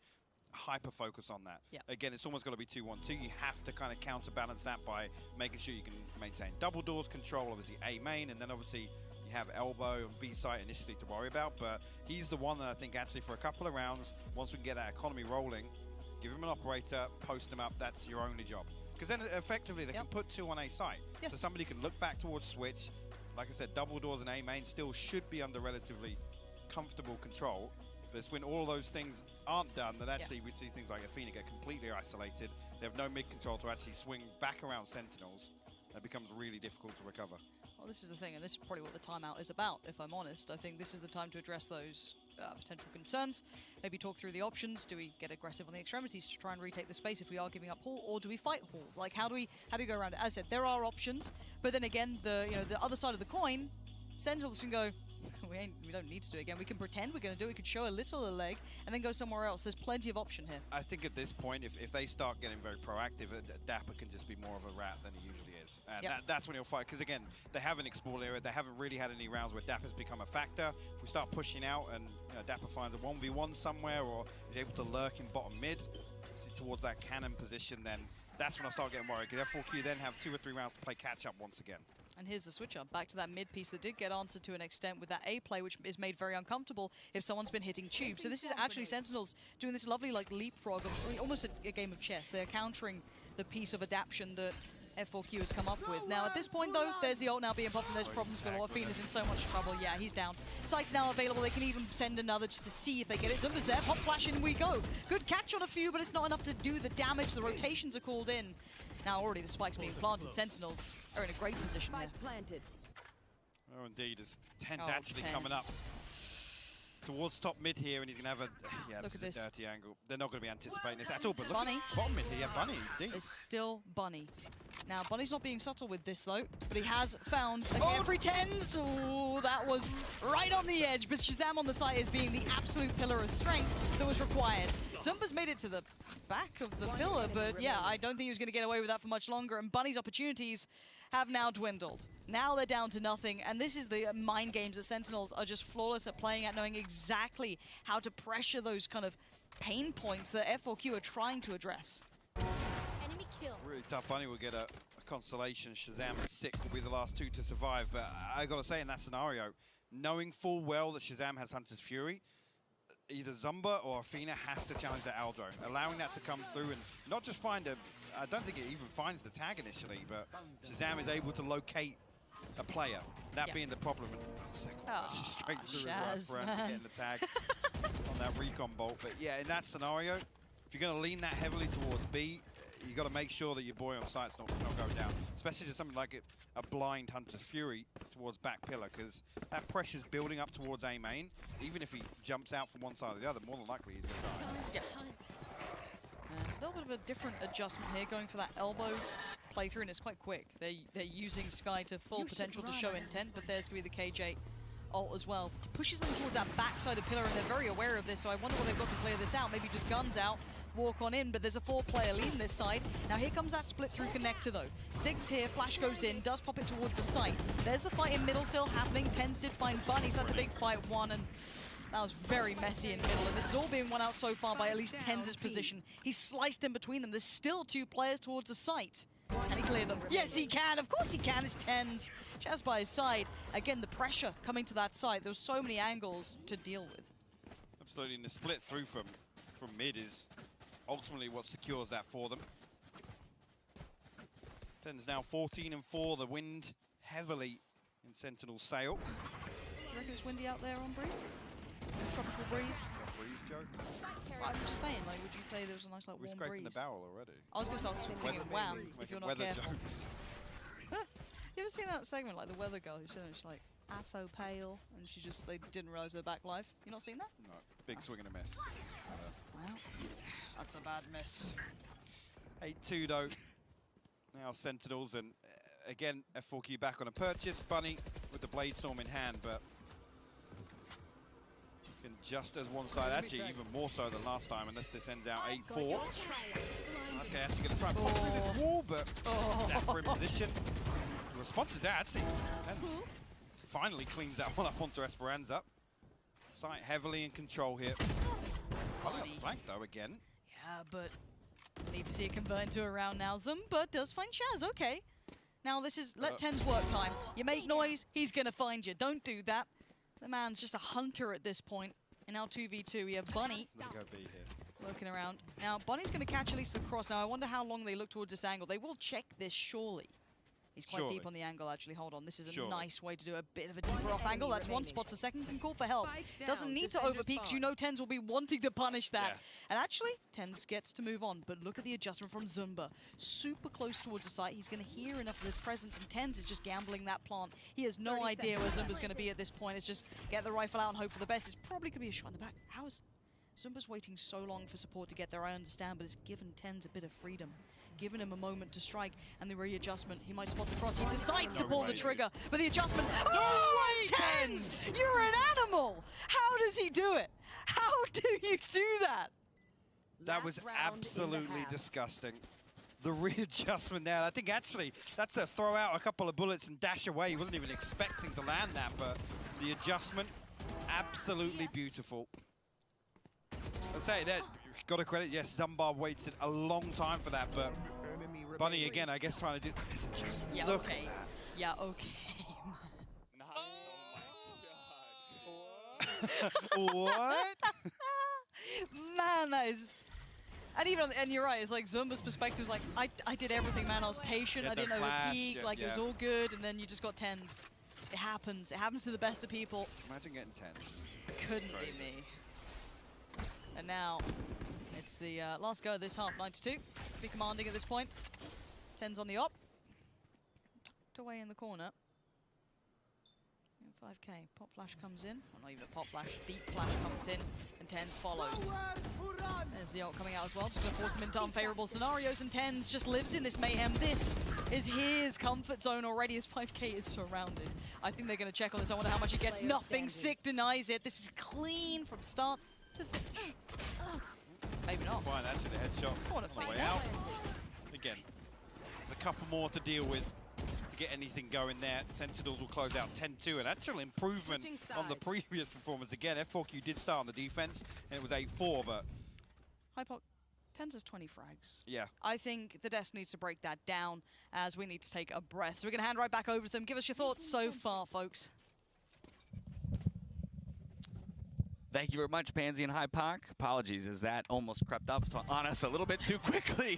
hyper focus on that. Yeah. Again, it's almost got to be 2-1-2. You have to kind of counterbalance that by making sure you can maintain double doors control, obviously A main, and then obviously you have elbow and B site initially to worry about. But he's the one that I think actually for a couple of rounds, once we can get that economy rolling, give him an operator, post him up. That's your only job. Because then effectively they can put 2 on A site. So somebody can look back towards switch. Like I said, double doors and A main still should be under relatively comfortable control. But it's when all those things aren't done that actually we see things like Athena get completely isolated. They have no mid control to actually swing back around Sentinels. That becomes really difficult to recover. Well, this is the thing, and this is probably what the timeout is about, if I'm honest. I think this is the time to address those potential concerns. Maybe talk through the options. Do we get aggressive on the extremities to try and retake the space if we are giving up Hall, or do we fight Hall? Like, how do we go around it? As I said, there are options, but then again, the other side of the coin, Sentinels can go, we don't need to do it again. We can pretend we're going to do it. We could show a little leg and then go somewhere else. There's plenty of option here. I think at this point, if they start getting very proactive, Dapper can just be more of a rat than he usually is. And that's when he'll fight. Because again, they haven't explored area. They haven't really had any rounds where Dapper's become a factor. If we start pushing out and Dapper finds a 1v1 somewhere or is able to lurk in bottom mid towards that cannon position, then that's when I start getting worried. Because F4Q then have 2 or 3 rounds to play catch up once again. And here's the switch up back to that mid piece that did get answered to an extent with that A play, which is made very uncomfortable if someone's been hitting tube. So this is actually Sentinels doing this lovely like leapfrog of almost a game of chess. They're countering the piece of adaptation that F4Q has come up with. Now at this point though, there's the ult now being popped and there's problems galore. Athena's in so much trouble. Yeah, he's down. Sight's now available. They can even send another just to see if they get it. Zumba's there. Pop flash, in we go. Good catch on a few, but it's not enough to do the damage. The rotations are called in. Now already the spike's being planted. Sentinels are in a great position here. Planted. Oh, indeed. There's Tent actually coming up towards top mid here, and he's going to have this is a dirty angle. They're not going to be anticipating this at all, but look Bunny. at bottom mid here. Yeah, Bunny, indeed. It's still Bunny. Now, Bunny's not being subtle with this, though, but he has found every tens. Oh, that was right on the edge, but Shazam on the site is being the absolute pillar of strength that was required. Zumba's made it to the back of the pillar, but yeah, I don't think he was going to get away with that for much longer, and Bunny's opportunities have now dwindled. Now they're down to nothing, and this is the mind games that Sentinels are just flawless at playing at, knowing exactly how to pressure those kind of pain points that F4Q are trying to address. Enemy kill. Really tough. Bunny will get a consolation. Shazam and Sick will be the last 2 to survive, but I got to say in that scenario, knowing full well that Shazam has Hunter's Fury, either Zumba or Athena has to challenge that Aldro, allowing that to come through and not just find I don't think it even finds the tag initially, but Shazam is able to locate a player. That Yeah. being the problem. Second that's just straight through Shaz, as well. man. Getting the tag on that recon bolt. But yeah, in that scenario, if you're going to lean that heavily towards B, you got to make sure that your boy on site's not going down. Especially to something like a blind Hunter's Fury towards back pillar, because that pressure's building up towards A main. Even if he jumps out from one side or the other, more than likely he's going to die. Yeah. A little bit of a different adjustment here, going for that elbow playthrough, and it's quite quick. They're using Sky to full potential to show intent, but there's going to be the KJ ult as well. Pushes them towards that backside of pillar, and they're very aware of this, so I wonder what they've got to clear this out. Maybe just guns out, walk on in, but there's a 4-player lead on this side. Now here comes that split through connector though. 6 here, flash goes in, does pop it towards the site. There's the fight in middle still happening. Tens did find Bunny, so that's a big fight one, and that was very messy in middle, and this is all being won out so far by at least Tens' position. He's sliced in between them. There's still 2 players towards the site. Can he clear them? Yes, he can. Of course he can. It's Tens. Shaz by his side. Again, the pressure coming to that side. There's so many angles to deal with. Absolutely, and the split through from mid is ultimately what secures that for them. Tens now 14-4. The wind heavily in Sentinel's sail. You reckon it's windy out there on Breeze? It's tropical breeze? Breeze, Joe? Well, I'm just saying, like, would you say there was a nice, like, We're warm scraping breeze? the barrel already. I was going to start singing Wham! If you're not weather careful. jokes. You ever seen that segment, like the weather girl who's like, "Ah, so pale," and she just, they didn't realise they're back live? You not seen that? No, big swing and a miss. Well, that's a bad miss. 8-2 though. Now Sentinels, and again, F4Q back on a purchase. Bunny with the Blade Storm in hand, but been just as one side, actually even more so than last time, unless this ends out 8-4. Okay, actually going to try and pop through this wall, but dapper in position. The response is there, actually. Tens finally cleans that one up onto Esperanza. Sight heavily in control here. Probably got flanked though again. Yeah, but need to see it convert into a round now. Zumba does find Shaz, okay. Now this is, let Tens work time. You make noise, he's gonna find you. Don't do that. The man's just a hunter at this point. And now 2v2, we have Bunny Go B here. working around. Now Bunny's gonna catch at least the cross. Now I wonder how long they look towards this angle. They will check this surely. He's quite deep on the angle, actually. Hold on, this is a nice way to do a bit of a deeper off angle. That's one, spots the second, can call for help. Doesn't need to overpeak, because you know Tens will be wanting to punish that. And actually, Tens gets to move on, but look at the adjustment from Zumba. Super close towards the site. He's going to hear enough of this presence, and Tens is just gambling that plant. He has no idea where Zumba's going to be at this point. It's just get the rifle out and hope for the best. It's probably going to be a shot in the back. How is Zumba's waiting so long for support to get there? I understand, but it's given Tens a bit of freedom. Given him a moment to strike, and the readjustment, he might spot the cross. He decides to pull the trigger, but the adjustment. Oh, Tens! You're an animal! How does he do it? How do you do that? That was absolutely disgusting. The readjustment there, I think actually that's a throw out a couple of bullets and dash away. He wasn't even expecting to land that, but the adjustment, absolutely beautiful. I'll say that, got to credit, yes, Zumba waited a long time for that, but Bunny again, I guess, trying to do this adjustment. Yeah, Look okay. at that. Yeah, okay. What? Man, that is... And even, and you're right, it's like Zumba's perspective is like, I did everything, man. I was patient, I didn't overpeak, like it was all good, and then you just got tensed. It happens to the best of people. Imagine getting tensed. Couldn't be me. And now, it's the last go of this half, 9-2. Be commanding at this point. Tens on the op. Tucked away in the corner. 5k. Pop flash comes in. Well, not even a pop flash. Deep flash comes in. And Tens follows. There's the ult coming out as well. Just going to force them into unfavorable scenarios. And Tens just lives in this mayhem. This is his comfort zone already as 5k is surrounded. I think they're going to check on this. I wonder how much he gets. Nothing. Sick denies it. This is clean from start to finish. Maybe not. Fine, that's the headshot on the way out. Again, there's a couple more to deal with to get anything going there. Sentinels will close out 10-2, an actual improvement on the previous performance. Again, F4Q did start on the defense, and it was 8-4, but... Hypoc, Tens has 20 frags. Yeah. I think the desk needs to break that down as we need to take a breath. So we're going to hand right back over to them. Give us your thoughts so far, folks. Thank you very much, Pansy and Hypoc. Apologies, as that almost crept up on us a little bit too quickly.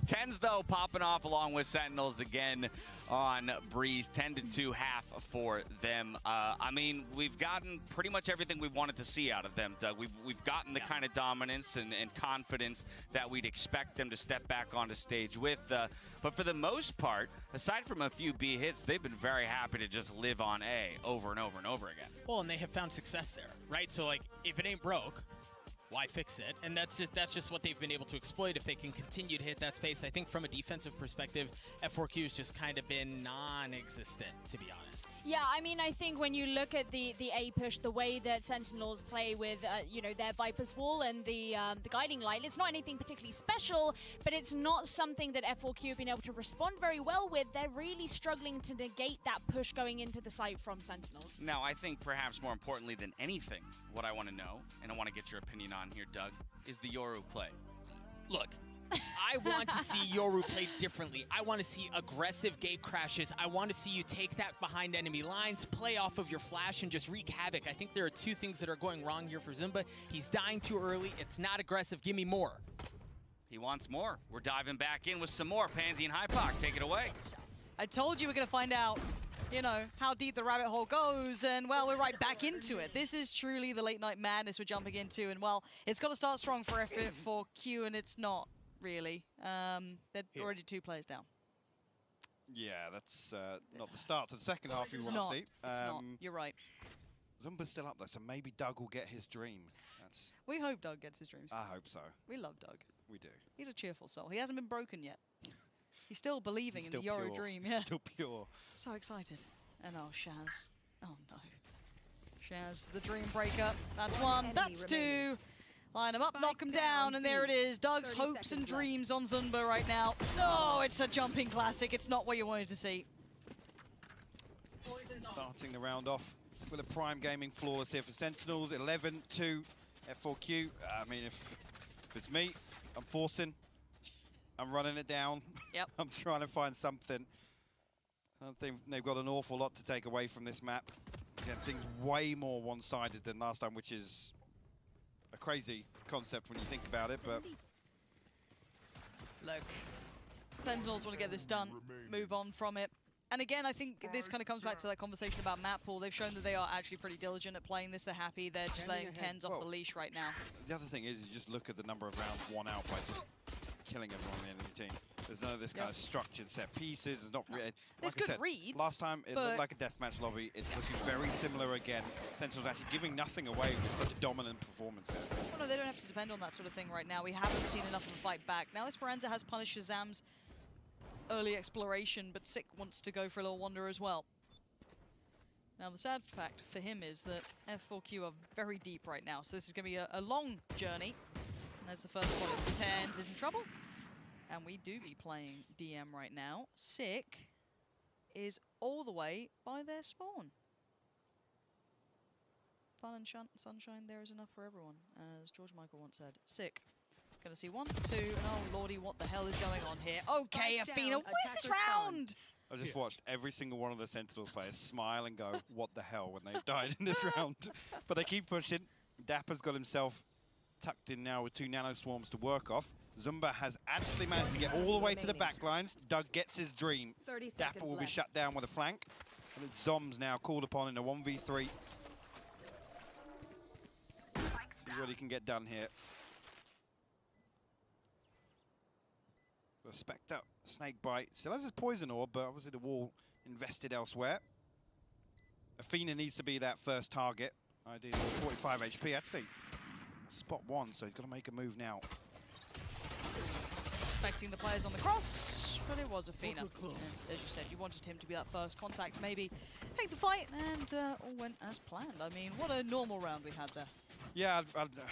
Tens, though, popping off along with Sentinels again on Breeze. 10-2 half for them. I mean, we've gotten pretty much everything we wanted to see out of them, Doug. We've gotten the kind of dominance and confidence that we'd expect them to step back onto stage with. But for the most part, aside from a few B hits, they've been very happy to just live on A over and over and over again. Well, and they have found success there, right? So, like, if it ain't broke, why fix it? And that's just what they've been able to exploit if they can continue to hit that space. I think from a defensive perspective, F4Q has just kind of been non-existent, to be honest. Yeah, I mean, I think when you look at the A push, the way that Sentinels play with, you know, their Viper's Wall and the Guiding Light, it's not anything particularly special, but it's not something that F4Q have been able to respond very well with. They're really struggling to negate that push going into the site from Sentinels. Now, I think perhaps more importantly than anything, what I want to know, and I want to get your opinion on here, Doug, is the Yoru play. Look, I want to see Yoru play differently. I want to see aggressive gate crashes. I want to see you take that behind enemy lines, play off of your flash, and just wreak havoc. I think there are two things that are going wrong here for Zumba. He's dying too early. It's not aggressive. Give me more. He wants more. We're diving back in with some more. Pansy and Hypoc, take it away. I told you we're going to find out, you know, how deep the rabbit hole goes, and, well, we're right back into it. This is truly the late night madness we're jumping into, and, well, it's got to start strong for F4Q, and it's not, really. They're already 2 players down. Yeah, that's not the start to the second half you want to see. It's not. You're right. Zumba's still up, though, so maybe Doug will get his dream. We hope Doug gets his dreams. I hope so. We love Doug. We do. He's a cheerful soul. He hasn't been broken yet. He's still believing in the Yoru dream, yeah. Still pure. So excited. And oh, Shaz. Oh no. Shaz, the dream breaker. That's 1. That's 2. Line him up, knock him down, and there it is. Doug's hopes and dreams on Zumba right now. Oh, it's a jumping classic. It's not what you wanted to see. Starting the round off with a prime gaming flawless here for Sentinels. 11-2 F4Q. I mean, if it's me, I'm forcing. I'm running it down. Yep. I'm trying to find something. I think they've got an awful lot to take away from this map. Again, things way more one-sided than last time, which is a crazy concept when you think about it, but... Look, Sentinels want to get this done, move on from it. And again, I think this kind of comes back to that conversation about map pool. They've shown that they are actually pretty diligent at playing this. They're happy. They're just letting Tens off the leash right now. The other thing is you just look at the number of rounds won out by just killing everyone in the team. There's none of this kind of structured set pieces. There's not really... There's like good reads. Last time it looked like a deathmatch lobby. It's looking very similar again. Sentinels actually giving nothing away with such a dominant performance there. Well, no, they don't have to depend on that sort of thing right now. We haven't seen enough of a fight back. Now Esperanza has punished Shazam's early exploration, but Sick wants to go for a little wander as well. Now the sad fact for him is that F4Q are very deep right now, so this is going to be a long journey. And there's the first one into Tens in trouble. And we do be playing DM right now. Sick is all the way by their spawn. Fun and sunshine, there is enough for everyone, as George Michael once said. Sick. Gonna see 1, 2, and oh lordy, what the hell is going on here? Okay, Athena, where's this round? I just watched every single one of the Sentinels players smile and go, what the hell, when they've died in this round. But they keep pushing. Dapper's got himself tucked in now with 2 nano swarms to work off. Zumba has actually managed to get all the way to the back lines. Doug gets his dream. Dapper will be shut down with a flank. And it's Zoms now called upon in a 1v3. See what he can get done here. Got a Spectre, Snake Bite. Still has his Poison Orb, but obviously the wall invested elsewhere. Athena needs to be that first target. Ideally 45 HP, actually. Spot 1, so he's got to make a move now. Expecting the players on the cross, but it was Athena. As you said, you wanted him to be that first contact, maybe take the fight, and all went as planned. I mean, what a normal round we had there. Yeah,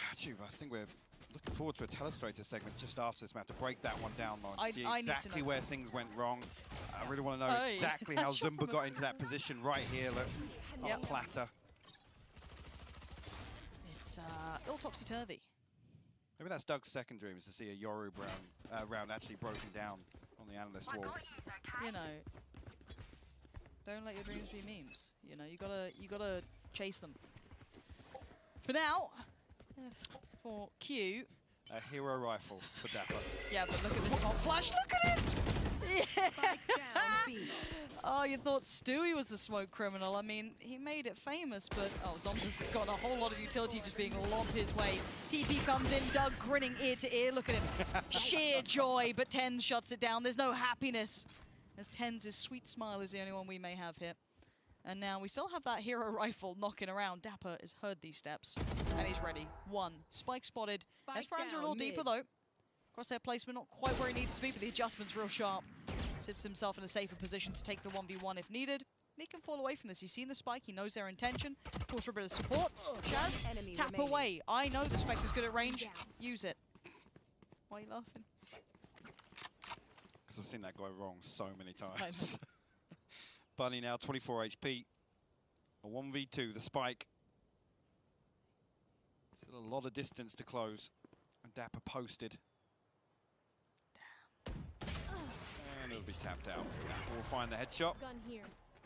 actually, I think we're looking forward to a Telestrator segment just after this map to break that one down, Lauren. See exactly where things went wrong. I really want to know exactly how Zumba got into that position right here. Look, on a platter. It's all topsy-turvy. Maybe that's Doug's second dream, is to see a Yoru round actually broken down on the analyst wall. You know, don't let your dreams be memes. You know, you gotta chase them. For now, for Q. A hero rifle for Dapper. Yeah, but look at this pop flash. Look at it! Yeah. Oh, you thought Stewie was the smoke criminal. I mean, he made it famous, but Zomza's got a whole lot of utility just being lobbed his way. TP comes in, Doug grinning ear to ear. Look at him. Sheer joy, but Tens shuts it down. There's no happiness. As Tens' sweet smile is the only one we may have here. And now we still have that hero rifle knocking around. Dapper has heard these steps, and he's ready. One, Spike spotted. Esperan's are a little deeper, though. Crosshair placement not quite where he needs to be, but the adjustment's real sharp. Sips himself in a safer position to take the 1v1 if needed. And he can fall away from this. He's seen the spike, he knows their intention. Calls for a bit of support. Shaz, tap away. I know the Spectre's good at range. Use it. Why are you laughing? Because I've seen that go wrong so many times. Bunny now 24 HP. A 1v2, the spike. Still a lot of distance to close. And Dapper posted. And it'll be tapped out. Dapper will find the headshot. Gun here.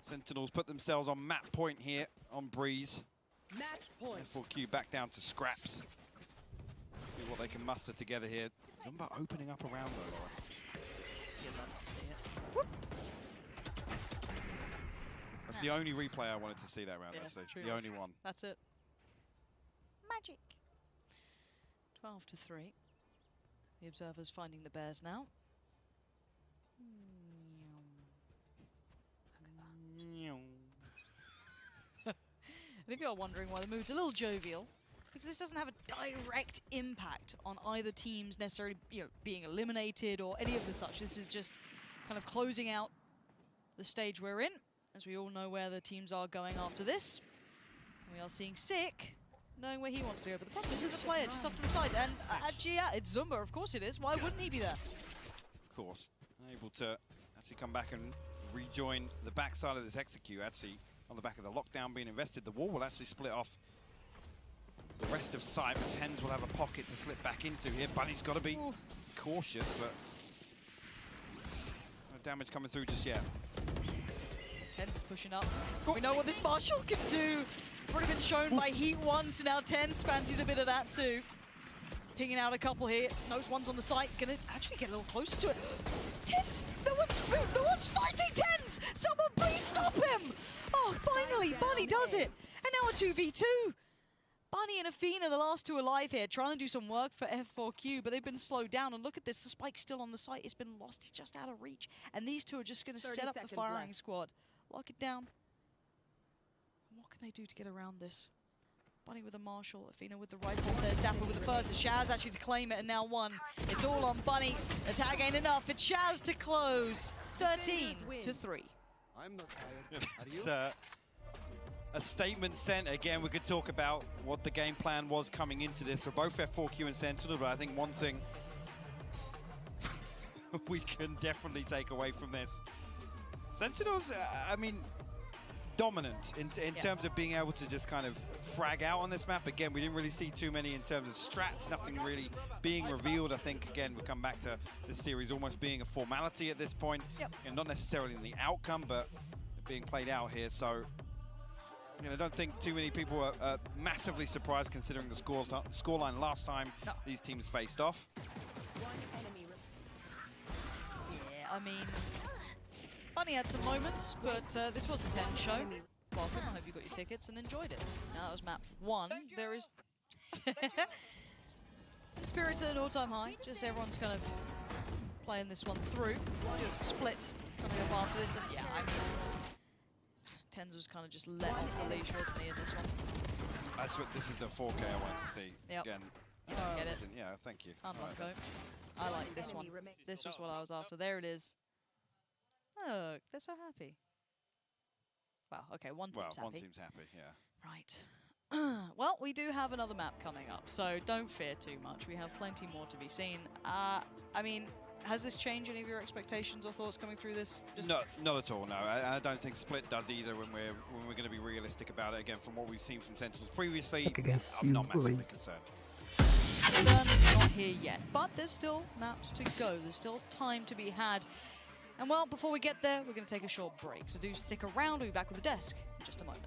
Sentinels put themselves on map point here on Breeze. Match point. Therefore Q back down to scraps. See what they can muster together here. Zumba opening up around though, Laura. You'd love to see it. Whoop. That's the only replay I wanted to see that round, actually. The only one. That's it. Magic. 12-3. The observers finding the bears now. And if you're wondering why the mood's a little jovial, because this doesn't have a direct impact on either teams necessarily, being eliminated or any of the such. This is just kind of closing out the stage we're in, as we all know where the teams are going after this. And we are seeing Sick knowing where he wants to go, but the problem is there's a player just off to the side, and actually, yeah, it's Zumba, of course it is. Why wouldn't he be there? Of course, able to actually come back and rejoin the backside of this execute, actually on the back of the lockdown being invested. The wall will actually split off the rest of side, but Tens will have a pocket to slip back into here. Bunny's got to be cautious, but no damage coming through just yet. Tens is pushing up. We know what this Marshall can do. Already been shown by Heat once, now Tens fancies a bit of that too. Pinging out a couple here. Knows one's on the site. Gonna actually get a little closer to it. Tens! No one's fighting Tens! Someone please stop him! Oh, finally, Bunny does it! And now a 2v2! Bunny and Athena, the last two alive here, trying to do some work for F4Q, but they've been slowed down. And look at this, the spike's still on the site. It's been lost, it's just out of reach. And these two are just going to set up the firing squad. Lock it down. What can they do to get around this? Bunny with a Marshall, Athena with the rifle. There's Dapper with the first. Shaz actually to claim it, and now one. It's all on Bunny. The tag ain't enough. It's Shaz to close. 13-3. I'm not tired. Are you? It's a statement sent. Again, we could talk about what the game plan was coming into this for both F4Q and Sentinel, but I think one thing we can definitely take away from this. Sentinels, I mean, dominant in terms of being able to just kind of frag out on this map. Again, we didn't really see too many in terms of strats, nothing really being revealed. I think, again, we come back to this series almost being a formality at this point, and not necessarily in the outcome, but being played out here. So, I don't think too many people are massively surprised considering the scoreline last time these teams faced off. Yeah, I mean, Bunny had some moments, but this was the 10 show. Welcome, I hope you got your tickets and enjoyed it. Now that was map 1. There is Spirits at an all-time high. Just everyone's kind of playing this one through. We do have Split coming up after this, and yeah, I mean, Tens was kind of just let off the leash, wasn't he, in this one? That's what this is the 4K I wanted to see. Again. You didn't get it. Yeah, thank you. Unlock though. I like this one. This was what I was after. There it is. Look, they're so happy. Wow, okay, one team's happy. One team's happy, yeah. Right. Well, we do have another map coming up, so don't fear too much. We have plenty more to be seen. I mean, has this changed any of your expectations or thoughts coming through this? No, not at all, no. I don't think Split does either when we're going to be realistic about it. Again, from what we've seen from Sentinels previously, I'm not massively concerned. Concern not here yet, but there's still maps to go. There's still time to be had. And well, before we get there, we're going to take a short break. So do stick around. We'll be back with the desk in just a moment.